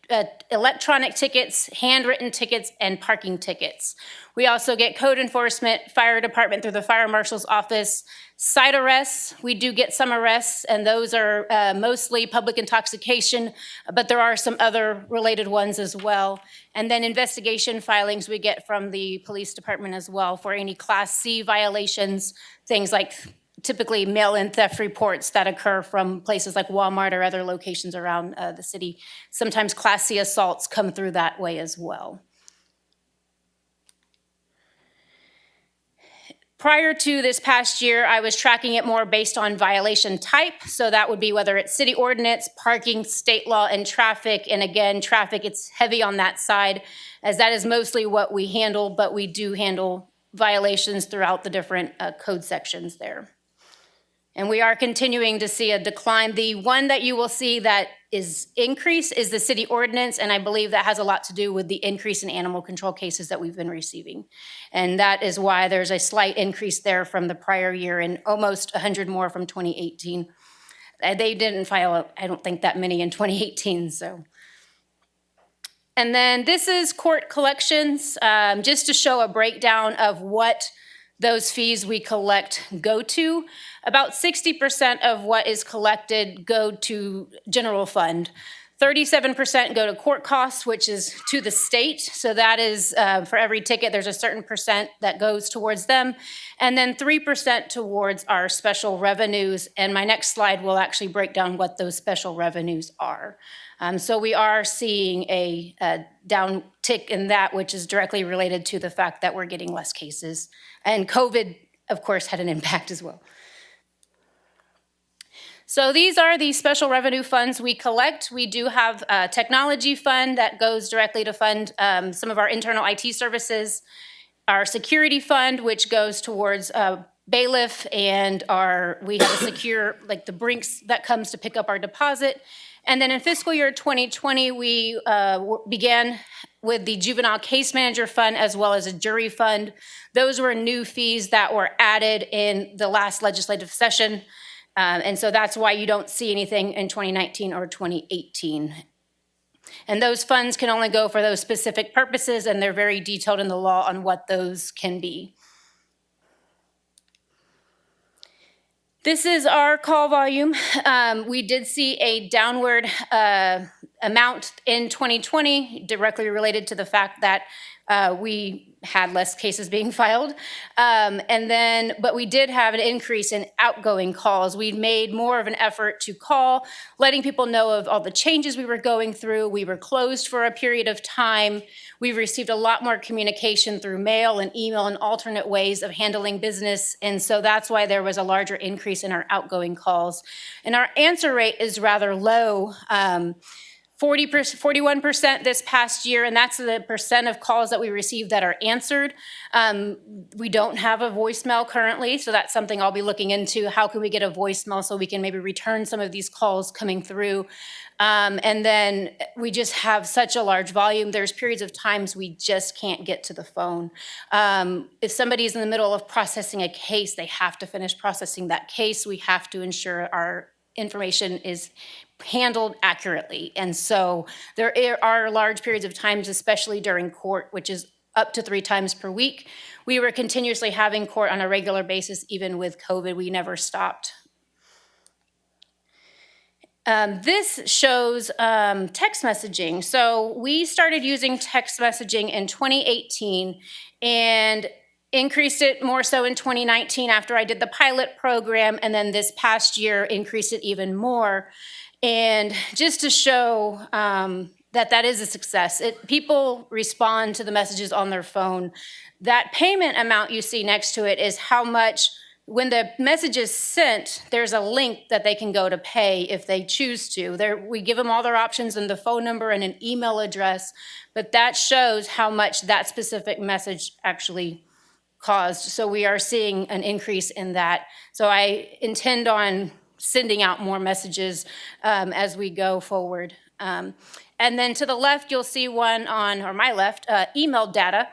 electronic tickets, handwritten tickets, and parking tickets. We also get code enforcement, fire department through the fire marshal's office, site arrests. We do get some arrests, and those are mostly public intoxication, but there are some other related ones as well. And then investigation filings we get from the police department as well for any Class C violations, things like typically mail-in theft reports that occur from places like Walmart or other locations around the city. Sometimes Class C assaults come through that way as well. Prior to this past year, I was tracking it more based on violation type. So that would be whether it's city ordinance, parking, state law, and traffic. And again, traffic, it's heavy on that side, as that is mostly what we handle, but we do handle violations throughout the different code sections there. And we are continuing to see a decline. The one that you will see that is increased is the city ordinance, and I believe that has a lot to do with the increase in animal control cases that we've been receiving. And that is why there's a slight increase there from the prior year and almost 100 more from 2018. They didn't file, I don't think, that many in 2018, so. And then this is court collections, just to show a breakdown of what those fees we collect go to. About 60% of what is collected go to general fund. 37% go to court costs, which is to the state. So that is for every ticket, there's a certain percent that goes towards them. And then 3% towards our special revenues. And my next slide will actually break down what those special revenues are. So we are seeing a downtick in that, which is directly related to the fact that we're getting less cases. And COVID, of course, had an impact as well. So these are the special revenue funds we collect. We do have a technology fund that goes directly to fund some of our internal IT services. Our security fund, which goes towards bailiff, and we have a secure, like the Brinks that comes to pick up our deposit. And then in fiscal year 2020, we began with the juvenile case manager fund as well as a jury fund. Those were new fees that were added in the last legislative session. And so that's why you don't see anything in 2019 or 2018. And those funds can only go for those specific purposes, and they're very detailed in the law on what those can be. This is our call volume. We did see a downward amount in 2020, directly related to the fact that we had less cases being filed. But we did have an increase in outgoing calls. We made more of an effort to call, letting people know of all the changes we were going through. We were closed for a period of time. We received a lot more communication through mail and email and alternate ways of handling business. And so that's why there was a larger increase in our outgoing calls. And our answer rate is rather low. 41% this past year, and that's the percent of calls that we receive that are answered. We don't have a voicemail currently, so that's something I'll be looking into. How can we get a voicemail so we can maybe return some of these calls coming through? And then we just have such a large volume. There's periods of times we just can't get to the phone. If somebody's in the middle of processing a case, they have to finish processing that case. We have to ensure our information is handled accurately. And so there are large periods of times, especially during court, which is up to 3 times per week. We were continuously having court on a regular basis, even with COVID. We never stopped. This shows text messaging. So we started using text messaging in 2018 and increased it more so in 2019 after I did the pilot program, and then this past year increased it even more. And just to show that is a success. People respond to the messages on their phone. That payment amount you see next to it is how much, when the message is sent, there's a link that they can go to pay if they choose to. We give them all their options and the phone number and an email address, but that shows how much that specific message actually caused. So we are seeing an increase in that. So I intend on sending out more messages as we go forward. And then to the left, you'll see one on, or my left, email data.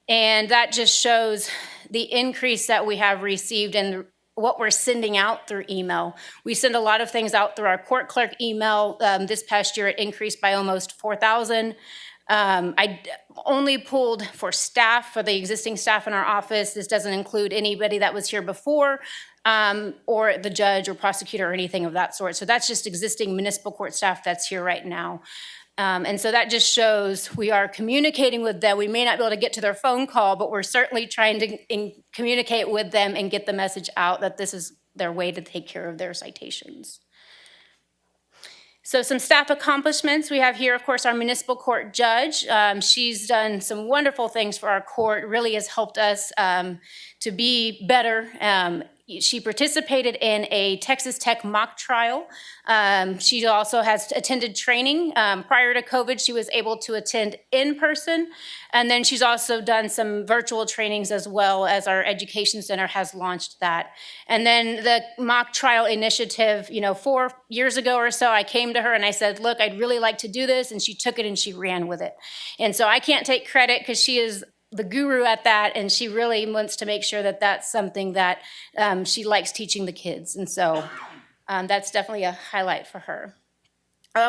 And that just shows the increase that we have received and what we're sending out through email. We send a lot of things out through our court clerk email. This past year, it increased by almost 4,000. I only pulled for staff, for the existing staff in our office. This doesn't include anybody that was here before, or the judge or prosecutor or anything of that sort. So that's just existing municipal court staff that's here right now. And so that just shows we are communicating with them. We may not be able to get to their phone call, but we're certainly trying to communicate with them and get the message out that this is their way to take care of their citations. So some staff accomplishments. We have here, of course, our municipal court judge. She's done some wonderful things for our court, really has helped us to be better. She participated in a Texas Tech mock trial. She also has attended training. Prior to COVID, she was able to attend in person. And then she's also done some virtual trainings as well, as our education center has launched that. And then the mock trial initiative, 4 years ago or so, I came to her and I said, look, I'd really like to do this. And she took it and she ran with it. And so I can't take credit because she is the guru at that, and she really wants to make sure that that's something that she likes teaching the kids. And so that's definitely a highlight for her.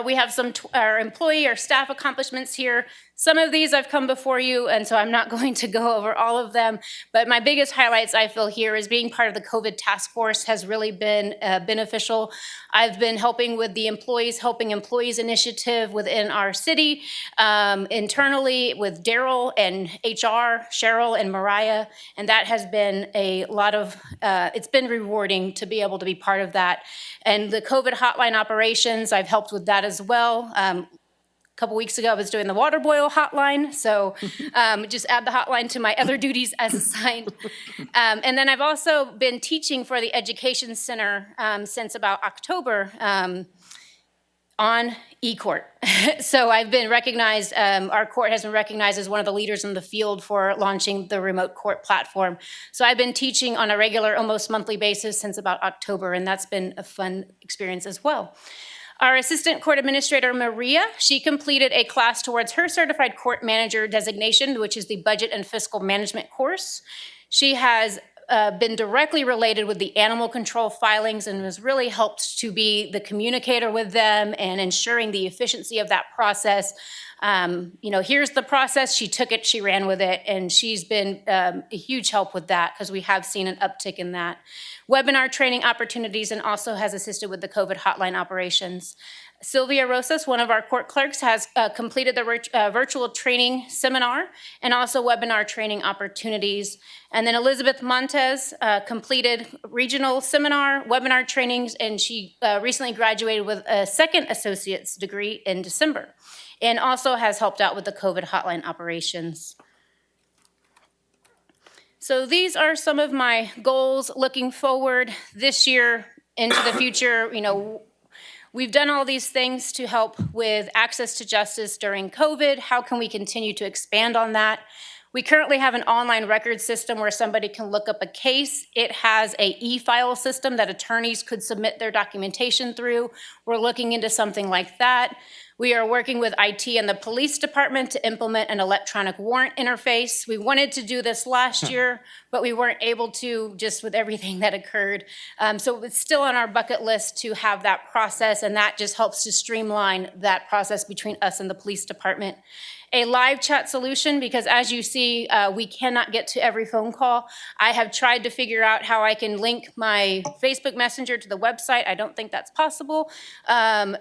We have some our employee or staff accomplishments here. Some of these I've come before you, and so I'm not going to go over all of them, but my biggest highlights I feel here is being part of the COVID task force has really been beneficial. I've been helping with the Helping Employees initiative within our city, internally with Daryl and HR, Cheryl and Mariah, and that has been a lot of, it's been rewarding to be able to be part of that. And the COVID hotline operations, I've helped with that as well. A couple weeks ago, I was doing the water boil hotline, so just add the hotline to my other duties as assigned. And then I've also been teaching for the Education Center since about October on eCourt. So I've been recognized, our court has been recognized as one of the leaders in the field for launching the remote court platform. So I've been teaching on a regular, almost monthly basis since about October, and that's been a fun experience as well. Our Assistant Court Administrator, Maria, she completed a class towards her Certified Court Manager designation, which is the Budget and Fiscal Management course. She has been directly related with the animal control filings and has really helped to be the communicator with them and ensuring the efficiency of that process. Here's the process. She took it, she ran with it, and she's been a huge help with that because we have seen an uptick in that. Webinar training opportunities, and also has assisted with the COVID hotline operations. Sylvia Rosas, one of our court clerks, has completed the virtual training seminar and also webinar training opportunities. And then Elizabeth Montez completed regional seminar, webinar trainings, and she recently graduated with a second associate's degree in December, and also has helped out with the COVID hotline operations. So these are some of my goals looking forward this year into the future. We've done all these things to help with access to justice during COVID. How can we continue to expand on that? We currently have an online record system where somebody can look up a case. It has a e-file system that attorneys could submit their documentation through. We're looking into something like that. We are working with IT and the police department to implement an electronic warrant interface. We wanted to do this last year, but we weren't able to just with everything that occurred. So it's still on our bucket list to have that process, and that just helps to streamline that process between us and the police department. a live chat solution, because as you see, we cannot get to every phone call. I have tried to figure out how I can link my Facebook Messenger to the website. I don't think that's possible. I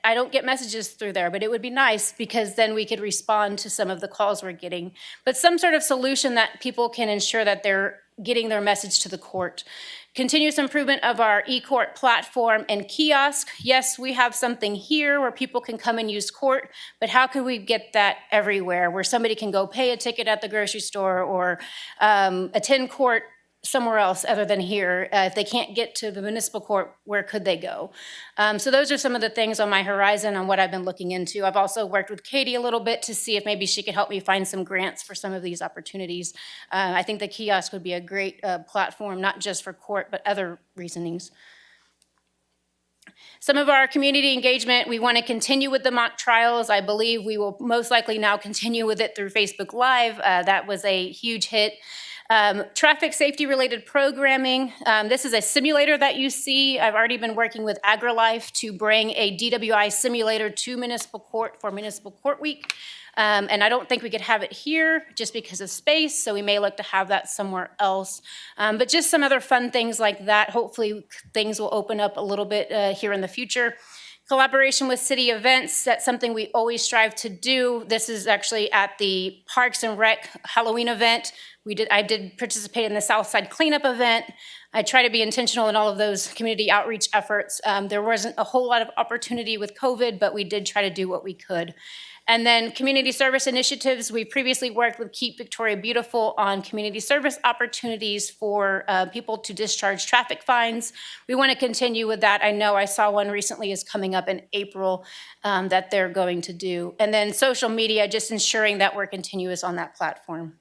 don't get messages through there, but it would be nice because then we could respond to some of the calls we're getting. But some sort of solution that people can ensure that they're getting their message to the court. Continuous improvement of our eCourt platform and kiosk. Yes, we have something here where people can come and use court, but how can we get that everywhere where somebody can go pay a ticket at the grocery store or attend court somewhere else other than here? If they can't get to the municipal court, where could they go? So those are some of the things on my horizon on what I've been looking into. I've also worked with Katie a little bit to see if maybe she could help me find some grants for some of these opportunities. I think the kiosk would be a great platform, not just for court, but other reasonings. Some of our community engagement, we want to continue with the mock trials. I believe we will most likely now continue with it through Facebook Live. That was a huge hit. Traffic safety related programming. This is a simulator that you see. I've already been working with AgriLife to bring a DWI simulator to municipal court for Municipal Court Week. And I don't think we could have it here just because of space, so we may look to have that somewhere else. But just some other fun things like that. Hopefully things will open up a little bit here in the future. Collaboration with city events, that's something we always strive to do. This is actually at the Parks and Rec Halloween event. I did participate in the Southside Cleanup event. I try to be intentional in all of those community outreach efforts. There wasn't a whole lot of opportunity with COVID, but we did try to do what we could. And then community service initiatives. We previously worked with Keep Victoria Beautiful on community service opportunities for people to discharge traffic fines. We want to continue with that. I know I saw one recently is coming up in April that they're going to do. And then social media, just ensuring that we're continuous on that platform.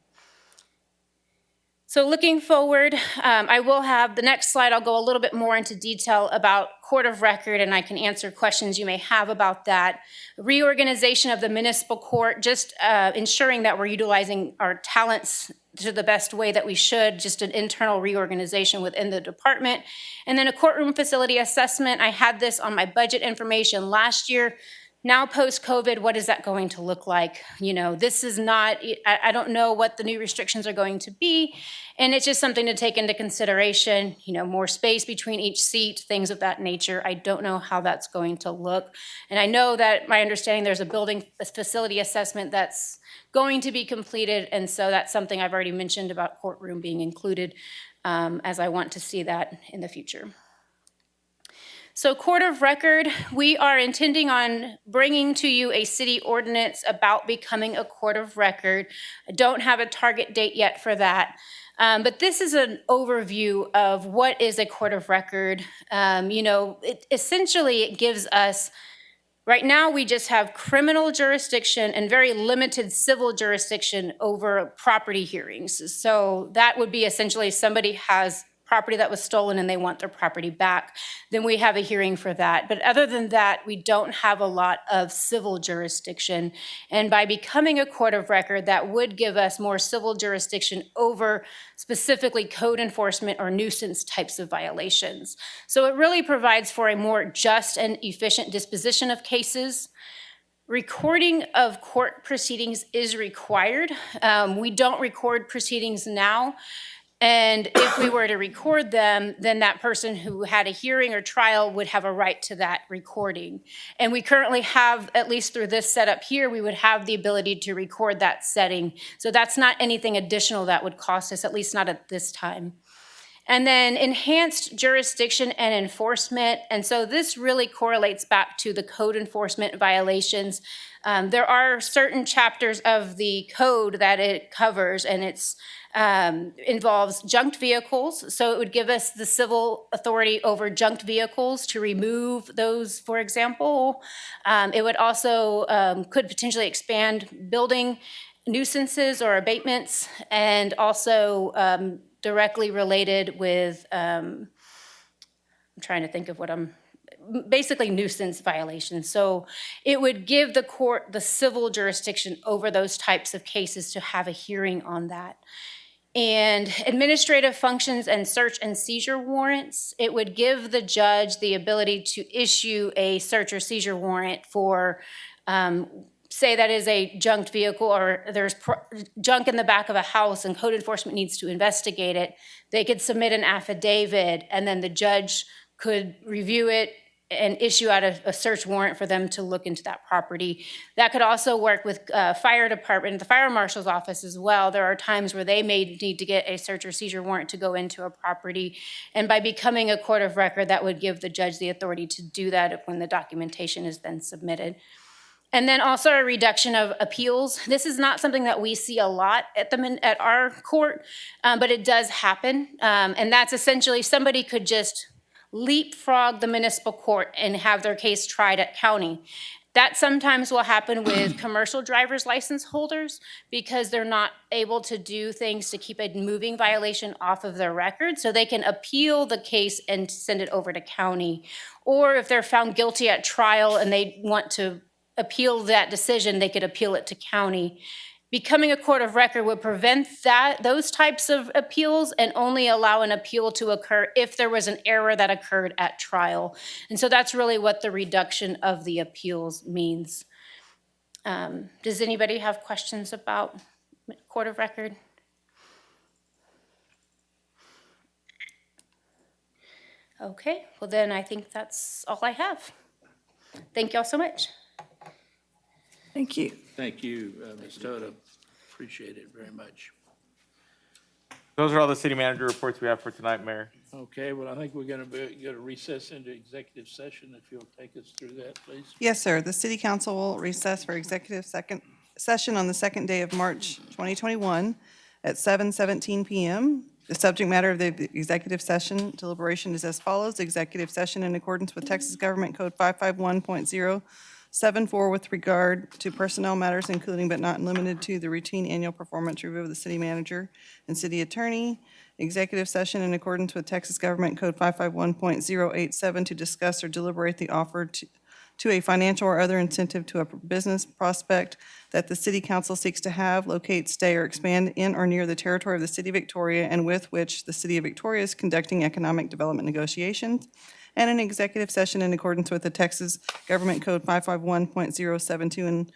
So looking forward, I will have the next slide. I'll go a little bit more into detail about court of record, and I can answer questions you may have about that. Reorganization of the municipal court, just ensuring that we're utilizing our talents to the best way that we should, just an internal reorganization within the department. And then a courtroom facility assessment. I had this on my budget information last year. Now post-COVID, what is that going to look like? You know, this is not, I don't know what the new restrictions are going to be, and it's just something to take into consideration, you know, more space between each seat, things of that nature. I don't know how that's going to look. And I know that my understanding there's a building facility assessment that's going to be completed, and so that's something I've already mentioned about courtroom being included as I want to see that in the future. So court of record, we are intending on bringing to you a city ordinance about becoming a court of record. I don't have a target date yet for that. But this is an overview of what is a court of record. You know, essentially it gives us, right now we just have criminal jurisdiction and very limited civil jurisdiction over property hearings. So that would be essentially somebody has property that was stolen and they want their property back, then we have a hearing for that. But other than that, we don't have a lot of civil jurisdiction. And by becoming a court of record, that would give us more civil jurisdiction over specifically code enforcement or nuisance types of violations. So it really provides for a more just and efficient disposition of cases. Recording of court proceedings is required. We don't record proceedings now. And if we were to record them, then that person who had a hearing or trial would have a right to that recording. And we currently have, at least through this setup here, we would have the ability to record that setting. So that's not anything additional that would cost us, at least not at this time. And then enhanced jurisdiction and enforcement. And so this really correlates back to the code enforcement violations. There are certain chapters of the code that it covers, and it's involves junked vehicles. So it would give us the civil authority over junked vehicles to remove those, for example. It would also could potentially expand building nuisances or abatements, and also directly related with, I'm trying to think of what basically nuisance violations. So it would give the court the civil jurisdiction over those types of cases to have a hearing on that. And administrative functions and search and seizure warrants, it would give the judge the ability to issue a search or seizure warrant for say that is a junked vehicle or there's junk in the back of a house and code enforcement needs to investigate it, they could submit an affidavit and then the judge could review it and issue out a search warrant for them to look into that property. That could also work with fire department, the fire marshal's office as well. There are times where they may need to get a search or seizure warrant to go into a property. And by becoming a court of record, that would give the judge the authority to do that when the documentation is then submitted. And then also a reduction of appeals. This is not something that we see a lot at our court, but it does happen. And that's essentially somebody could just leapfrog the municipal court and have their case tried at county. That sometimes will happen with commercial driver's license holders because they're not able to do things to keep a moving violation off of their record, so they can appeal the case and send it over to county. Or if they're found guilty at trial and they want to appeal that decision, they could appeal it to county. Becoming a court of record would prevent those types of appeals and only allow an appeal to occur if there was an error that occurred at trial. And so that's really what the reduction of the appeals means. Does anybody have questions about court of record? Okay, well then I think that's all I have. Thank you all so much. Thank you. Thank you, Ms. Toto. Appreciate it very much. Those are all the city manager reports we have for tonight, Mayor. Okay, well, I think we're going to recess into executive session. If you'll take us through that, please. Yes, sir. The city council will recess for executive session on the second day of March 2021 at 7:17 p.m. The subject matter of the executive session deliberation is as follows. Executive session in accordance with Texas Government Code 551.074 with regard to personnel matters, including but not limited to the routine annual performance review of the city manager and city attorney. Executive session in accordance with Texas Government Code 551.087 to discuss or deliberate the offer to a financial or other incentive to a business prospect that the city council seeks to have, locate, stay, or expand in or near the territory of the city of Victoria and with which the city of Victoria is conducting economic development negotiations. And an executive session in accordance with the Texas Government Code 551.072 and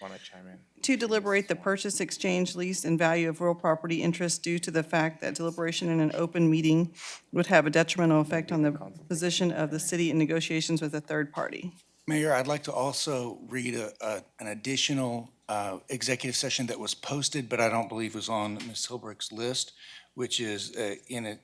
to deliberate the purchase, exchange, lease, and value of real property interests due to the fact that deliberation in an open meeting would have a detrimental effect on the position of the city in negotiations with a third party. Mayor, I'd like to also read an additional executive session that was posted, but I don't believe was on Ms. Hilbrick's list, which is in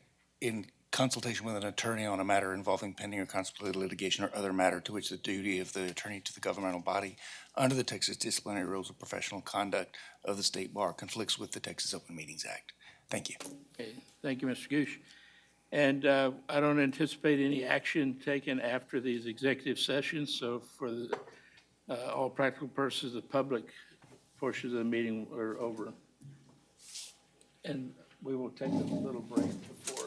consultation with an attorney on a matter involving pending or contemplated litigation or other matter to which the duty of the attorney to the governmental body under the Texas Disciplinary Rules of Professional Conduct of the State Bar conflicts with the Texas Open Meetings Act. Thank you. Okay, thank you, Mr. Gooch. And I don't anticipate any action taken after these executive sessions, so for all practical purposes, the public portions of the meeting are over. And we will take a little break before.